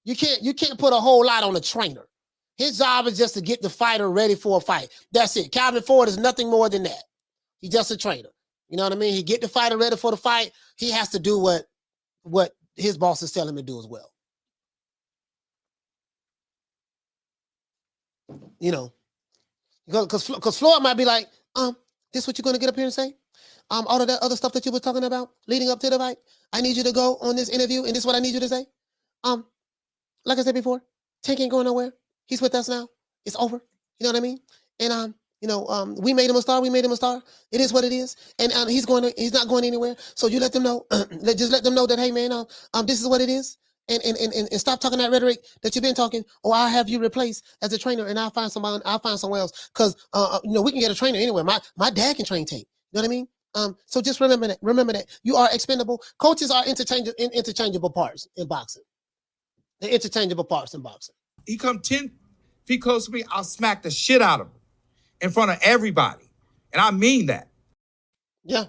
You can't put a whole lot on a trainer. His job is just to get the fighter ready for a fight. That's it. Calvin Ford is nothing more than that. He's just a trainer. You know what I mean? He get the fighter ready for the fight. He has to do what his bosses tell him to do as well. Because Floyd might be like, this what you're going to get up here and say? All of that other stuff that you were talking about leading up to the fight, I need you to go on this interview, and this is what I need you to say. Like I said before, Tank ain't going nowhere. He's with us now. It's over. You know what I mean? And we made him a star. We made him a star. It is what it is. And he's not going anywhere. So you let them know. Just let them know that, hey man, this is what it is. And stop talking that rhetoric that you've been talking. Or I'll have you replaced as a trainer, and I'll find somebody. I'll find somewhere else. Because we can get a trainer anywhere. My dad can train Tank. You know what I mean? So just remember that. Remember that you are expendable. Coaches are interchangeable parts in boxing. They're interchangeable parts in boxing. He come 10 feet close to me, I'll smack the shit out of him in front of everybody. And I mean that. Yeah.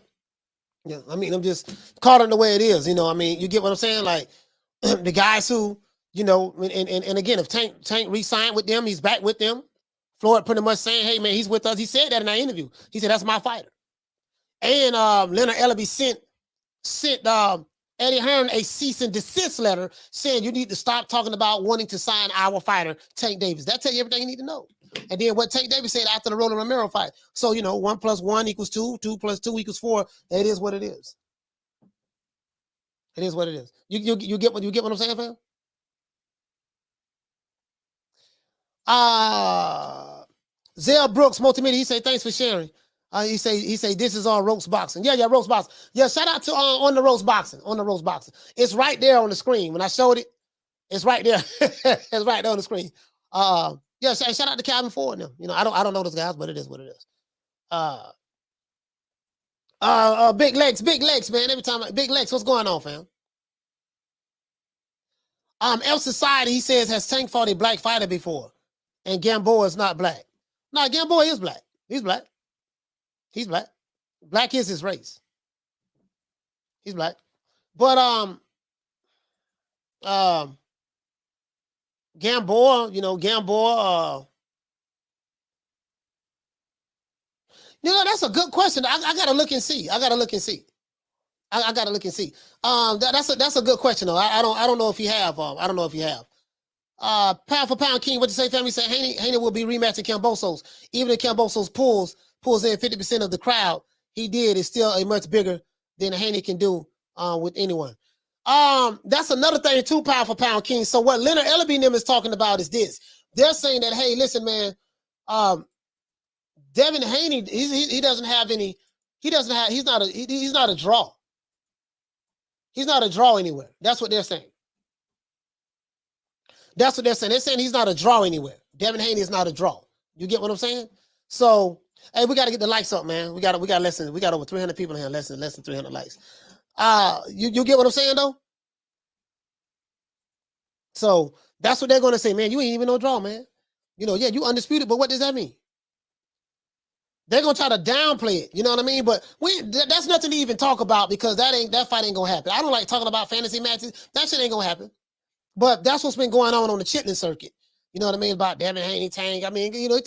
I mean, I'm just caught on the way it is. I mean, you get what I'm saying? Like, the guys who, and again, if Tank re-signed with them, he's back with them. Floyd pretty much saying, hey, man, he's with us. He said that in our interview. He said, that's my fighter. And Leonard Ellaby sent Eddie Hearn a cease and desist letter saying you need to stop talking about wanting to sign our fighter, Tank Davis. That tell you everything you need to know. And then what Tank Davis said after the Rolly Romero fight. So, 1 + 1 = 2, 2 + 2 = 4. It is what it is. It is what it is. You get what I'm saying, fam? Zell Brooks, multimedia, he say, thanks for sharing. He say this is on Ropes Boxing. Yeah, Ropes Boxing. Yeah, shout out to on the Ropes Boxing. On the Ropes Boxing. It's right there on the screen. When I showed it, it's right there. It's right there on the screen. Yeah, shout out to Calvin Ford now. I don't know those guys, but it is what it is. Big legs, man. Every time Big Legs, what's going on, fam? L Society, he says, has Tank fought a black fighter before? And Gamboa is not black. No, Gamboa is black. He's black. He's black. Black is his race. He's black. But Gamboa, that's a good question. I gotta look and see. I gotta look and see. That's a good question though. I don't know if you have. I don't know if you have. Pound for pound king, what you say, family? Say Haney will be rematching Kambosos. Even if Kambosos pulls in 50% of the crowd, he did. It's still a much bigger than Haney can do with anyone. That's another thing too, pound for pound king. So what Leonard Ellaby and them is talking about is this. They're saying that, hey, listen, man, Devin Haney, he doesn't have any, he's not a draw. He's not a draw anywhere. That's what they're saying. That's what they're saying. They're saying he's not a draw anywhere. Devin Haney is not a draw. You get what I'm saying? So, hey, we got to get the likes up, man. We got over 300 people in here, less than 300 likes. You get what I'm saying though? So that's what they're gonna say, man. You ain't even no draw, man. You know, yeah, you undisputed, but what does that mean? They're gonna try to downplay it, you know what I mean? But that's nothing to even talk about because that fight ain't gonna happen. I don't like talking about fantasy matches. That shit ain't gonna happen. But that's what's been going on the chitlin circuit. You know what I mean? About Devin Haney, Tank. I mean, you know,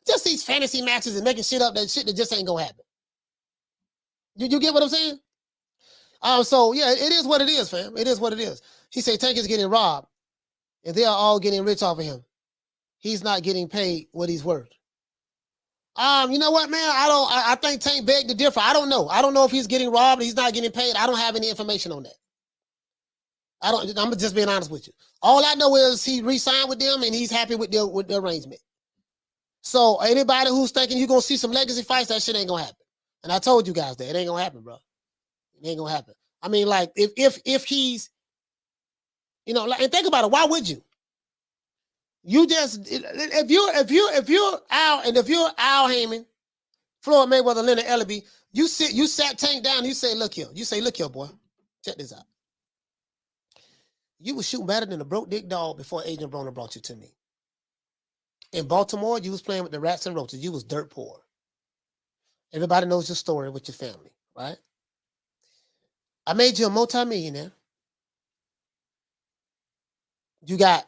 just these fantasy matches and making shit up, that shit that just ain't gonna happen. You get what I'm saying? So yeah, it is what it is, fam. It is what it is. He said Tank is getting robbed, and they are all getting rich off of him. He's not getting paid what he's worth. You know what, man? I think Tank begged to differ. I don't know. I don't know if he's getting robbed or he's not getting paid. I don't have any information on that. I'm just being honest with you. All I know is he re-signed with them and he's happy with the arrangement. So anybody who's thinking you're gonna see some legacy fights, that shit ain't gonna happen. And I told you guys that it ain't gonna happen, bro. It ain't gonna happen. I mean, like if he's, you know, like, and think about it. Why would you? You just if you're Al Haymon, Floyd Mayweather, Leonard Ellaby, you sat Tank down. And you say, look here. You say, look here, boy. Check this out. You was shooting better than a broke dick dog before Adrian Broner brought you to me. In Baltimore, you was playing with the rats and roaches. You was dirt poor. Everybody knows your story with your family, right? I made you a multimillionaire. You got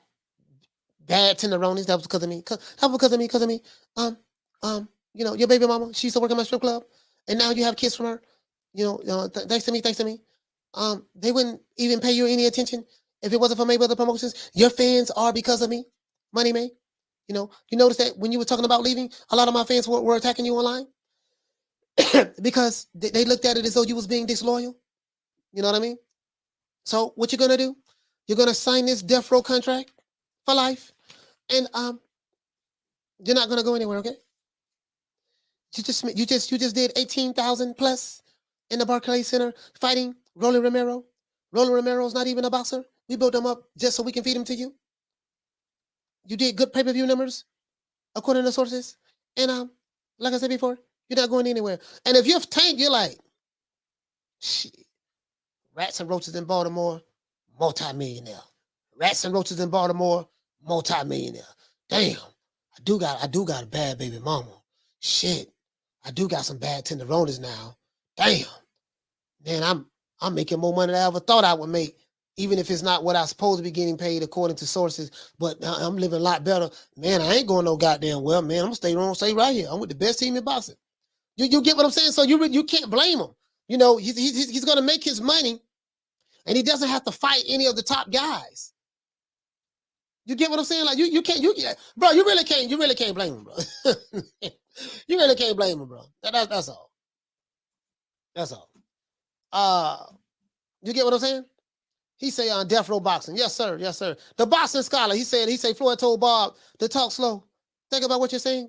bad tenderonis. That was because of me. That was because of me. You know, your baby mama, she used to work at my strip club, and now you have kids from her. You know, thanks to me. They wouldn't even pay you any attention if it wasn't for Mayweather Promotions. Your fans are because of me. Money May. You know, you notice that when you were talking about leaving, a lot of my fans were attacking you online because they looked at it as though you was being disloyal. You know what I mean? So what you're gonna do? You're gonna sign this death row contract for life, and you're not gonna go anywhere. Okay? You just did 18,000 plus in the Barclays Center fighting Rolly Romero. Rolly Romero's not even a boxer. We built him up just so we can feed him to you. You did good pay-per-view numbers, according to sources. And like I said before, you're not going anywhere. And if you're Tank, you're like, shit. Rats and roaches in Baltimore, multi-millionaire. Rats and roaches in Baltimore, multi-millionaire. Damn, I do got a bad baby mama. Shit, I do got some bad tenderonis now. Damn, man, I'm making more money than I ever thought I would make, even if it's not what I'm supposed to be getting paid according to sources. But I'm living a lot better. Man, I ain't going no goddamn well, man. I'm gonna stay right here. I'm with the best team in boxing. You get what I'm saying? So you can't blame him. You know, he's gonna make his money, and he doesn't have to fight any of the top guys. You get what I'm saying? Like you can't, bro. You really can't blame him, bro. You really can't blame him, bro. That's all. That's all. You get what I'm saying? He say on Death Row Boxing. Yes, sir. Yes, sir. The boxing scholar, he said Floyd told Bob to talk slow. Think about what you're saying.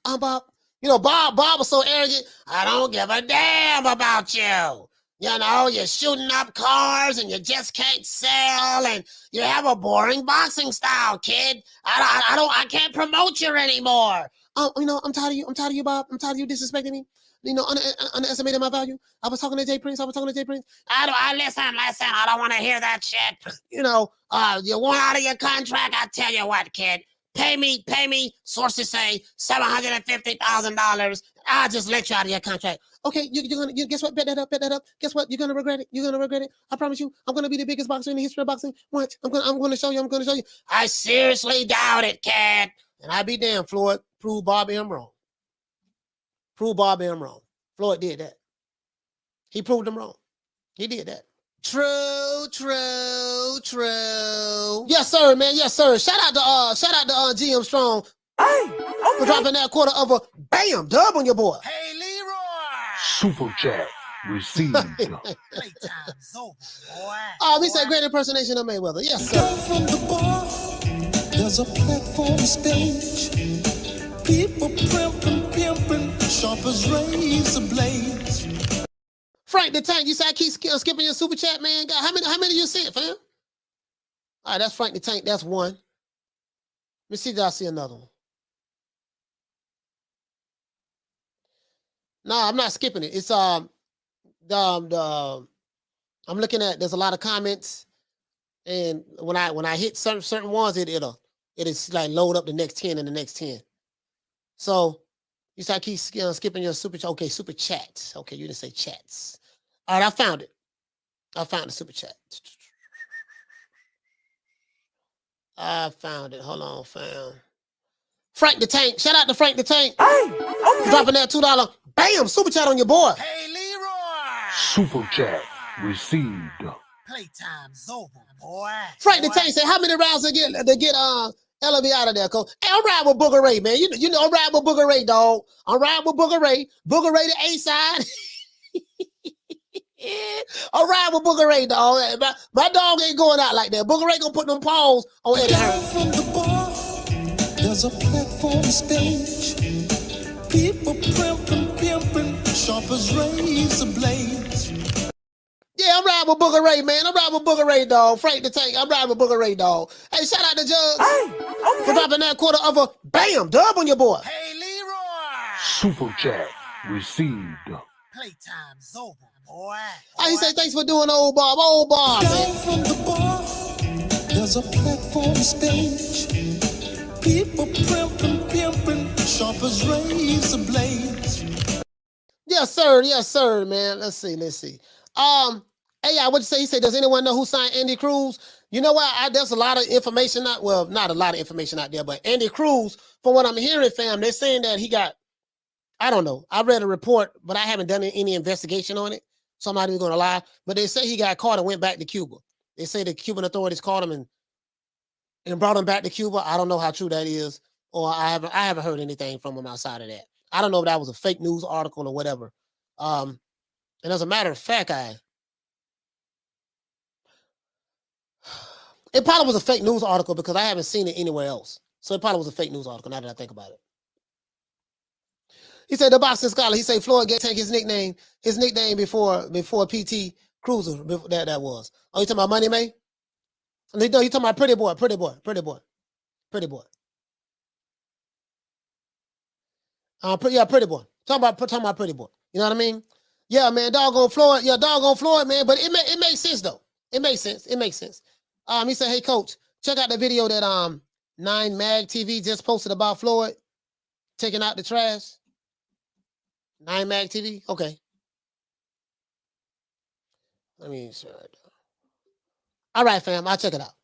Bob. You know, Bob was so arrogant. I don't give a damn about you. You know, you're shooting up cars and you just can't sell and you have a boring boxing style, kid. I can't promote you anymore. You know, I'm tired of you, Bob. I'm tired of you disrespecting me. You know, underestimating my value. I was talking to Jay Prince. Listen. I don't want to hear that shit. You know, you want out of your contract. I tell you what, kid. Pay me. Sources say $750,000. I'll just let you out of your contract. Okay, you guess what? Bet that up. Guess what? You're gonna regret it. I promise you. I'm gonna be the biggest boxer in the history of boxing. What? I'm gonna show you. I seriously doubt it, kid. And I be damned, Floyd. Prove Bobby I'm wrong. Floyd did that. He proved him wrong. He did that. True. Yes, sir, man. Yes, sir. Shout out to GM Strong. For dropping that quarter of a bam dub on your boy. Hey, Leroy. Super chat received. Playtime's over, boy. He said great impersonation of Mayweather. Yes, sir. Down from the bar, there's a platform stage. People pimping, sharp as razor blades. Frank the Tank, you said I keep skipping your super chat, man. God, how many you see it, fam? All right, that's Frank the Tank. That's one. Let me see if I see another one. No, I'm not skipping it. It's I'm looking at. There's a lot of comments, and when I hit certain ones, it is like load up the next 10 and the next 10. So you said I keep skipping your super chat. Okay, super chats. Okay, you didn't say chats. All right, I found it. I found the super chat. I found it. Hold on, fam. Frank the Tank. Shout out to Frank the Tank. Hey, okay. Dropping that $2. Bam! Super chat on your boy. Hey, Leroy. Super chat received. Playtime's over, boy. Frank the Tank said, how many rounds they get LB out of there, coach? Hey, I'm riding with Booger Ray, man. You know I'm riding with Booger Ray, dog. I'm riding with Booger Ray. Booger Ray the A side. I'm riding with Booger Ray, dog. My dog ain't going out like that. Booger Ray gonna put them paws on Eddie Hearn. From the bar, there's a platform stage. People pimping, sharp as razor blades. Yeah, I'm riding with Booger Ray, man. I'm riding with Booger Ray, dog. Frank the Tank, I'm riding with Booger Ray, dog. Hey, shout out to Judge for dropping that quarter of a bam dub on your boy. Hey, Leroy. Super chat received. Playtime's over, boy. He said, thanks for doing old Bob, Down man. from the bar, there's a platform stage. People pimping, sharp as razor blades. Yes, sir, man. Let's see. AI, what'd you say? He said, does anyone know who signed Andy Cruz? You know what? There's a lot of information, not a lot of information out there, but Andy Cruz, from what I'm hearing, fam, they're saying that he got, I don't know. I read a report, but I haven't done any investigation on it, so I'm not even going to lie. But they say he got caught and went back to Cuba. They say the Cuban authorities caught him and brought him back to Cuba. I don't know how true that is, or I haven't heard anything from him outside of that. I don't know if that was a fake news article or whatever. And as a matter of fact, it probably was a fake news article because I haven't seen it anywhere else. So it probably was a fake news article now that I think about it. He said the boxing scholar. He said Floyd gave his nickname before PT Cruiser. That was. Oh, you talking about Money May? No, you talking about Pretty Boy. Pretty Boy. Pretty Boy. Talking about Pretty Boy. You know what I mean? Yeah, man. Doggone Floyd. Yeah, doggone Floyd, man. But it makes sense though. It makes sense. He said, hey coach, check out the video that 9 Mag TV just posted about Floyd taking out the trash. 9 Mag TV? Okay. Let me see. All right, fam. I'll check it out.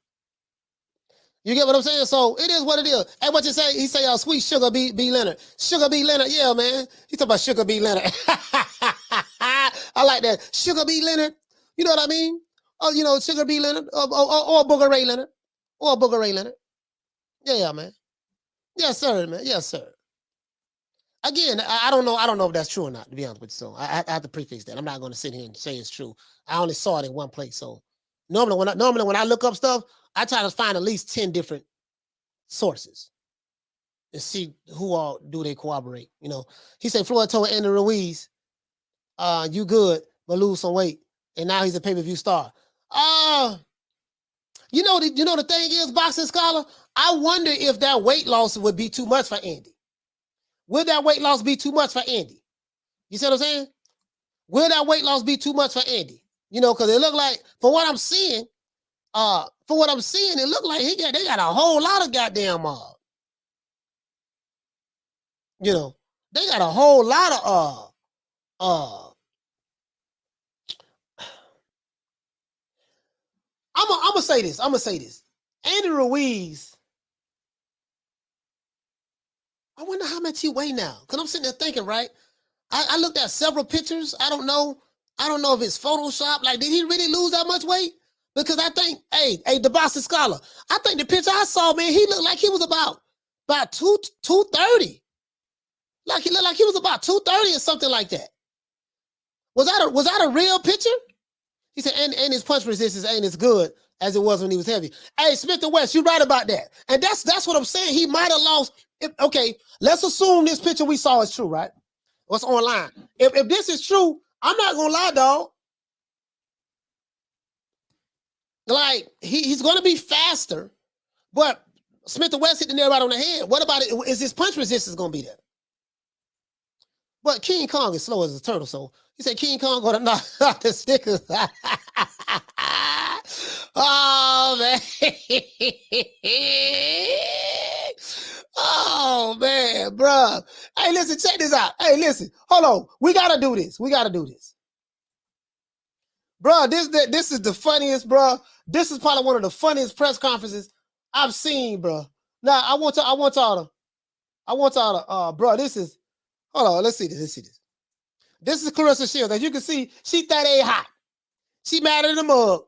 You get what I'm saying? So it is what it is. Hey, what you say? He say, sweet Sugar B. Leonard. Sugar B. Leonard. Yeah, man. He talking about Sugar B. Leonard. I like that. Sugar B. Leonard. You know what I mean? Oh, you know, Sugar B. Leonard or Booger Ray Leonard. Or Booger Ray Leonard. Yeah, man. Yes, sir, man. Yes, sir. Again, I don't know if that's true or not, to be honest with you. So I have to prefix that. I'm not going to sit here and say it's true. I only saw it in one place. So normally when I look up stuff, I try to find at least 10 different sources and see who all do they corroborate. You know, he said Floyd told Andy Ruiz, you good, but lose some weight. And now he's a pay-per-view star. You know the thing is, Boxing Scholar, I wonder if that weight loss would be too much for Andy. Will that weight loss be too much for Andy? You see what I'm saying? Will that weight loss be too much for Andy? You know, because it look like, from what I'm seeing, it look like they got a whole lot of goddamn you know, they got a whole lot of I'm gonna say this. Andy Ruiz, I wonder how much he weigh now. Because I'm sitting there thinking, right? I looked at several pictures. I don't know if it's Photoshop. Like, did he really lose that much weight? Because I think, hey, the Boston Scholar, I think the picture I saw, man, he looked like he was about 230. Like he looked like he was about 230 or something like that. Was that a real picture? He said, and his punch resistance ain't as good as it was when he was heavy. Hey, Smith and West, you right about that. And that's what I'm saying. He might have lost. Okay, let's assume this picture we saw is true, right? What's online? If this is true, I'm not gonna lie, dog. Like he's gonna be faster, but Smith and West hit the nail right on the head. What about it? Is his punch resistance gonna be there? But King Kong is slow as a turtle, so he said King Kong gonna knock out the stickers. Oh man. Oh man, bruh. Hey, listen, check this out. Hey, listen, hold on. We gotta do this. Bruh, this is the funniest, bruh. This is probably one of the funniest press conferences I've seen, bruh. Now I want y'all to, bruh, this is, hold on, let's see this. This is Clarissa Shields. As you can see, she that ain't hot. She madder than the mug.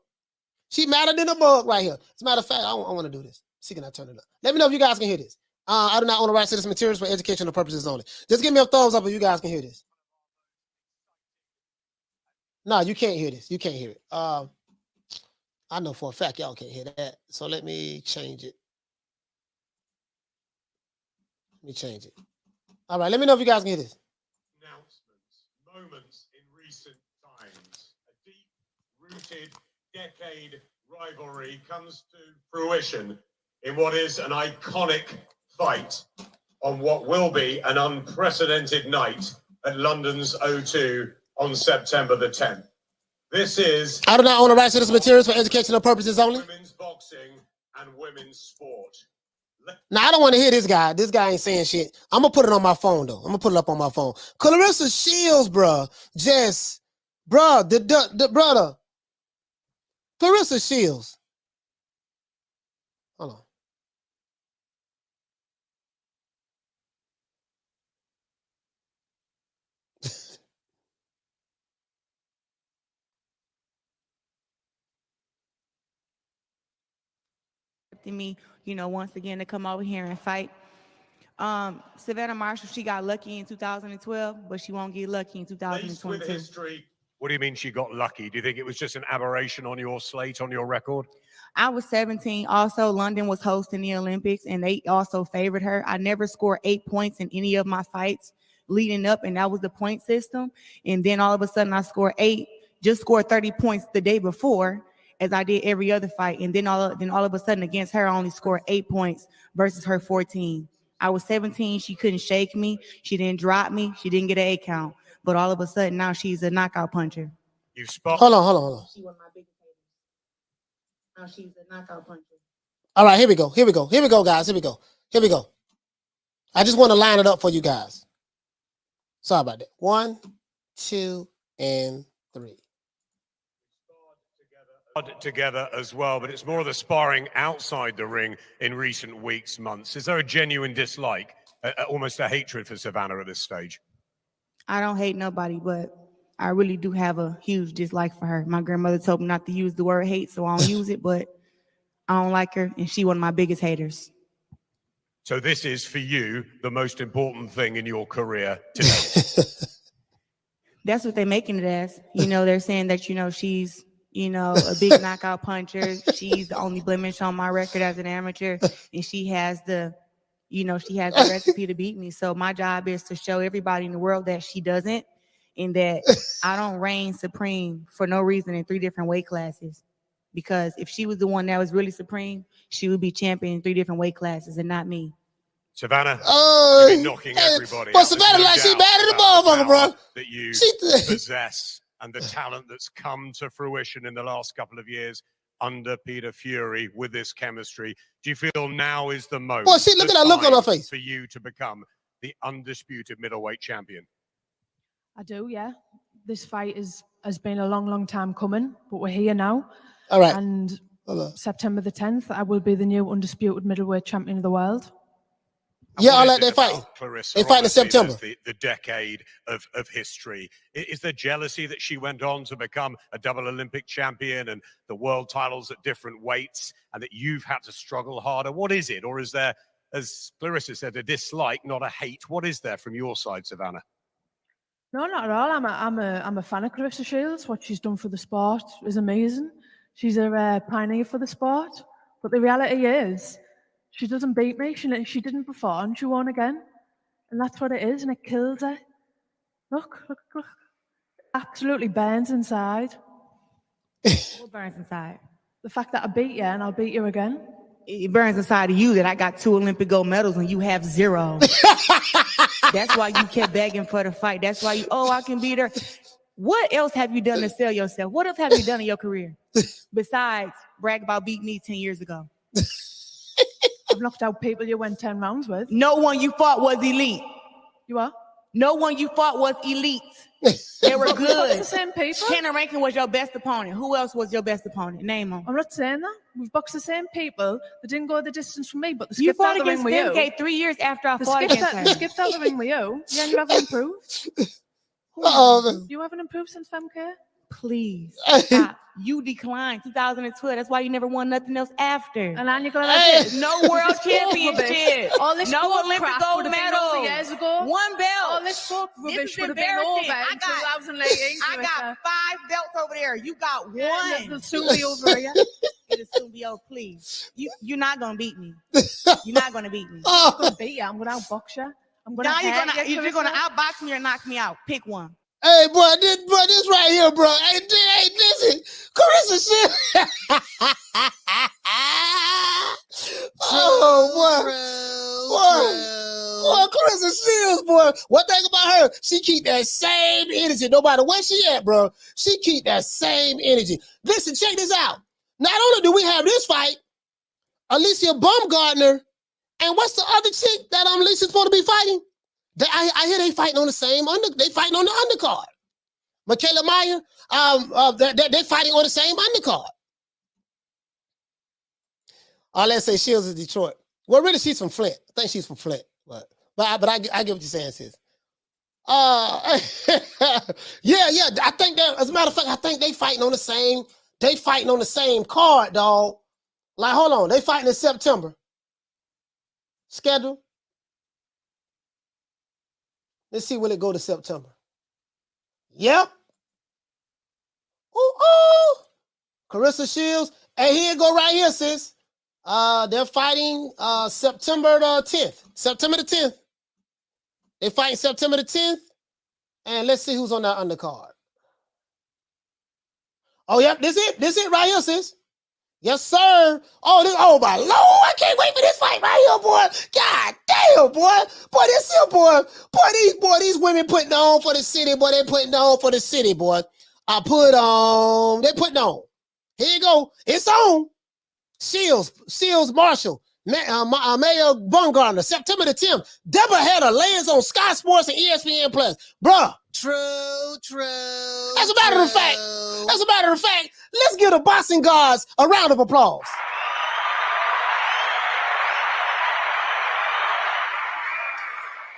She madder than the mug right here. As a matter of fact, I want to do this. See, can I turn it up? Let me know if you guys can hear this. I do not own the rights to this materials for educational purposes only. Just give me a thumbs up if you guys can hear this. No, you can't hear this. You can't hear it. I know for a fact y'all can't hear that. So let me change it. All right, let me know if you guys can hear this. Moments in recent times. A deep-rooted decade rivalry comes to fruition in what is an iconic fight on what will be an unprecedented night at London's O2 on September the 10th. This is... I do not own the rights to this materials for educational purposes only. Women's boxing and women's sport. Now, I don't want to hear this guy. This guy ain't saying shit. I'm going to put it on my phone, though. I'm going to put it up on my phone. Clarissa Shields, bruh. The brother. Clarissa Shields. Hold on. Me, once again to come over here and fight. Savannah Marshall, she got lucky in 2012, but she won't get lucky in 2022. History. What do you mean she got lucky? Do you think it was just an aberration on your slate, on your record? I was 17. Also, London was hosting the Olympics, and they also favored her. I never scored 8 points in any of my fights leading up, and that was the point system. And then all of a sudden, I scored 8, just scored 30 points the day before, as I did every other fight. And then all of a sudden, against her, I only scored 8 points versus her 14. I was 17. She couldn't shake me. She didn't drop me. She didn't get an 8 count. But all of a sudden, now she's a knockout puncher. You spot. Hold on. She was my biggest hater. Now she's a knockout puncher. All right, here we go, guys. Here we go. I just want to line it up for you guys. Sorry about that. 1, 2, and 3. Together as well, but it's more of the sparring outside the ring in recent weeks, months. Is there a genuine dislike, almost a hatred for Savannah at this stage? I don't hate nobody, but I really do have a huge dislike for her. My grandmother told me not to use the word hate, so I don't use it, but I don't like her, and she's one of my biggest haters. So this is, for you, the most important thing in your career today? That's what they're making it as. They're saying that, she's, a big knockout puncher. She's the only blemish on my record as an amateur, and she has the recipe to beat me. So my job is to show everybody in the world that she doesn't, and that I don't reign supreme for no reason in 3 different weight classes. Because if she was the one that was really supreme, she would be champion in 3 different weight classes and not me. Savannah, you've been knocking everybody out. Savannah, like she mad at the motherfucker, bro. That you possess and the talent that's come to fruition in the last couple of years under Peter Fury with this chemistry. Do you feel now is the moment? Well, look at that look on her face. For you to become the undisputed middleweight champion? I do, yeah. This fight has been a long time coming, but we're here now. All right. And September the 10th, I will be the new undisputed middleweight champion of the world. Yeah, I like that fight. Clarissa, they fight in September. The decade of history. Is there jealousy that she went on to become a double Olympic champion and the world titles at different weights, and that you've had to struggle harder? What is it? Or is there, as Clarissa said, a dislike, not a hate? What is there from your side, Savannah? No, not at all. I'm a fan of Carissa Shields. What she's done for the sport is amazing. She's a pioneer for the sport. But the reality is, she doesn't beat me. She didn't before, and she won again. And that's what it is, and it kills her. Look. Absolutely burns inside. What burns inside? The fact that I beat you and I'll beat you again. It burns inside of you that I got 2 Olympic gold medals and you have 0. That's why you kept begging for the fight. That's why I can beat her. What else have you done to sell yourself? What else have you done in your career besides brag about beating me 10 years ago? I've knocked out people you went 10 rounds with. No one you fought was elite. You are? No one you fought was elite. They were good. The same people. Tanner Rankin was your best opponent. Who else was your best opponent? Name them. I'm not saying that. We've boxed the same people that didn't go the distance from me, but they You skipped out fought the ring against with you. Femke 3 years after I fought against her. They skipped out the ring with you. Yeah, you haven't improved. You haven't improved since Femke? Please stop. You declined 2012. That's why you never won nothing else after. And then you're going like this. No world championship. All this no folk Olympic crap gold would have been over medal. years ago. 1 belt. All this folk This rubbish is would have been over in embarrassing. 2018. I got 5 belts over there. You got 1. It'll soon be over here. It'll soon be over. Please. You're not gonna beat me. You're not gonna beat me. I'm going to beat you. I'm going to outbox you. I'm going to you're gonna outbox me or knock me out. Pick one. Hey, bro, this right here, bro. Hey, listen, Carissa Shields. Boy, Carissa Shields, boy. One thing about her, she keep that same energy, no matter where she at, bro. She keep that same energy. Listen, check this out. Not only do we have this fight, Alicia Baumgartner, and what's the other chick that Alicia's supposed to be fighting? I hear they fighting on the same they fighting on the undercard. Michaela Meyer, they fighting on the same undercard. Let's say Shields is Detroit. Well, really, she's from Flint. I think she's from Flint, but I get what you're saying, sis. Yeah. I think that, as a matter of fact, I think they fighting on the same. They fighting on the same card, dog. Like, hold on, they fighting in September. Schedule. Let's see will it go to September. Yep. Carissa Shields. And here it go right here, sis. They're fighting September the 10th. September the 10th. They're fighting September the 10th. And let's see who's on that undercard. Oh, yep, this it right here, sis. Yes, sir. Oh my Lord, I can't wait for this fight right here, boy. God damn, boy. Boy, this here, boy. These women putting on for the city, boy. They putting on for the city, boy. They putting on. Here you go. It's on. Shields Marshall, Mayor Baumgartner, September the 10th. Deborah Header lands on Sky Sports and ESPN Plus. Bruh. True. As a matter of fact, let's give the boxing gods a round of applause.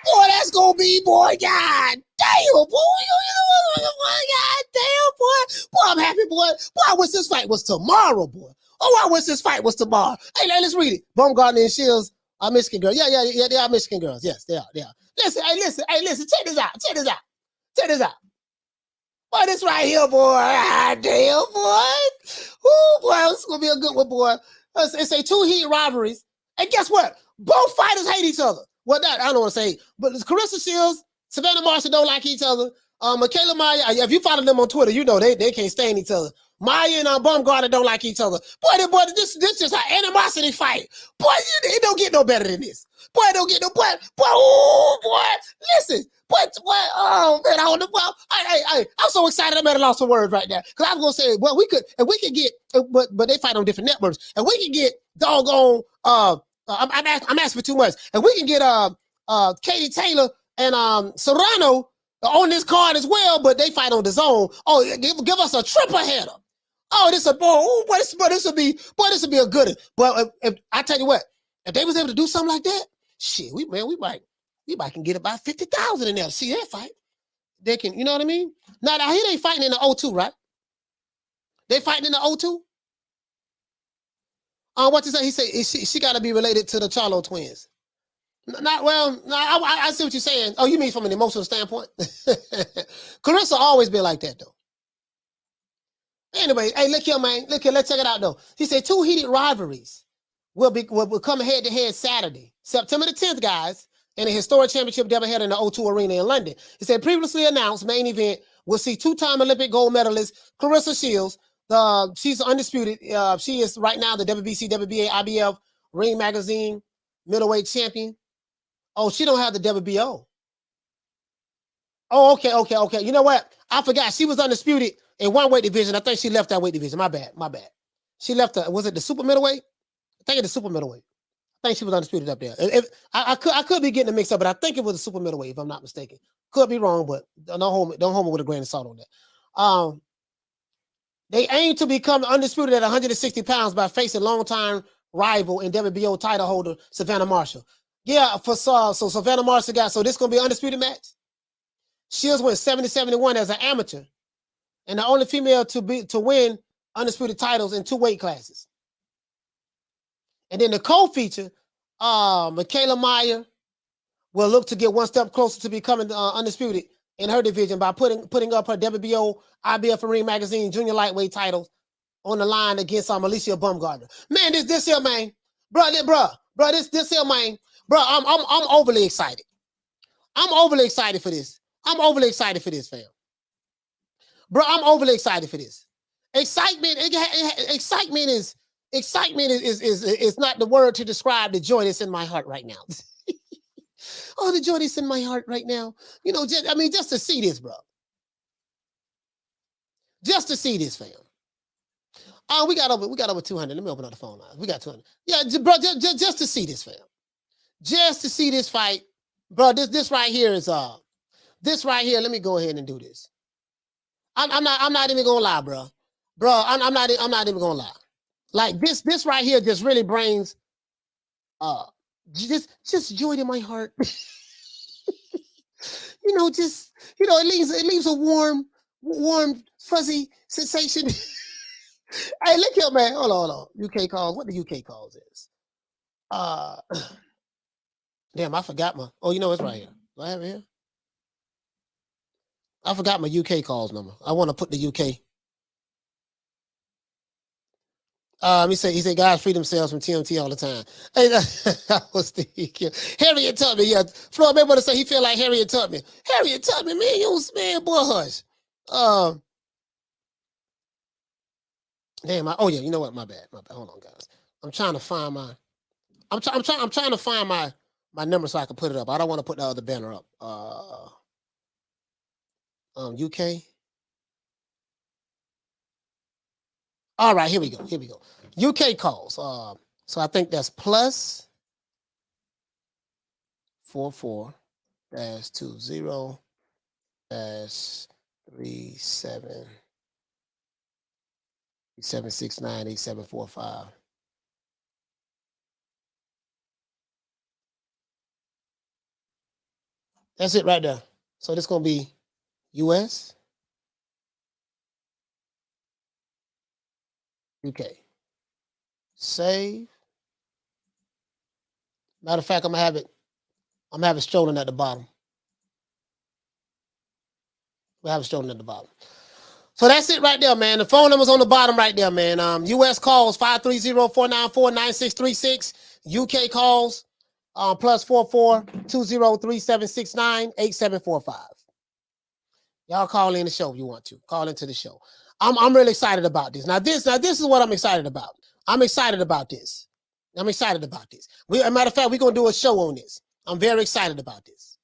Boy, that's gonna be, boy, god damn, boy. God damn, boy. Boy, I'm happy, boy. Boy, I wish this fight was tomorrow, boy. I wish this fight was tomorrow. Hey, let's read it. Baumgartner and Shields are Michigan girls. Yeah, they are Michigan girls. Yes, they are. Listen, check this out. Boy, this right here, boy. God damn, boy. Ooh, boy, this is gonna be a good one, boy. It's a 2-heat rivalries. And guess what? Both fighters hate each other. Well, that I don't want to say, but Carissa Shields, Savannah Marshall don't like each other. Michaela Meyer, if you follow them on Twitter, you know they can't stand each other. Maya and Baumgartner don't like each other. Boy, this just an animosity fight. Boy, it don't get no better than this. Boy, it don't get no better. Listen. Oh man, I don't know. Well, I'm so excited. I'm at a loss for words right now because I was gonna say, well, we could get, but they fight on different networks, and we can get doggone. I'm asking for too much, and we can get Katie Taylor and Serrano on this card as well, but they fight on the zone. Oh, give us a triple header. Oh, this will be a good one. But if I tell you what, if they was able to do something like that, shit, we might can get about 50,000 in there to see that fight. They can, you know what I mean? Now I hear they fighting in the O2, right? They fighting in the O2. What to say? He said she got to be related to the Charlo twins. Not well. No, I see what you're saying. Oh, you mean from an emotional standpoint? Clarissa always been like that though. Anyway, hey, look here, man. Look here. Let's check it out though. He said 2 heated rivalries will come head to head Saturday, September the 10th, guys, in a historic championship doubleheader in the O2 Arena in London. He said previously announced main event will see 2-time Olympic gold medalist Clarissa Shields. She's undisputed. She is right now the WBC, WBA, IBF Ring Magazine middleweight champion. Oh, she don't have the WBO. Oh, okay. You know what? I forgot. She was undisputed in one weight division. I think she left that weight division. My bad. She left. Was it the super middleweight? I think it's the super middleweight. I think she was undisputed up there. I could be getting it mixed up, but I think it was the super middleweight, if I'm not mistaken. Could be wrong, but don't hold me with a grain of salt on that. They aim to become undisputed at 160 pounds by facing longtime rival and WBO title holder Savannah Marshall. Yeah, so Savannah Marshall got, so this is going to be an undisputed match. Shields went 70-71 as an amateur and the only female to win undisputed titles in 2 weight classes. And then the co-feature, Michaela Meyer will look to get one step closer to becoming undisputed in her division by putting up her WBO, IBF Ring Magazine junior lightweight titles on the line against Alicia Baumgartner. Man, this here, man, bro, this here, man, bro, I'm overly excited. I'm overly excited for this. I'm overly excited for this, fam. Bro, I'm overly excited for this. Excitement is not the word to describe the joy that's in my heart right now. Oh, the joy that's in my heart right now. You know, just to see this, bro. Just to see this, fam. Oh, we got over 200. Let me open up the phone line. We got 200. Yeah, bro, just to see this, fam. Just to see this fight, bro. This right here is this right here. Let me go ahead and do this. I'm not even gonna lie, bro. I'm not even gonna lie. Like this right here just really brings just joy in my heart. It leaves a warm, fuzzy sensation. Hey, look here, man. Hold on. UK calls. What the UK calls is? Damn, I forgot my. Oh, you know it's right here. Do I have it here? I forgot my UK calls number. I want to put the UK. He said, guys free themselves from TMT all the time. Hey, that was the Harriet Tubman. Yeah, Floyd Mayweather say he feel like Harriet Tubman. Harriet Tubman, man, boy, hush. Damn. You know what? My bad. Hold on, guys. I'm trying to find my. I'm trying to find my number so I can put it up. I don't want to put the other banner up. UK. All right, here we go. UK calls. So I think that's plus 44-20-3769-8745. That's it right there. So this gonna be US, UK. Save. Matter of fact, I'm gonna have it strolling at the bottom. We'll have it strolling at the bottom. So that's it right there, man. The phone number's on the bottom right there, man. US calls 530-494-9636. UK calls plus 44-20-3769-8745. Y'all call in the show if you want to. Call into the show. I'm really excited about this. Now this is what I'm excited about. I'm excited about this. As a matter of fact, we're gonna do a show on this. I'm very excited about this.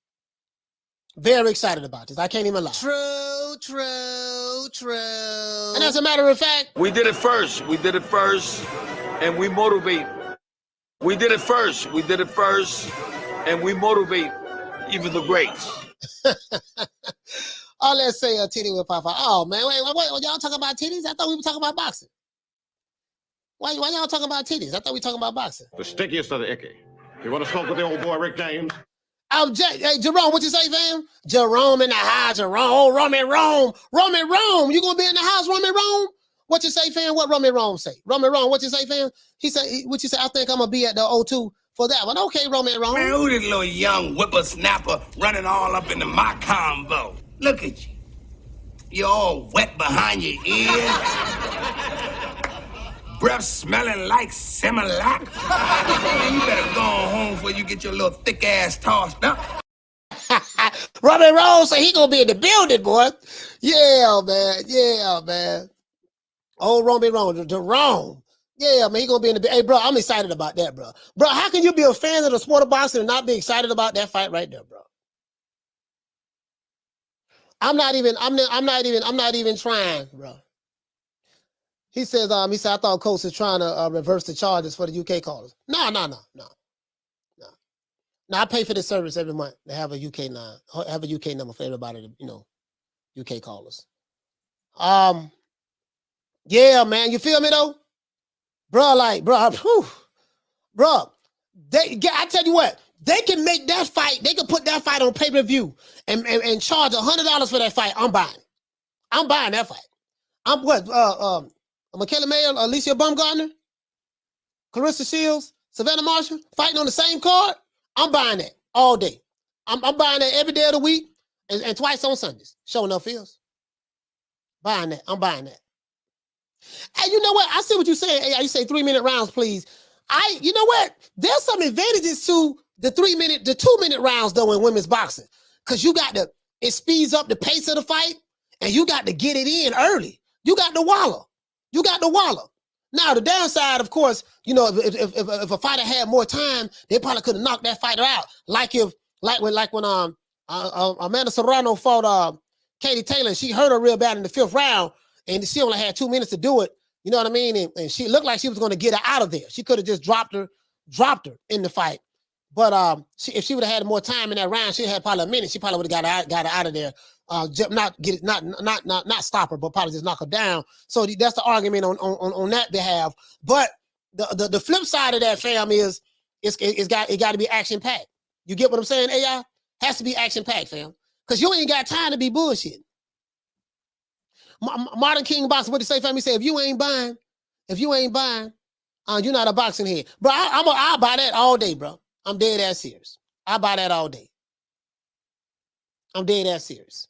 Very excited about this. I can't even lie. True. And as a matter of fact, we did it first, and we motivate. We did it first, and we motivate even the greats. Oh, let's say a titty with Papa. Oh man, wait, y'all talking about titties? I thought we were talking about boxing. Why y'all talking about titties? I thought we were talking about boxing. The stickiest of the icky. You want to smoke with the old boy Rick James? Hey, Jerome, what you say, fam? Jerome in the house, Jerome. Oh, Roman Rome. You gonna be in the house, Roman Rome? What you say, fam? What Roman Rome say? Roman Rome, what you say, fam? He said, what you say? I think I'm gonna be at the O2 for that one. Okay, Roman Rome. Man, who this little young whippersnapper running all up into my combo? Look at you. You're all wet behind your ears. Breath smelling like Similac. Man, you better go on home before you get your little thick ass tossed up. Roman Rome said he gonna be in the building, boy. Yeah, man. Yeah, man. Oh, Roman Rome, the Rome. Yeah, man, he gonna be in the. Hey, bro, I'm excited about that, bro. Bro, how can you be a fan of the sport of boxing and not be excited about that fight right there, bro? I'm not even trying, bro. He says, I thought Coach is trying to reverse the charges for the UK callers. No. I pay for this service every month to have a UK number for everybody, UK callers. Yeah, man, you feel me though? Bro, I tell you what, they can make that fight, they can put that fight on pay-per-view and charge $100 for that fight. I'm buying that fight. I'm what? Michaela Mayer, Alicia Baumgartner, Clarissa Shields, Savannah Marshall fighting on the same card. I'm buying that all day. I'm buying that every day of the week and twice on Sundays. Showing up fields. Buying that. I'm buying that. And you know what? I see what you're saying. Hey, you say 3-minute rounds, please. You know what? There's some advantages to the 2-minute rounds though in women's boxing. Because it speeds up the pace of the fight and you got to get it in early. You got to wallow. Now, the downside, of course, if a fighter had more time, they probably could have knocked that fighter out. Like when Amanda Serrano fought Katie Taylor, she hurt her real bad in the 5th round, and she only had 2 minutes to do it. You know what I mean? And she looked like she was going to get her out of there. She could have just dropped her in the fight. But if she would have had more time in that round, she had probably a minute. She probably would have got her out of there. Not stop her, but probably just knock her down. So that's the argument on that behalf. But the flip side of that, fam, is it got to be action packed. You get what I'm saying? AI has to be action packed, fam, because you ain't got time to be bullshitting. Modern King Boxer, what did he say, fam? He said, if you ain't buying, you're not a boxing head, bro. I'll buy that all day, bro. I'm dead ass serious. I buy that all day. I'm dead ass serious.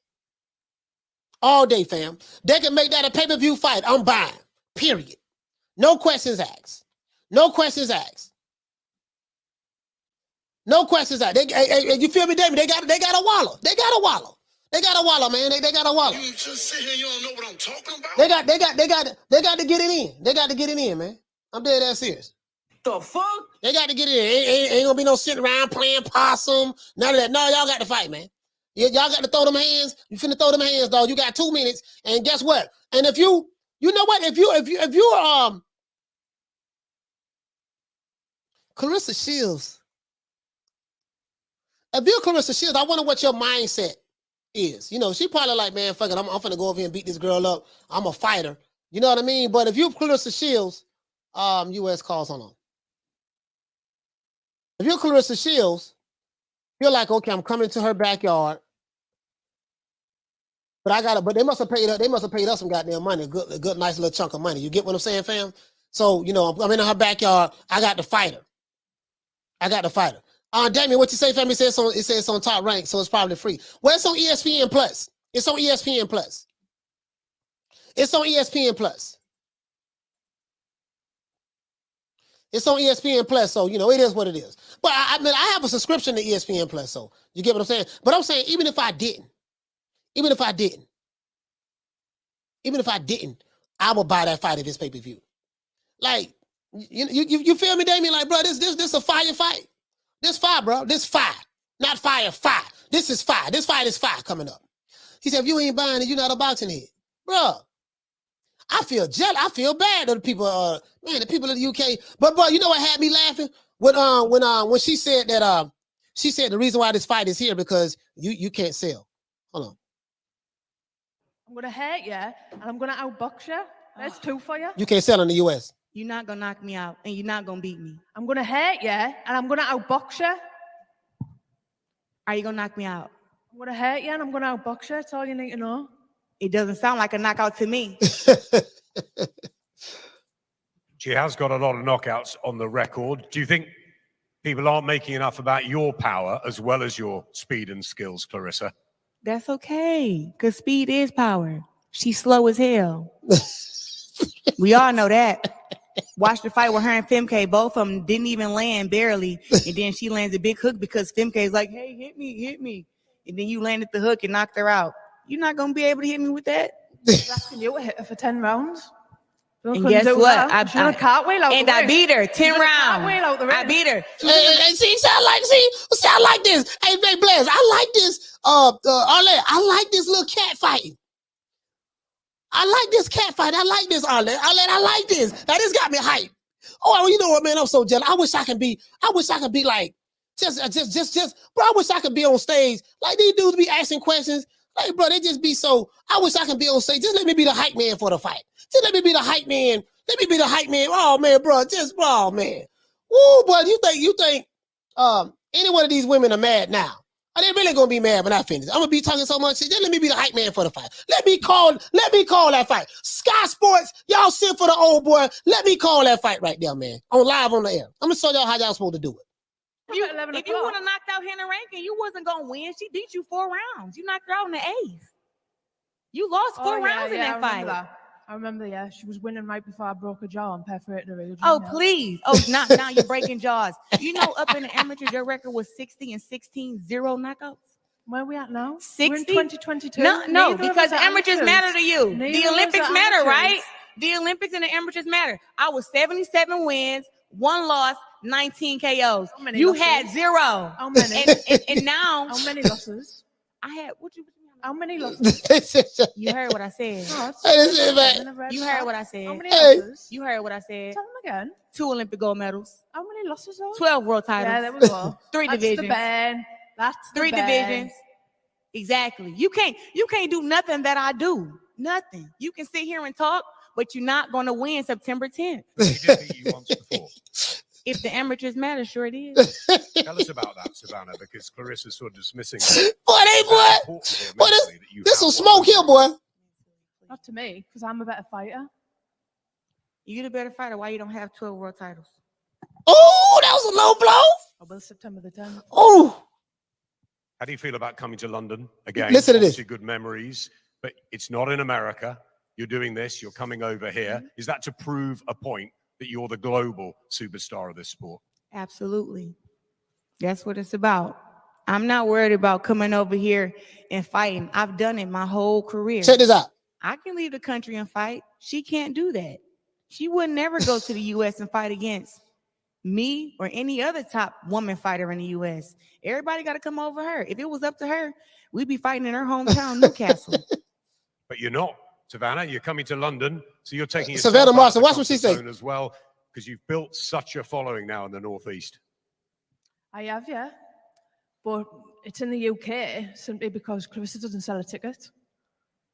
All day, fam. They can make that a pay-per-view fight. I'm buying. Period. No questions asked. You feel me, David? They got a wallow. They got a wallow, man. They got a wallow. You just sit here, you don't know what I'm talking about? They got to get it in. They got to get it in, man. I'm dead ass serious. The fuck? They got to get it in. Ain't gonna be no sitting around playing possum. None of that. No, y'all got to fight, man. Y'all got to throw them hands. You finna throw them hands, dog. You got 2 minutes. And guess what? And if you know what? If you're Clarissa Shields, I wonder what your mindset is. She probably like, man, fuck it. I'm finna go over here and beat this girl up. I'm a fighter. You know what I mean? But if you're Clarissa Shields, U.S. calls on. If you're Clarissa Shields, you're like, okay, I'm coming to her backyard. But they must have paid us some goddamn money, a good nice little chunk of money. You get what I'm saying, fam? So, I'm in her backyard. I got to fight her. Damien, what you say, fam? It says it's on Top Rank, so it's probably free. Well, it's on ESPN Plus. It's on ESPN Plus. It's on ESPN Plus, so it is what it is. But I have a subscription to ESPN Plus, so you get what I'm saying? But I'm saying even if I didn't, I would buy that fight if it's pay-per-view. Like, you feel me, Damien? Like, bro, this a fire fight. This fire, bro. This fire. Not fire. This is fire. This fight is fire coming up. He said, if you ain't buying it, you're not a boxing head. Bro, I feel jealous. I feel bad of the people, the people of the UK. But bro, you know what had me laughing? When she said that she said the reason why this fight is here because you can't sell. Hold on. I'm gonna hurt you and I'm gonna outbox you. That's 2 for you. You can't sell in the US. You're not gonna knock me out and you're not gonna beat me. I'm gonna hurt you and I'm gonna outbox you. Are you gonna knock me out? I'm gonna hurt you and I'm gonna outbox you. That's all you need to know. It doesn't sound like a knockout to me. She has got a lot of knockouts on the record. Do you think People aren't making enough about your power as well as your speed and skills, Clarissa. That's okay, because speed is power. She's slow as hell. We all know that. Watch the fight with her and Femke. Both of them didn't even land, barely. And then she lands a big hook because Femke's like, hey, hit me. And then you landed the hook and knocked her out. You're not going to be able to hit me with that? Asking you to hit her for 10 rounds. And guess what? I beat her 10 rounds. I beat her. Hey, see, sound like this. Hey, Big Blaze, I like this. Arlette, I like this little cat fighting. I like this cat fight. I like this, Arlette. I like this. Now this got me hyped. Oh, you know what, man? I'm so jealous. I wish I could be like, bro, I wish I could be on stage. Like these dudes be asking questions. Like, bro, they just be so, I wish I could be on stage. Just let me be the hype man for the fight. Just let me be the hype man. Let me be the hype man. Oh, man, bro. Oh, man. Woo, boy, you think any one of these women are mad now? Are they really going to be mad when I finish? I'm going to be talking so much shit. Just let me be the hype man for the fight. Let me call that fight. Sky Sports, y'all send for the old boy. Let me call that fight right there, man. Live on the air. I'm going to show y'all how y'all supposed to do it. If you would have knocked out Hannah Rankin, you wasn't going to win. She beat you 4 rounds. You knocked her out in the 8th. You lost 4 rounds in that fight. I remember, yeah. She was winning right before I broke a jaw and perforated her. Oh, please. Oh, now you're breaking jaws. You know, up in the amateurs, your record was 60-16, 0 knockouts. Where are we at now? 60? We're in 2022. No, because amateurs matter to you. The Olympics matter, right? The Olympics and the amateurs matter. I was 77 wins, 1 loss, 19 KOs. You had 0. How many? And now, how many losses? I had how many losses? You heard what I said. You heard what I said. How many losses? You heard what I said. Tell them again. 2 Olympic gold medals. How many losses? 12 world titles. Yeah, there we go. 3 divisions. The ban. That's the 3 ban. divisions. Exactly. You can't do nothing that I do. Nothing. You can sit here and talk, but you're not going to win September 10th. He did beat you once before. If the amateurs matter, sure it is. Tell us about that, Savannah, because Clarissa's sort of dismissing. Boy, this will smoke here, boy. Not to me, because I'm a better fighter. You the better fighter. Why you don't have 12 world titles? Oh, that was a low blow. Oh, well, September the 10th. Oh. How do you feel about coming to London again? Listen to this. Good memories, but it's not in America. You're doing this. You're coming over here. Is that to prove a point that you're the global superstar of this sport? Absolutely. That's what it's about. I'm not worried about coming over here and fighting. I've done it my whole career. Check this out. I can leave the country and fight. She can't do that. She would never go to the U.S. and fight against me or any other top woman fighter in the U.S. Everybody got to come over her. If it was up to her, we'd be fighting in her hometown, Newcastle. But you're not, Savannah. You're coming to London, so you're taking Savannah Marshall. Watch what she says as well, because you've built such a following now in the Northeast. I have, yeah, but it's in the UK simply because Clarissa doesn't sell a ticket.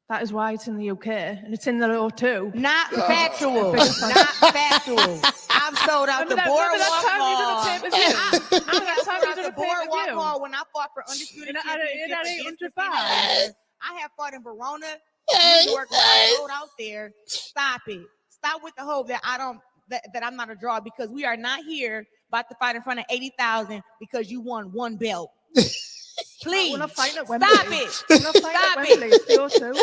That is why it's in the UK, and it's in the O2. Not factual. Not factual. I've sold out the Boardwalk Mall. I've sold out the Boardwalk Mall when I fought for undisputed championship. I have fought in Verona, New York. I sold out there. Stop it. Stop with the hope that that I'm not a draw, because we are not here about to fight in front of 80,000 because you won 1 belt. Please, we're not fighting at Wembley. Stop it. We're not fighting at Wembley. It's the O2.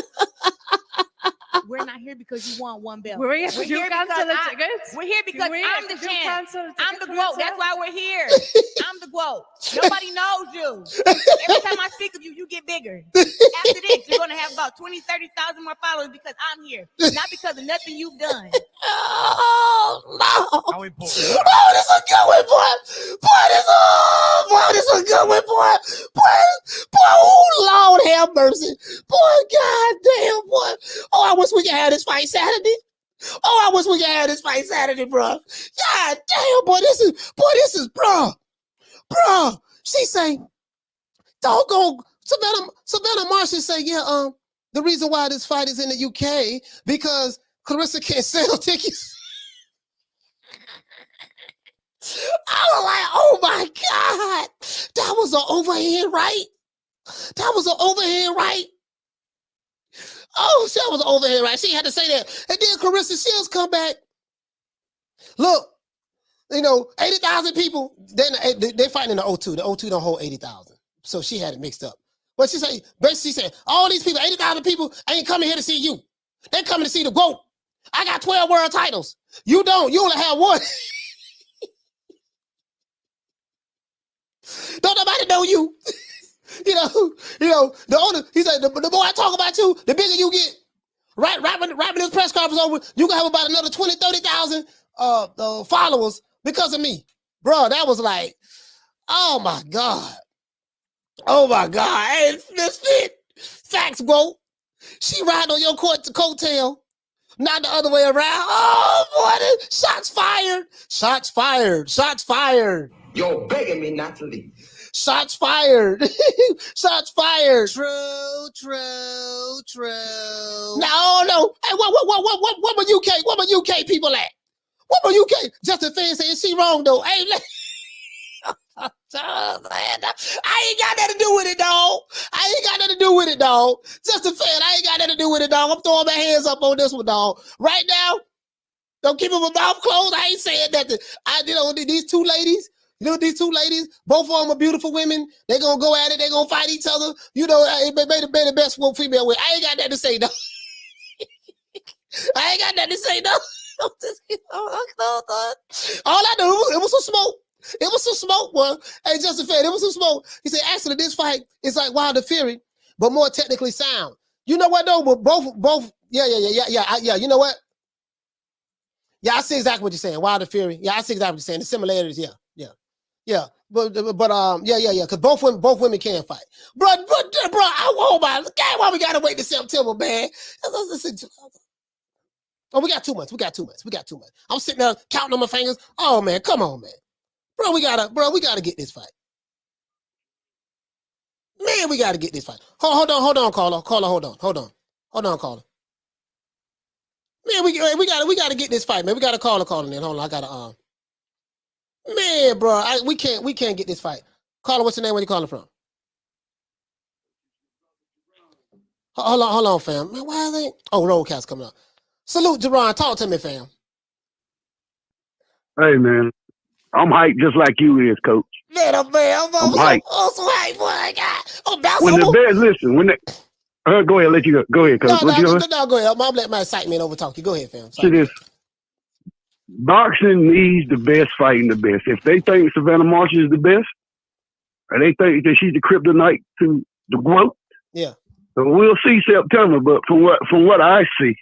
We're not here because you won 1 belt. We're here because you cancel the tickets. We're here because I'm the champ. I'm the GOAT. GOAT. That's why we're here. I'm the GOAT. Nobody knows you. Every time I speak of you, you get bigger. After this, you're going to have about 20, 30,000 more followers because I'm here, not because of nothing you've done. Oh, no. How important? Oh, this is a good one, boy. Boy, this is a good one, boy. Boy, oh, Lord have mercy. Boy, goddamn, boy. Oh, I wish we could have this fight Saturday. Oh, I wish we could have this fight Saturday, bro. God damn, boy, this is, bro. She say, doggone, Savannah Marshall say, yeah, the reason why this fight is in the UK, because Clarissa can't sell tickets. I was like, oh my God, that was an overhand right. Oh, that was an overhand right. She had to say that. And then Clarissa Shields come back. Look, You know, 80,000 people. Then they fighting in the O2. The O2 don't hold 80,000. So she had it mixed up. But she said, basically said, all these people, 80,000 people ain't coming here to see you. They coming to see the GOAT. I got 12 world titles. You don't. You only have one. Don't nobody know you. You know, the older, he said, the more I talk about you, the bigger you get. Right when this press conference over, you gonna have about another 20, 30,000 followers because of me. Bro, that was like, oh my God. Oh my God. Hey, misfit. Facts, bro. She riding on your coattail. Not the other way around. Oh, boy. Shots fired. Shots fired. Shots fired. You're begging me not to leave. Shots fired. Shots fired. True. No. Hey, what my UK? What my UK people at? What my UK? Justin Fan saying she wrong though. Hey, I ain't got nothing to do with it, dog. I ain't got nothing to do with it, dog. Justin Fan, I ain't got nothing to do with it, dog. I'm throwing my hands up on this one, dog. Right now, don't keep my mouth closed. I ain't saying nothing. These two ladies. You know, these two ladies, both of them are beautiful women. They're going to go at it. They're going to fight each other. You know, they the best one female with. I ain't got nothing to say, no. I ain't got nothing to say, no. All I know, it was some smoke. It was some smoke, boy. Hey, Justin Fan, it was some smoke. He said, actually, this fight is like Wilder Fury, but more technically sound. You know what, though? But both, yeah. You know what? Yeah, I see exactly what you're saying. Wilder Fury. Yeah, I see exactly what you're saying. The similarities, yeah. But because both women can fight. Bro, why we gotta wait to September, man? Oh, we got 2 months. I'm sitting there counting on my fingers. Oh man, come on, man. Bro, we gotta get this fight. Man, we gotta get this fight. Hold on, caller, hold on, caller. Man, we gotta get this fight, man. We gotta call a caller then. Hold on, I gotta man, bro, we can't get this fight. Caller, what's your name? Where you calling from? Hold on, fam. Man, why are they? Oh, Roadcast coming up. Salute, Jerron. Talk to me, fam. Hey, man. I'm hyped just like you is, coach. Man, I'm hyped. so hyped, boy. I got. When the best, listen, when they, go ahead, let you go. Go ahead, coach. No, go ahead. I'm letting my excitement overtalk you. Go ahead, fam. See this. Boxing needs the best fighting the best. If they think Savannah Marshall is the best, or they think that she's the kryptonite to the growth, yeah. So we'll see September. But from what I see,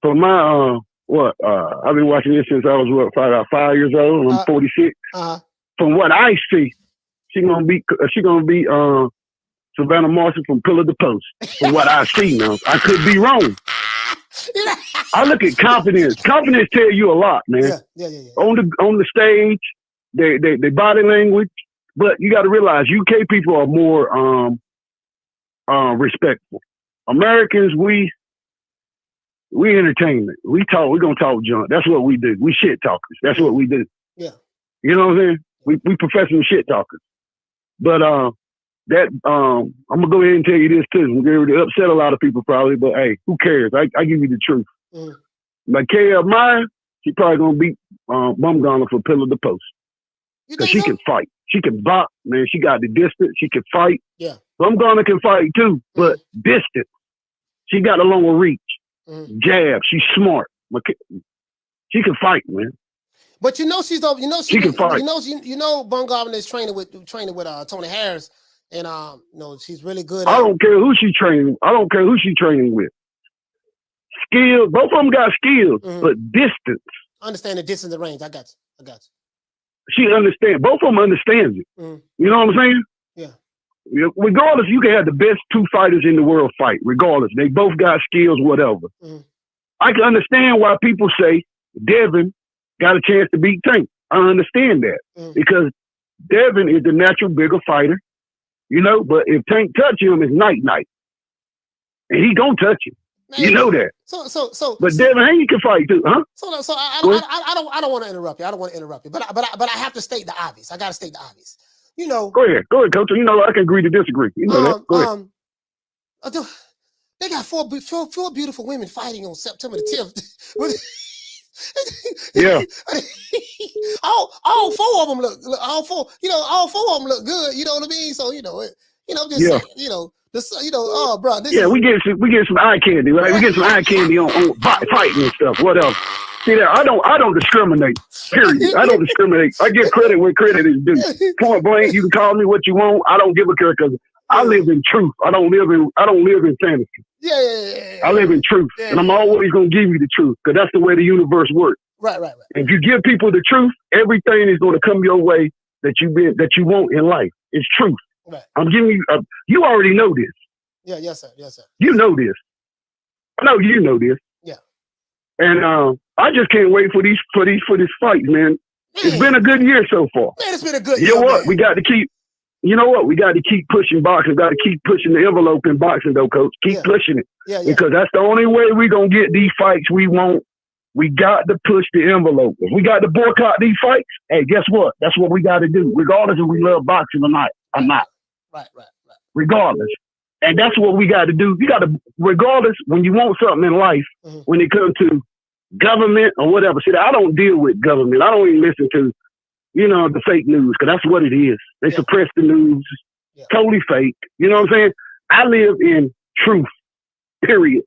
from my I've been watching this since I was 5 years old. I'm 46. From what I see, she's gonna be Savannah Marshall from pillar to post. From what I see now, I could be wrong. I look at confidence. Confidence tell you a lot, man. Yeah. On the stage, they body language, but you got to realize UK people are more respectful. Americans, we entertainment. We talk. We're gonna talk junk. That's what we do. We shit talkers. That's what we do. Yeah. You know what I'm saying? We professional shit talkers. But I'm gonna go ahead and tell you this too. We're going to upset a lot of people probably, but hey, who cares? I give you the truth. Like KL Meyer, she probably gonna beat Bumgarner for pillar to post. Because she can fight. She can box, man. She got the distance. She can fight. Yeah. Bumgarner can fight too, but distance. She got a longer reach. Jab. She's smart. She can fight, man. But you know she can fight. You know Bumgarner is training with Tony Harris, and she's really good. I don't care who she training. I don't care who she training with. Skill. Both of them got skills, but distance. Understand the distance and range. I got you. She understands. Both of them understands it. You know what I'm saying? Yeah. Regardless, you can have the best two fighters in the world fight. Regardless, they both got skills, whatever. I can understand why people say Devin got a chance to beat Tank. I understand that because Devin is the natural bigger fighter, But if Tank touch him, it's night, and he gonna touch him. You know that. But Devin Haney can fight too, huh? So I don't want to interrupt you. I don't want to interrupt you. But I have to state the obvious. I got to state the obvious. Go ahead, coach. I can agree to disagree. That. Go ahead. They got four beautiful women fighting on September the 10th. Yeah. all four of them look all four of them look good. You know what I mean? So I'm just saying, bro. We get some eye candy, right? We get some eye candy on fighting and stuff, whatever. See that? I don't discriminate. Period. I don't discriminate. I give credit where credit is due. Point blank, you can call me what you want. I don't give a care because I live in truth. I don't live in fantasy. Yeah. I live in truth, and I'm always gonna give you the truth because that's the way the universe works. Right. If you give people the truth, everything is going to come your way that you want in life. It's truth. Right. I'm giving you. You already know this. Yeah. Yes, sir. You know this. I know you know this. Yeah. And I just can't wait for this fight, man. It's been a good year so far. Man, it's been a good year. You know what? Man. We got to keep. You know what? We got to keep pushing boxing. We got to keep pushing the envelope in boxing, though, Coach. Keep pushing it. Yeah. Because that's the only way we're going to get these fights we want. We got to push the envelope. If we got to boycott these fights, hey, guess what? That's what we got to do, regardless if we love boxing or not. Right. Regardless. And that's what we got to do. You got to, regardless, when you want something in life, when it comes to government or whatever. See, I don't deal with government. I don't even listen to the fake news, because that's what it is. They suppress the news. Totally fake. You know what I'm saying? I live in truth, period.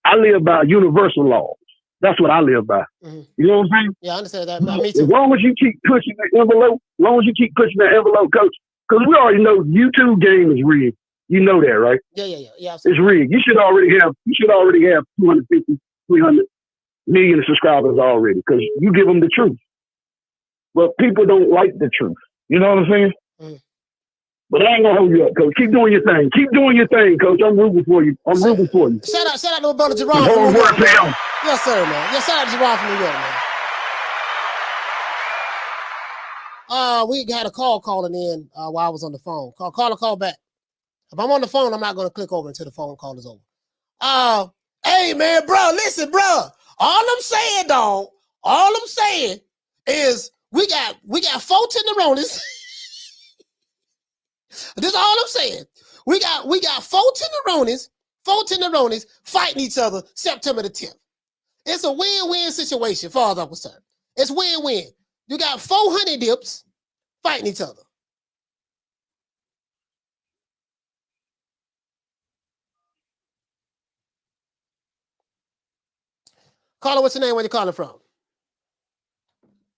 I live by universal laws. That's what I live by. You know what I'm saying? Yeah, I understand that. Me too. As long as you keep pushing the envelope, Coach, because we already know YouTube game is rigged. You know that, right? Yeah. It's rigged. You should already have 250, 300 million subscribers already, because you give them the truth. But people don't like the truth. You know what I'm saying? But I ain't gonna hold you up, Coach. Keep doing your thing. Coach. I'm rooting for you. Shout out to my brother Jerron from New York. Yes, sir, man. Yeah, shout out to Jerron from New York, man. We had a call calling in while I was on the phone. Call back. If I'm on the phone, I'm not gonna click over until the phone call is over. Hey, man, bro, listen, bro. All I'm saying is we got 4 tenderonis. This is all I'm saying. We got 4 tenderonis fighting each other September the 10th. It's a win-win situation far as I'm concerned. It's win-win. You got 4 honey dips fighting each other. Caller, what's your name? Where you calling from?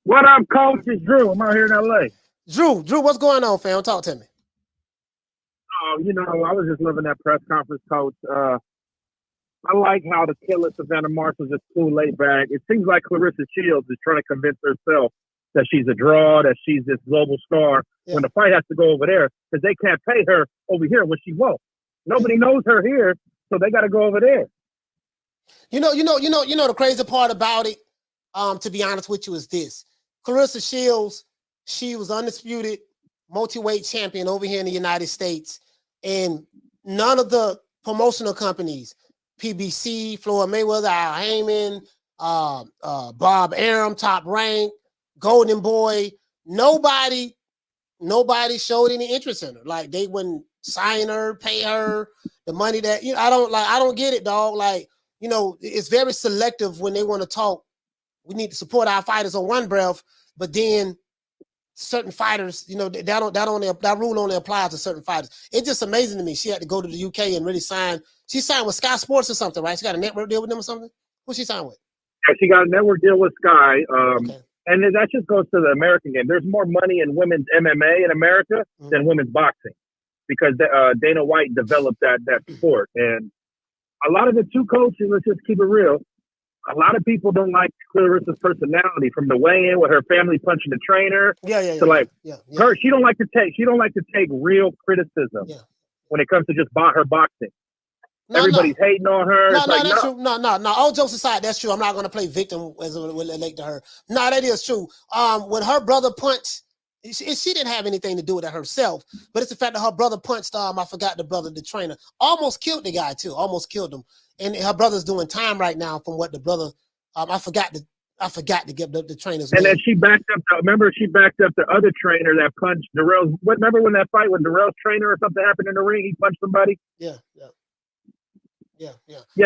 What up, Coach? It's Drew. I'm out here in LA. Drew, what's going on, fam? Talk to me. I was just living that press conference, Coach. I like how the killer Savannah Marshall's just cool, laid back. It seems like Clarissa Shields is trying to convince herself that she's a draw, that she's this global star, when the fight has to go over there, because they can't pay her over here when she won't. Nobody knows her here, so they got to go over there. The crazy part about it, to be honest with you, is this. Clarissa Shields, she was undisputed multi-weight champion over here in the United States, and none of the promotional companies, PBC, Floyd Mayweather, Al Haymon, Bob Arum, Top Rank, Golden Boy, nobody showed any interest in her. Like, they wouldn't sign her, pay her the money that I don't get it, dog. Like, it's very selective when they want to talk. We need to support our fighters on one breath, but then certain fighters, that rule only applies to certain fighters. It's just amazing to me. She had to go to the UK and really sign. She signed with Sky Sports or something, right? She got a network deal with them or something? Who she signed with? Yeah, she got a network deal with Sky. And then that just goes to the American game. There's more money in women's MMA in America than women's boxing, because Dana White developed that sport. And a lot of it too, Coach, and let's just keep it real, a lot of people don't like Clarissa's personality, from the weigh-in with her family punching the trainer her. She don't like to take real criticism when it comes to just her boxing. Everybody's hating on her. That's true. No. All jokes aside, that's true. I'm not going to play victim as it relate to her. No, that is true. When her brother punched, she didn't have anything to do with it herself, but it's the fact that her brother punched, I forgot the trainer, almost killed the guy too, almost killed him. And her brother's doing time right now from what the brother, I forgot to get the trainer's name. And then she backed up the other trainer that punched Darrell's. Remember when that fight with Darrell's trainer or something happened in the ring? He punched somebody. Yeah.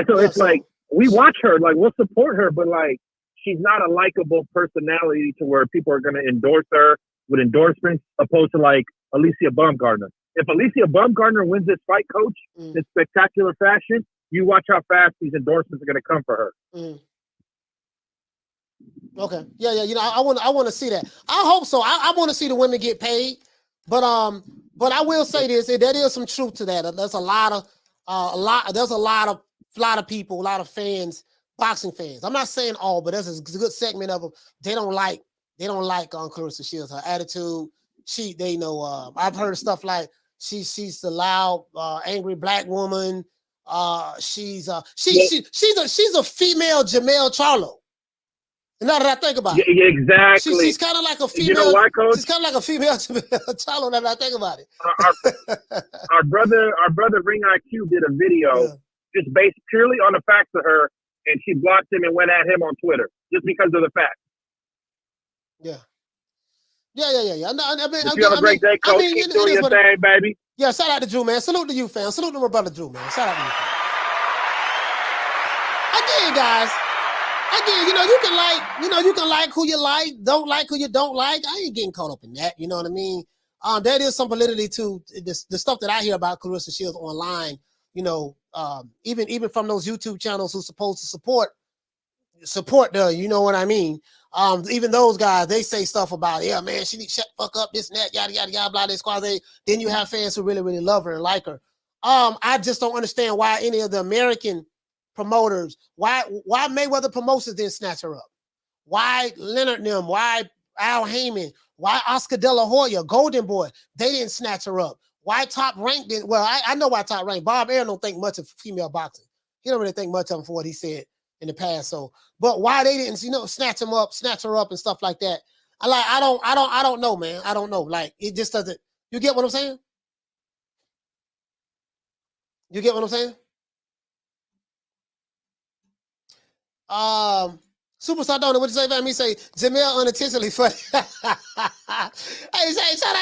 So it's like, we watch her, like, we'll support her, but like, she's not a likable personality to where people are going to endorse her with endorsements, opposed to like Alicia Baumgartner. If Alicia Baumgartner wins this fight, coach, in spectacular fashion, you watch how fast these endorsements are going to come for her. Okay. Yeah. You know, I want to see that. I hope so. I want to see the women get paid, but I will say this: there is some truth to that. There's a lot of people, a lot of fans, boxing fans. I'm not saying all, but there's a good segment of them. They don't like Clarissa Shields. Her attitude. I've heard stuff like she's the loud, angry black woman. She's a female Jamel Charlo. Now that I think about it, yeah, exactly. She's kind of like a female. You know why, Coach? She's kind of like a female Charlo. Now that I think about it, our brother Ring IQ did a video just based purely on the facts of her, and she blocked him and went at him on Twitter just because of the facts. Yeah. You have a great day, Coach. Keep doing your thing, baby. Yeah, shout out to Drew, man. Salute to you, fam. Salute to my brother Drew, man. Shout out to you, fam. Again, guys. Again, you can like who you like, don't like who you don't like. I ain't getting caught up in that. You know what I mean? There is some validity to this, the stuff that I hear about Clarissa Shields online. You know, even from those YouTube channels who's supposed to support the, you know what I mean? Even those guys, they say stuff about, yeah, man, she need to shut the fuck up, this and that, yada yada yada, blah, this quasi. Then you have fans who really, really love her and like her. I just don't understand why any of the American promoters, why Mayweather Promotions didn't snatch her up. Why Leonard Nim, why Al Haymon, why Oscar De La Hoya, Golden Boy, they didn't snatch her up. Why Top Rank didn't, well, I know why Top Rank. Bob Arum don't think much of female boxing. He don't really think much of him for what he said in the past. So, but why they didn't, snatch her up and stuff like that. I don't know, man. I don't know. Like, it just doesn't, you get what I'm saying? You get what I'm saying? Superstar Donor, what you say about me? Say Jamel unintentionally funny. Hey, shout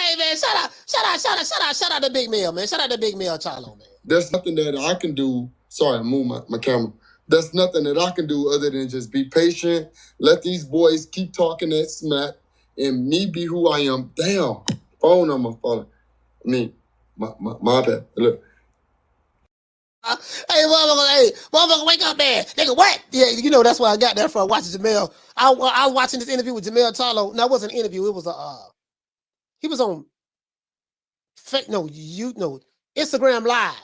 out to Big Mel, man. Shout out to Big Mel Charlo, man. There's nothing that I can do. Sorry, I moved my camera. There's nothing that I can do other than just be patient. Let these boys keep talking that smack, and me be who I am. Damn, phone number falling. My bad. Look. Hey, motherfucker, wake up, man. Nigga, what? Yeah, you know, that's why I got that from watching Jamel. I was watching this interview with Jamel Charlo. No, it wasn't an interview. It was he was on Instagram Live.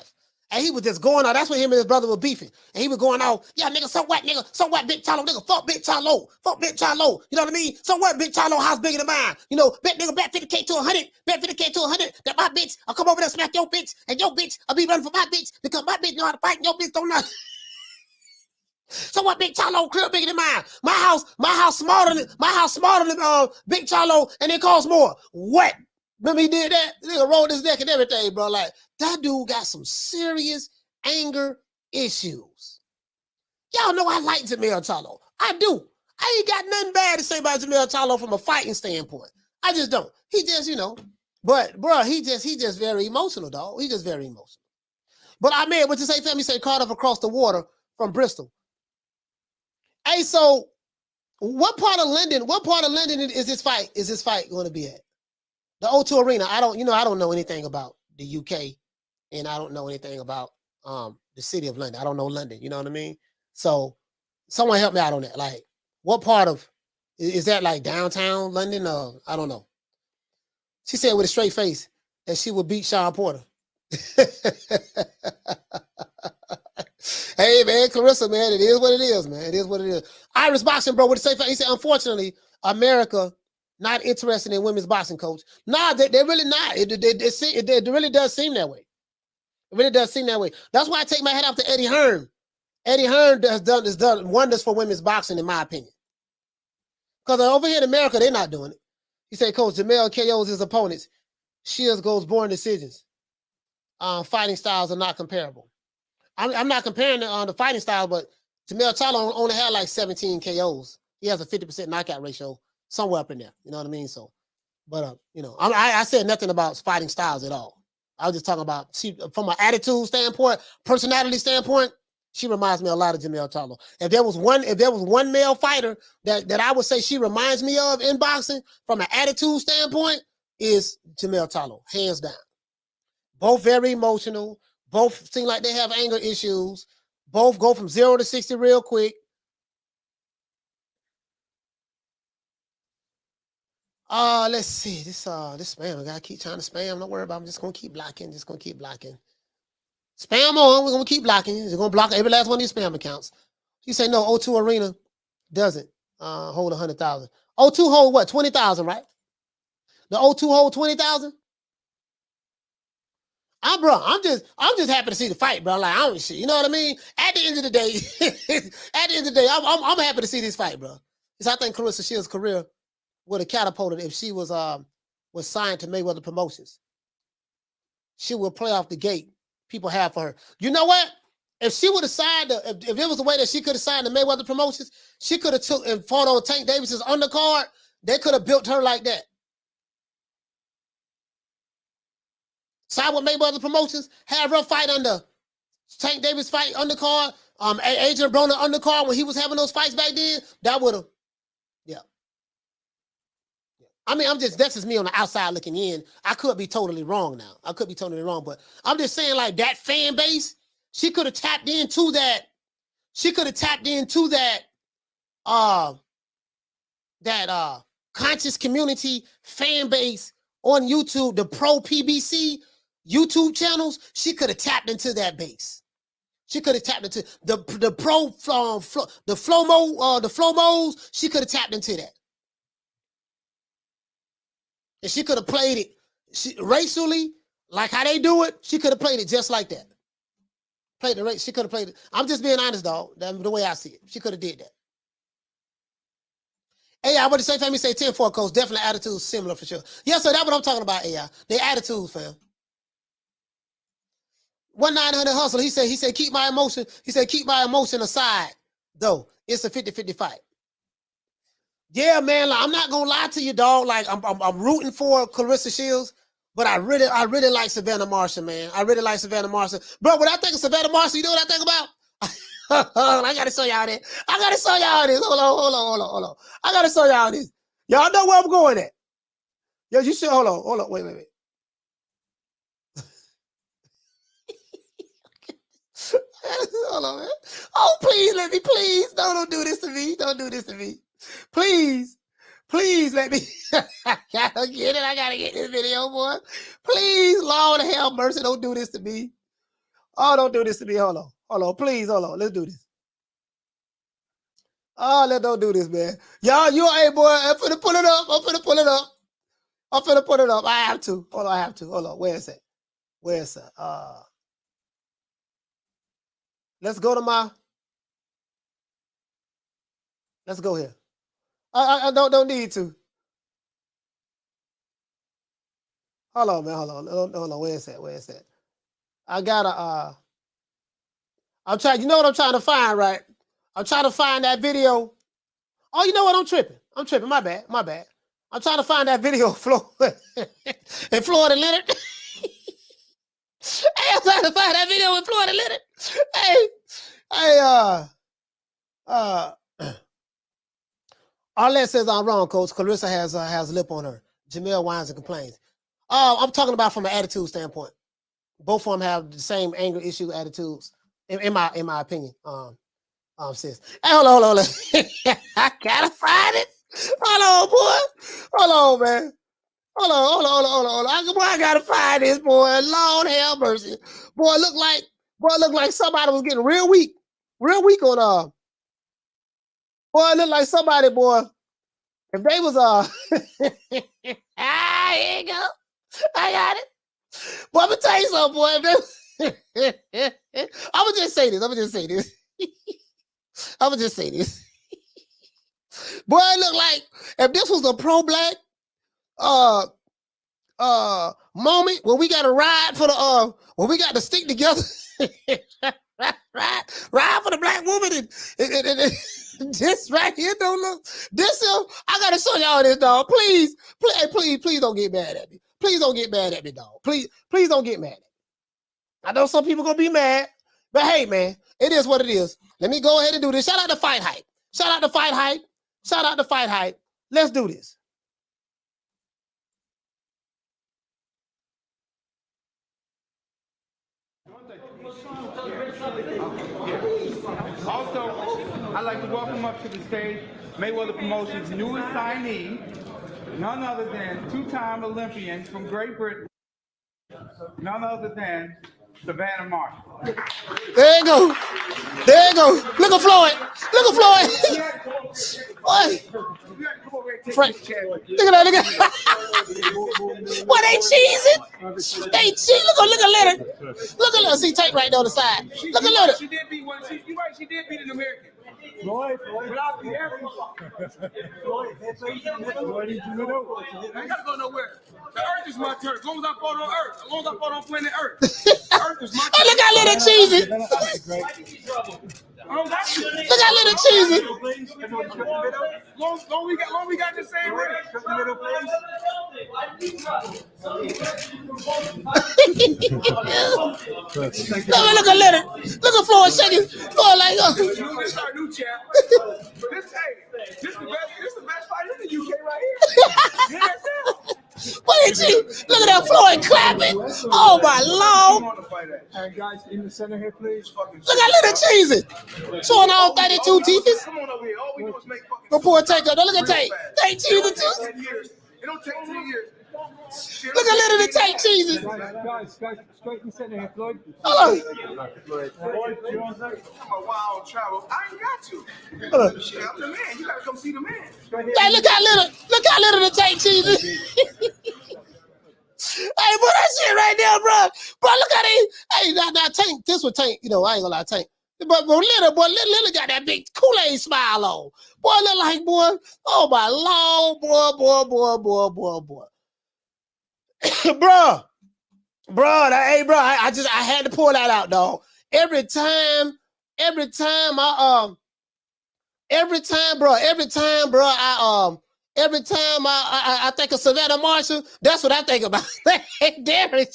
And he was just going out. That's when him and his brother were beefing. And he was going out, yeah, nigga, so what, nigga? So what, Big Charlo, nigga? Fuck Big Charlo. Fuck Big Charlo. You know what I mean? So what, Big Charlo, house bigger than mine? You know, bet 50K to 100. Bet 50K to 100. That my bitch, I'll come over there and smack your bitch. And your bitch, I'll be running for my bitch because my bitch know how to fight and your bitch don't know. So what, Big Charlo crib bigger than mine? My house smaller than Big Charlo, and it costs more. What? Remember he did that? The nigga rolled his neck and everything, bro. Like, that dude got some serious anger issues. Y'all know I like Jamel Charlo. I do. I ain't got nothing bad to say about Jamel Charlo from a fighting standpoint. I just don't. He just, but bro, he just very emotional, dog. He just very emotional. But I mean, what you say, family say Cardiff across the water from Bristol. Hey, so what part of London is this fight going to be at? The O2 Arena. I don't know anything about the UK, and I don't know anything about the city of London. I don't know London. You know what I mean? So someone help me out on that. Like, what part of is that, like downtown London? I don't know. She said with a straight face that she would beat Sean Porter. Hey man, Clarissa, man, it is what it is, man. It is what it is. Irish boxing, bro. What to say? He said, unfortunately, America not interested in women's boxing, coach. Nah, they're really not. It really does seem that way. It really does seem that way. That's why I take my hat off to Eddie Hearn. Eddie Hearn has done wonders for women's boxing, in my opinion. Because over here in America, they're not doing it. He said, Coach, Jamel KOs his opponents. Shields goes born decisions. Fighting styles are not comparable. I'm not comparing the fighting style, but Jamel Charlo only had like 17 KOs. He has a 50% knockout ratio somewhere up in there. You know what I mean? So, but I said nothing about fighting styles at all. I was just talking about from an attitude standpoint, personality standpoint. She reminds me a lot of Jamel Charlo. If there was one male fighter that I would say she reminds me of in boxing from an attitude standpoint, is Jamel Charlo, hands down. Both very emotional. Both seem like they have anger issues. Both go from 0 to 60 real quick. Let's see. This spam. I gotta keep trying to spam. Don't worry about it. I'm just gonna keep blocking. Spam on. We're gonna keep blocking. We're gonna block every last one of these spam accounts. You say no, O2 Arena doesn't hold 100,000. O2 hold what? 20,000, right? The O2 hold 20,000? I'm just happy to see the fight, bro. Like, I don't shit. You know what I mean? At the end of the day, I'm happy to see this fight, bro. Because I think Clarissa Shields' career would have catapulted if she was signed to Mayweather Promotions. She would play off the gate people have for her. You know what? If she would have signed, if there was a way that she could have signed the Mayweather Promotions, she could have took and fought on Tank Davis's undercard. They could have built her like that. Side with Mayweather Promotions, have her fight under Tank Davis fight undercard, Adrian Broner undercard when he was having those fights back then. That would have, yeah. I mean, that's just me on the outside looking in. I could be totally wrong now. But I'm just saying, like, that fan base, she could have tapped into that. She could have tapped into that conscious community fan base on YouTube, the pro PBC YouTube channels. She could have tapped into that base. She could have tapped into the pro the Flomos. She could have tapped into that. And she could have played it racially, like how they do it. She could have played it just like that. Played the race. She could have played it. I'm just being honest, dog. That's the way I see it. She could have did that. AI, what the same family say 10-4 coach. Definitely attitudes similar for sure. Yeah, so that's what I'm talking about, AI. They attitudes, fam. 1-900 hustle. He said, keep my emotion. He said, keep my emotion aside, though. It's a 50-50 fight. Yeah, man. Like, I'm not gonna lie to you, dog. Like, I'm rooting for Clarissa Shields, but I really like Savannah Marshall, man. I really like Savannah Marshall. Bro, when I think of Savannah Marshall, you know what I think about? I gotta show y'all this. Hold on. I gotta show y'all this. Y'all know where I'm going at. Yo, you should hold on. Wait. Hold on, man. Oh, please let me, please. No, don't do this to me. Don't do this to me. Please let me. I gotta get it. I gotta get this video, boy. Please, Lord have mercy, don't do this to me. Oh, don't do this to me. Hold on. Please, hold on. Let's do this. Oh, don't do this, man. Y'all, hey, boy, I'm finna pull it up. I have to. Hold on. Where is it? Let's go here. I don't need to. Hold on, man. Hold on. Where is that? I gotta, I'm trying, you know what I'm trying to find, right? I'm trying to find that video. Oh, you know what? I'm tripping. My bad. I'm trying to find that video of Floyd and Florida Leonard. Hey, I'm trying to find that video with Florida Leonard. Arlette says I'm wrong, Coach. Clarissa has lip on her. Jamel whines and complains. I'm talking about from an attitude standpoint. Both of them have the same anger issue attitudes, in my opinion. Sis. Hey, hold on. I gotta find it. Hold on, boy. Hold on, man. Hold on. I gotta find this, boy. Lord have mercy. Boy, look like somebody was getting real weak on boy, it look like somebody, boy. If they was here you go. I got it. Boy, I'm gonna tell you something, boy. I'm gonna just say this. Boy, it look like if this was a pro-black moment when we got to ride for the when we got to stick together, ride for the black woman, and this right here don't look this. I gotta show y'all this, dog. Please don't get mad at me. Please don't get mad at me, dog. Please don't get mad at me. I know some people gonna be mad. But hey, man, it is what it is. Let me go ahead and do this. Shout out to Fight Hype. Shout out to Fight Hype. Shout out to Fight Hype. Let's do this. Also, I'd like to welcome up to the stage Mayweather Promotions' newest signee, none other than two-time Olympian from Great Britain, none other than Savannah Marshall. There you go. There you go. Look at Floyd. Look at Floyd. What? Frank. Look at that. Look at that. What, they cheesing? They cheese. Look at Leonard. Look at Leonard. See, tape right there on the side. Look at Leonard. She did beat one. You're right. She did beat an American. Floyd. Without the African. Floyd. I ain't gotta go nowhere. The earth is my turf. As long as I fought on earth. As long as I fought on planet earth. The earth is my turf. Hey, look how Leonard cheesing. Look at Leonard cheesing. Long we got the same ring. Look at Leonard. Look at Floyd shaking. Floyd like, This is our new champ. This the best fight in the UK right here. What is he? Look at that Floyd clapping. Oh my Lord. Hey guys, in the center here, please. Look at Leonard cheesing. Showing all 32 teeth. Come on over here. All we do is make fucking. Before Tank up. Look at Tank. Tank cheesing too. It don't take 10 years. Look at Leonard and Tank cheesing. Guys, straight in the center here, Floyd. Hello. Floyd, I'm a wild travel. I ain't got to. Shit, I'm the man. You gotta come see the man. Hey, look how Leonard and Tank cheesing. Hey, bro, that shit right there, bro. Bro, look at it. Hey, now Tank, this was Tank. You know, I ain't gonna lie, Tank. But Leonard got that big Kool-Aid smile on. Boy, look like, boy, oh my Lord, boy. Bro, I had to pull that out, dog. Every time, I think of Savannah Marshall, that's what I think about. Hey, Derek,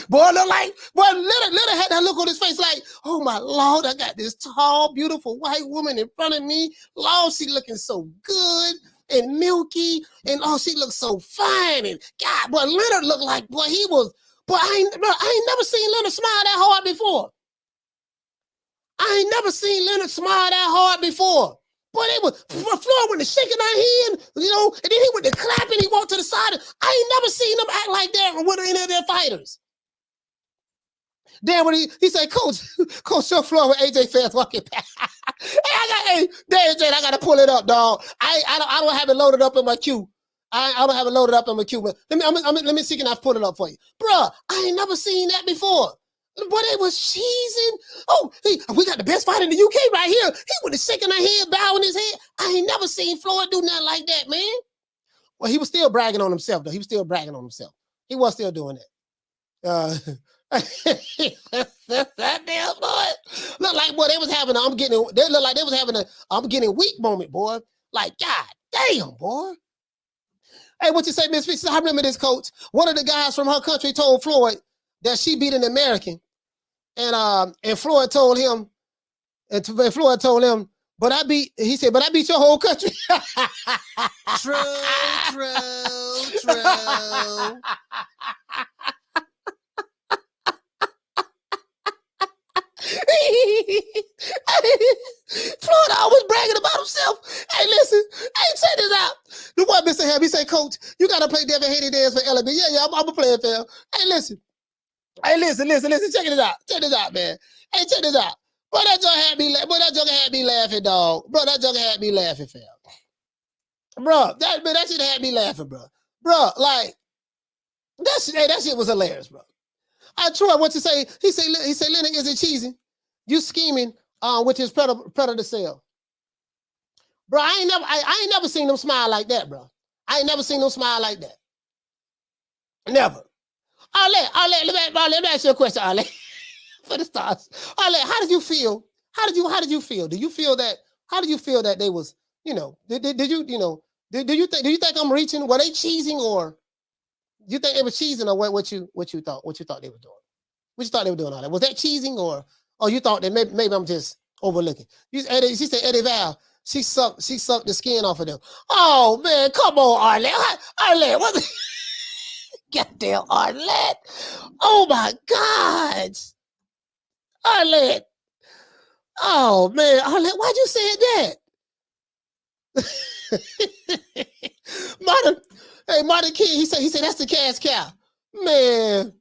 boy, look like, boy, Little had that look on his face like, oh my Lord, I got this tall, beautiful white woman in front of me. Lord, she looking so good and milky, and oh, she looks so fine. And God, boy, Leonard looked like, boy, he was, boy, I ain't never seen Leonard smile that hard before. I ain't never seen Leonard smile that hard before. Boy, they was Floyd went to shaking our hand, you know, and then he went to clapping, he walked to the side. I ain't never seen them act like that with any of their fighters. Then when he said, Coach, show Floyd with AJ fans walking past. I gotta pull it up, dog. I don't have it loaded up in my queue. I don't have it loaded up in my queue, but let me see, can I pull it up for you? Bruh, I ain't never seen that before. Boy, they was cheesing. Oh, we got the best fight in the UK right here. He was shaking her head, bowing his head. I ain't never seen Floyd do nothing like that, man. Well, he was still bragging on himself, though. He was still bragging on himself. He was still doing that. That damn boy. Look like, boy, they look like they was having a I'm getting weak moment, boy. Like, God damn, boy. Hey, what you say, Miss Fix? I remember this, Coach. One of the guys from her country told Floyd that she beat an American. And Floyd told him, but I beat your whole country. True. Floyd always bragging about himself. Hey, listen, check this out. The one Mr. Ham, he said, Coach, you gotta play Devin Haney dance for LB. Yeah, I'm gonna play it, fam. Hey, listen, check this out. Check this out, man. Hey, check this out. Bro, that joke had me laughing, dog. Bro, that joke had me laughing, fam. Bro, that shit had me laughing, bro. Bro, like, that shit was hilarious, bro. Troy, what you say? He said, Leonard, is it cheesy? You scheming with his predator cell. Bro, I ain't never seen them smile like that, bro. I ain't never seen them smile like that. Never. Ale, let me ask you a question, Ale. For the stars. Ale, how did you feel? How did you feel? Do you feel that they was, you know, do you think I'm reaching? Were they cheesing, or do you think they were cheesing, or what you thought they were doing? What you thought they were doing all that? Was that cheesing or you thought that maybe I'm just overlooking? She said Eddie Val, she sucked the skin off of them. Oh man, come on, Arlette. Arlette, what the goddamn Arlette? Oh my God. Arlette. Oh man, Arlette, why'd you say that? Martin King, he said that's the cash cow. Man.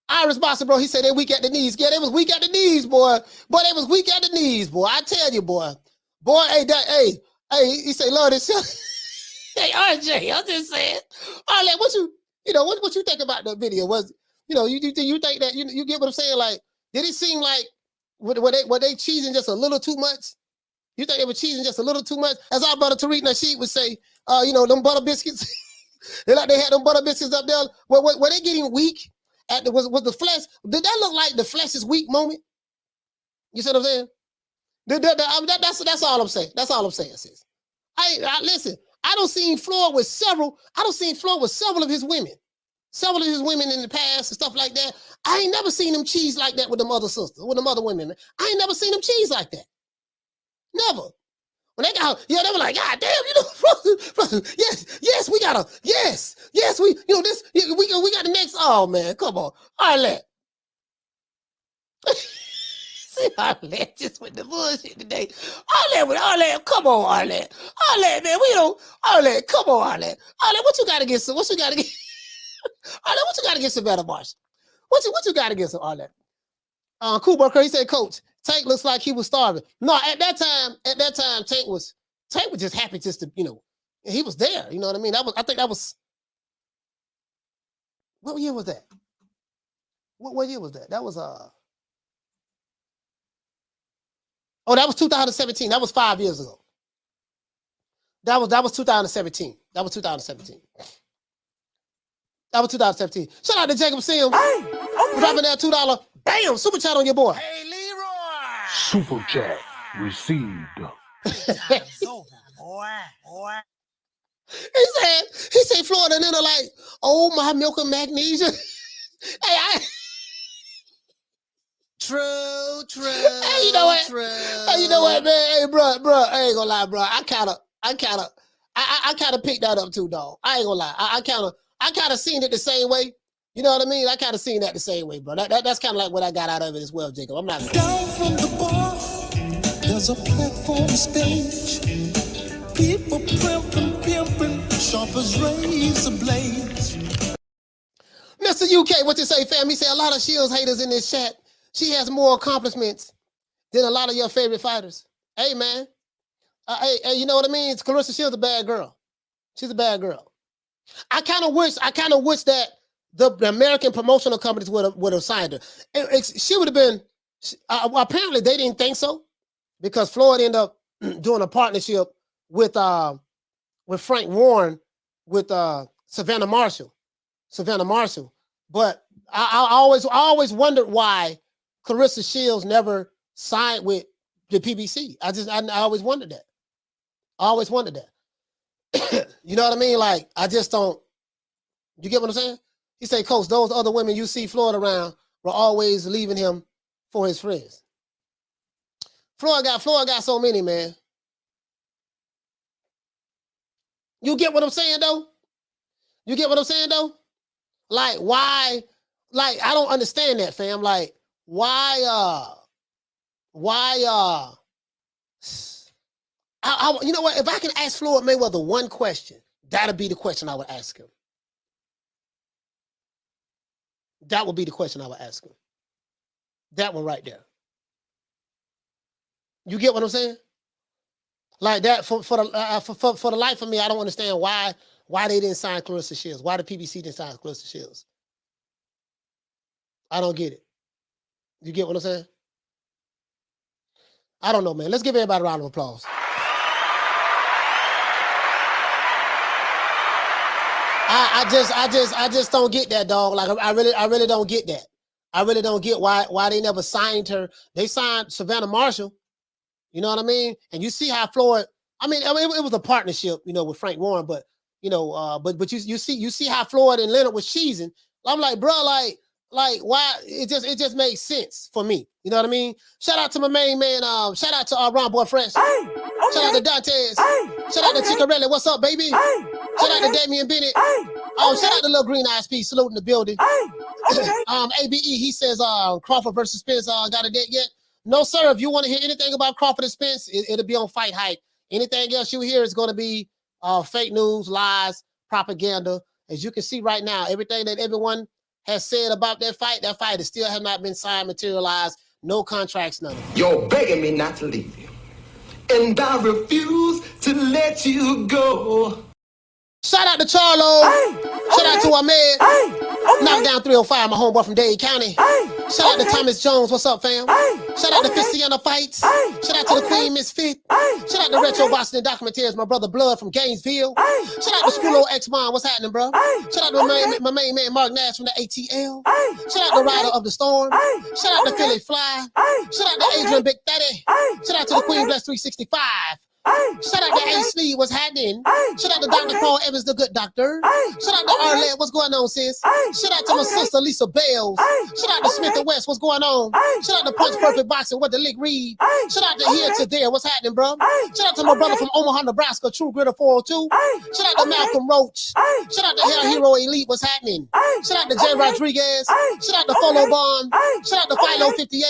Iris Bossa, bro, he said they weak at the knees. Yeah, they was weak at the knees, boy. Boy, they was weak at the knees, boy. I tell you, boy. Boy, hey, he say, Lord, it's hey, RJ, I'm just saying. Arlette, what you think about the video? Was you think that you get what I'm saying? Like, did it seem like were they cheesing just a little too much? You think they were cheesing just a little too much? As our brother Tariq Nasheed would say, them butter biscuits. they had them butter biscuits up there. Were they getting weak? Was the flesh? Did that look like the flesh's weak moment? You see what I'm saying? That's all I'm saying. That's all I'm saying, sis. Listen. I don't seen Floyd with several of his women. Several of his women in the past and stuff like that. I ain't never seen them cheese like that with them other sisters, with them other women. Man. I ain't never seen them cheese like that. Never. When they got, they were like, God damn, yes, we got we got the next. Oh man, come on, Arlette. See, Arlette just with the bullshit today. Arlette, come on, Arlette. Arlette, man, Arlette, come on, Arlette. Arlette, what you got against him? What you got against? Arlette, what you got against Savannah Marshall? What you got against him, Arlette? Cool Burker, he said, Coach, Tank looks like he was starving. No, at that time, Tank was just happy just to, he was there. You know what I mean? I think that was, what year was that? What year was that? That was, that was 2017. That was 5 years ago. That was 2017. That was 2017. That was 2017. Shout out to Jacob Sims. Dropping that $2. Bam! Super chat on your boy. Hey, Leroy! Super chat received. Time's over, boy. He said Florida, and then they're like, oh, my milk and magnesia. True. Hey, you know what? Hey, you know what, man? Hey, bro, I ain't gonna lie, bro. I kind of picked that up too, dog. I ain't gonna lie. I kind of seen it the same way. You know what I mean? I kind of seen that the same way, bro. That's kind of like what I got out of it as well, Jacob. I'm not down from the bar. There's a platform stage. People pimping, sharp as razor blades. Mr. UK, what you say, fam? He said a lot of Shields haters in this chat. She has more accomplishments than a lot of your favorite fighters. Hey, man. Hey, you know what I mean? Clarissa Shields a bad girl. She's a bad girl. I kind of wish that the American promotional companies would have signed her. She would have been. Apparently, they didn't think so because Floyd ended up doing a partnership with Frank Warren with Savannah Marshall. But I always wondered why Clarissa Shields never signed with the PBC. I always wondered that. You know what I mean? Like, I just don't. You get what I'm saying? He said, Coach, those other women you see Floyd around were always leaving him for his friends. Floyd got so many, man. You get what I'm saying, though? Like, why? Like, I don't understand that, fam. Like, why, you know what? If I can ask Floyd Mayweather one question, that'll be the question I would ask him. That would be the question I would ask him. That one right there. You get what I'm saying? Like that for the life of me, I don't understand why they didn't sign Clarissa Shields. Why the PBC didn't sign Clarissa Shields? I don't get it. You get what I'm saying? I don't know, man. Let's give everybody a round of applause. I just don't get that, dog. Like I really don't get that. I really don't get why they never signed her. They signed Savannah Marshall. You know what I mean? And you see how Floyd. I mean, it was a partnership, with Frank Warren, but but you see how Floyd and Leonard was cheesing. I'm like, bro, like Like, why? It just makes sense for me. You know what I mean? Shout out to my main man. Shout out to Ron Boy Fresh. Shout out to Dantes. Shout out to Chicarelli. What's up, baby? Shout out to Damian Bennett. Shout out to Little Green Eyes P. Saluting the building. ABE, he says Crawford versus Spence got a date yet? No, sir. If you want to hear anything about Crawford and Spence, it'll be on Fight Hype. Anything else you hear is going to be fake news, lies, propaganda. As you can see right now, everything that everyone has said about that fight is still have not been signed, materialized, no contracts, none of it. You're begging me not to leave you, and I refuse to let you go. Shout out to Charlo. Shout out to Ahmed. Knockdown 305, my homeboy from Dade County. Shout out to Thomas Jones. What's up, fam? Shout out to Fistiana Fights. Shout out to the Queen Misfit. Shout out to Retro Boston Documentaries, my brother Blood from Gainesville. Shout out to Schoolo X-Mon. What's happening, bro? Shout out to my main man Mark Nash from the ATL. Shout out to Rider of the Storm. Shout out to Philly Fly. Shout out to Adrian Big 30. Shout out to the Queen Bless 365. Shout out to Ace Lee, what's happening? Shout out to Dr. Paul Evans, the good doctor. Shout out to Arlette, what's going on, sis? Shout out to my sister, Lisa Bales. Shout out to Smith and West, what's going on? Shout out to Punch Perfect Boxing, what the Lick Reed. Shout out to Here to There, what's happening, bro? Shout out to my brother from Omaha, Nebraska, True Gritter 402. Shout out to Malcolm Roach. Shout out to Hair Hero Elite, what's happening? Shout out to Jay Rodriguez. Shout out to Folo Bond. Shout out to Philo 58.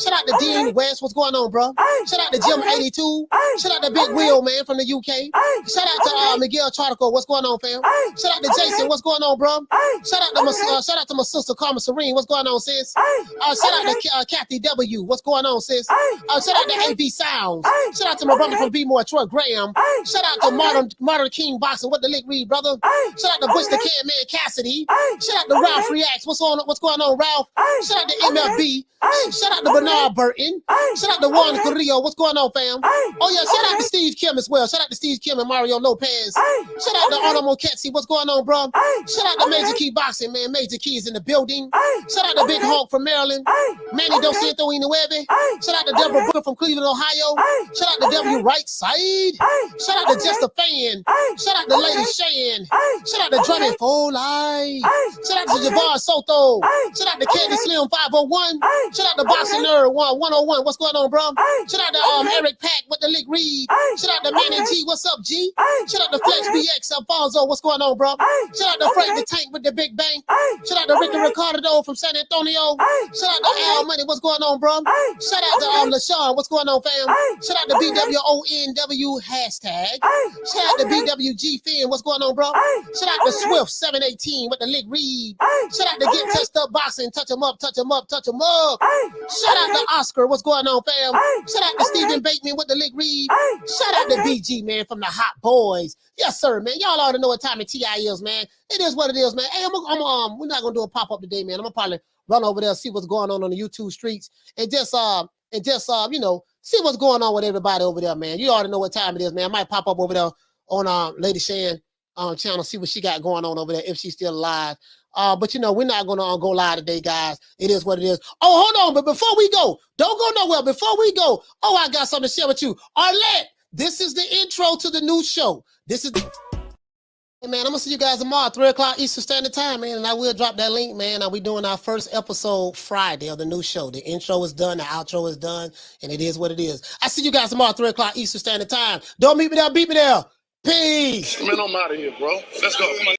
Shout out to Dean West, what's going on, bro? Shout out to Jim 82. Shout out to Big Will, man, from the UK. Shout out to Miguel Chartico. What's going on, fam? Shout out to Jason. What's going on, bro? Shout out to my sister, Karma Serene. What's going on, sis? Shout out to Kathy W. What's going on, sis? Shout out to AV Sounds. Shout out to my brother from B-More, Troy Graham. Shout out to Modern King Boxing. What the Lick Reed, brother? Shout out to Bush the Can Man Cassidy. Shout out to Ralph Reacts. What's going on, Ralph? Shout out to MLB. Shout out to Bernard Burton. Shout out to Juan Carrillo. What's going on, fam? Oh, yeah, shout out to Steve Kim as well. Shout out to Steve Kim and Mario Lopez. Shout out to Arnold Moketsi. What's going on, bro? Shout out to Major Key Boxing, man. Major Key is in the building. Shout out to Big Hawk from Maryland. Manny Dos Santo Inueve. Shout out to Deborah Booker from Cleveland, Ohio. Shout out to W. Right Side. Shout out to Just a Fan. Shout out to Lady Shan. Shout out to Drummond Full Life. Shout out to Javad Soto. Shout out to Candy Slim 501. Shout out to Boxing Nerd 101. What's going on, bro? Shout out to Eric Pack with the Lick Reed. Shout out to Manny G. What's up, G? Shout out to Flex BX Alfonso. What's going on, bro? Shout out to Frank the Tank with the Big Bang. Shout out to Ricky Ricardo from San Antonio. Shout out to Al Money. What's going on, bro? Shout out to LaShawn. What's going on, fam? Shout out to BWONW hashtag. Shout out to BWG Finn. What's going on, bro? Shout out to Swift 718 with the Lick Reed. Shout out to Get Touched Up Boxing. Touch him up, touch him up, touch him up. Shout out to Oscar. What's going on, fam? Shout out to Stephen Bateman with the Lick Reed. Shout out to BG, man, from the Hot Boys. Yes, sir, man. Y'all already know what time of TI is, man. It is what it is, man. Hey, we're not gonna do a pop-up today, man. I'm gonna probably run over there, see what's going on the YouTube streets, and just you know, see what's going on with everybody over there, man. You already know what time it is, man. I might pop up over there on Lady Shan channel, see what she got going on over there, if she's still alive. But you know, we're not gonna go live today, guys. It is what it is. Oh, hold on, but before we go, don't go nowhere. Before we go, I got something to share with you. Arlette, this is the intro to the new show. This is the hey, man, I'm gonna see you guys tomorrow, 3 o'clock Eastern Standard Time, man. And I will drop that link, man. Now we doing our first episode Friday of the new show. The intro is done, the outro is done, and it is what it is. I see you guys tomorrow, 3 o'clock Eastern Standard Time. Don't meet me there, beat me there. Peace. Man, I'm out of here, bro. Let's go. Come on.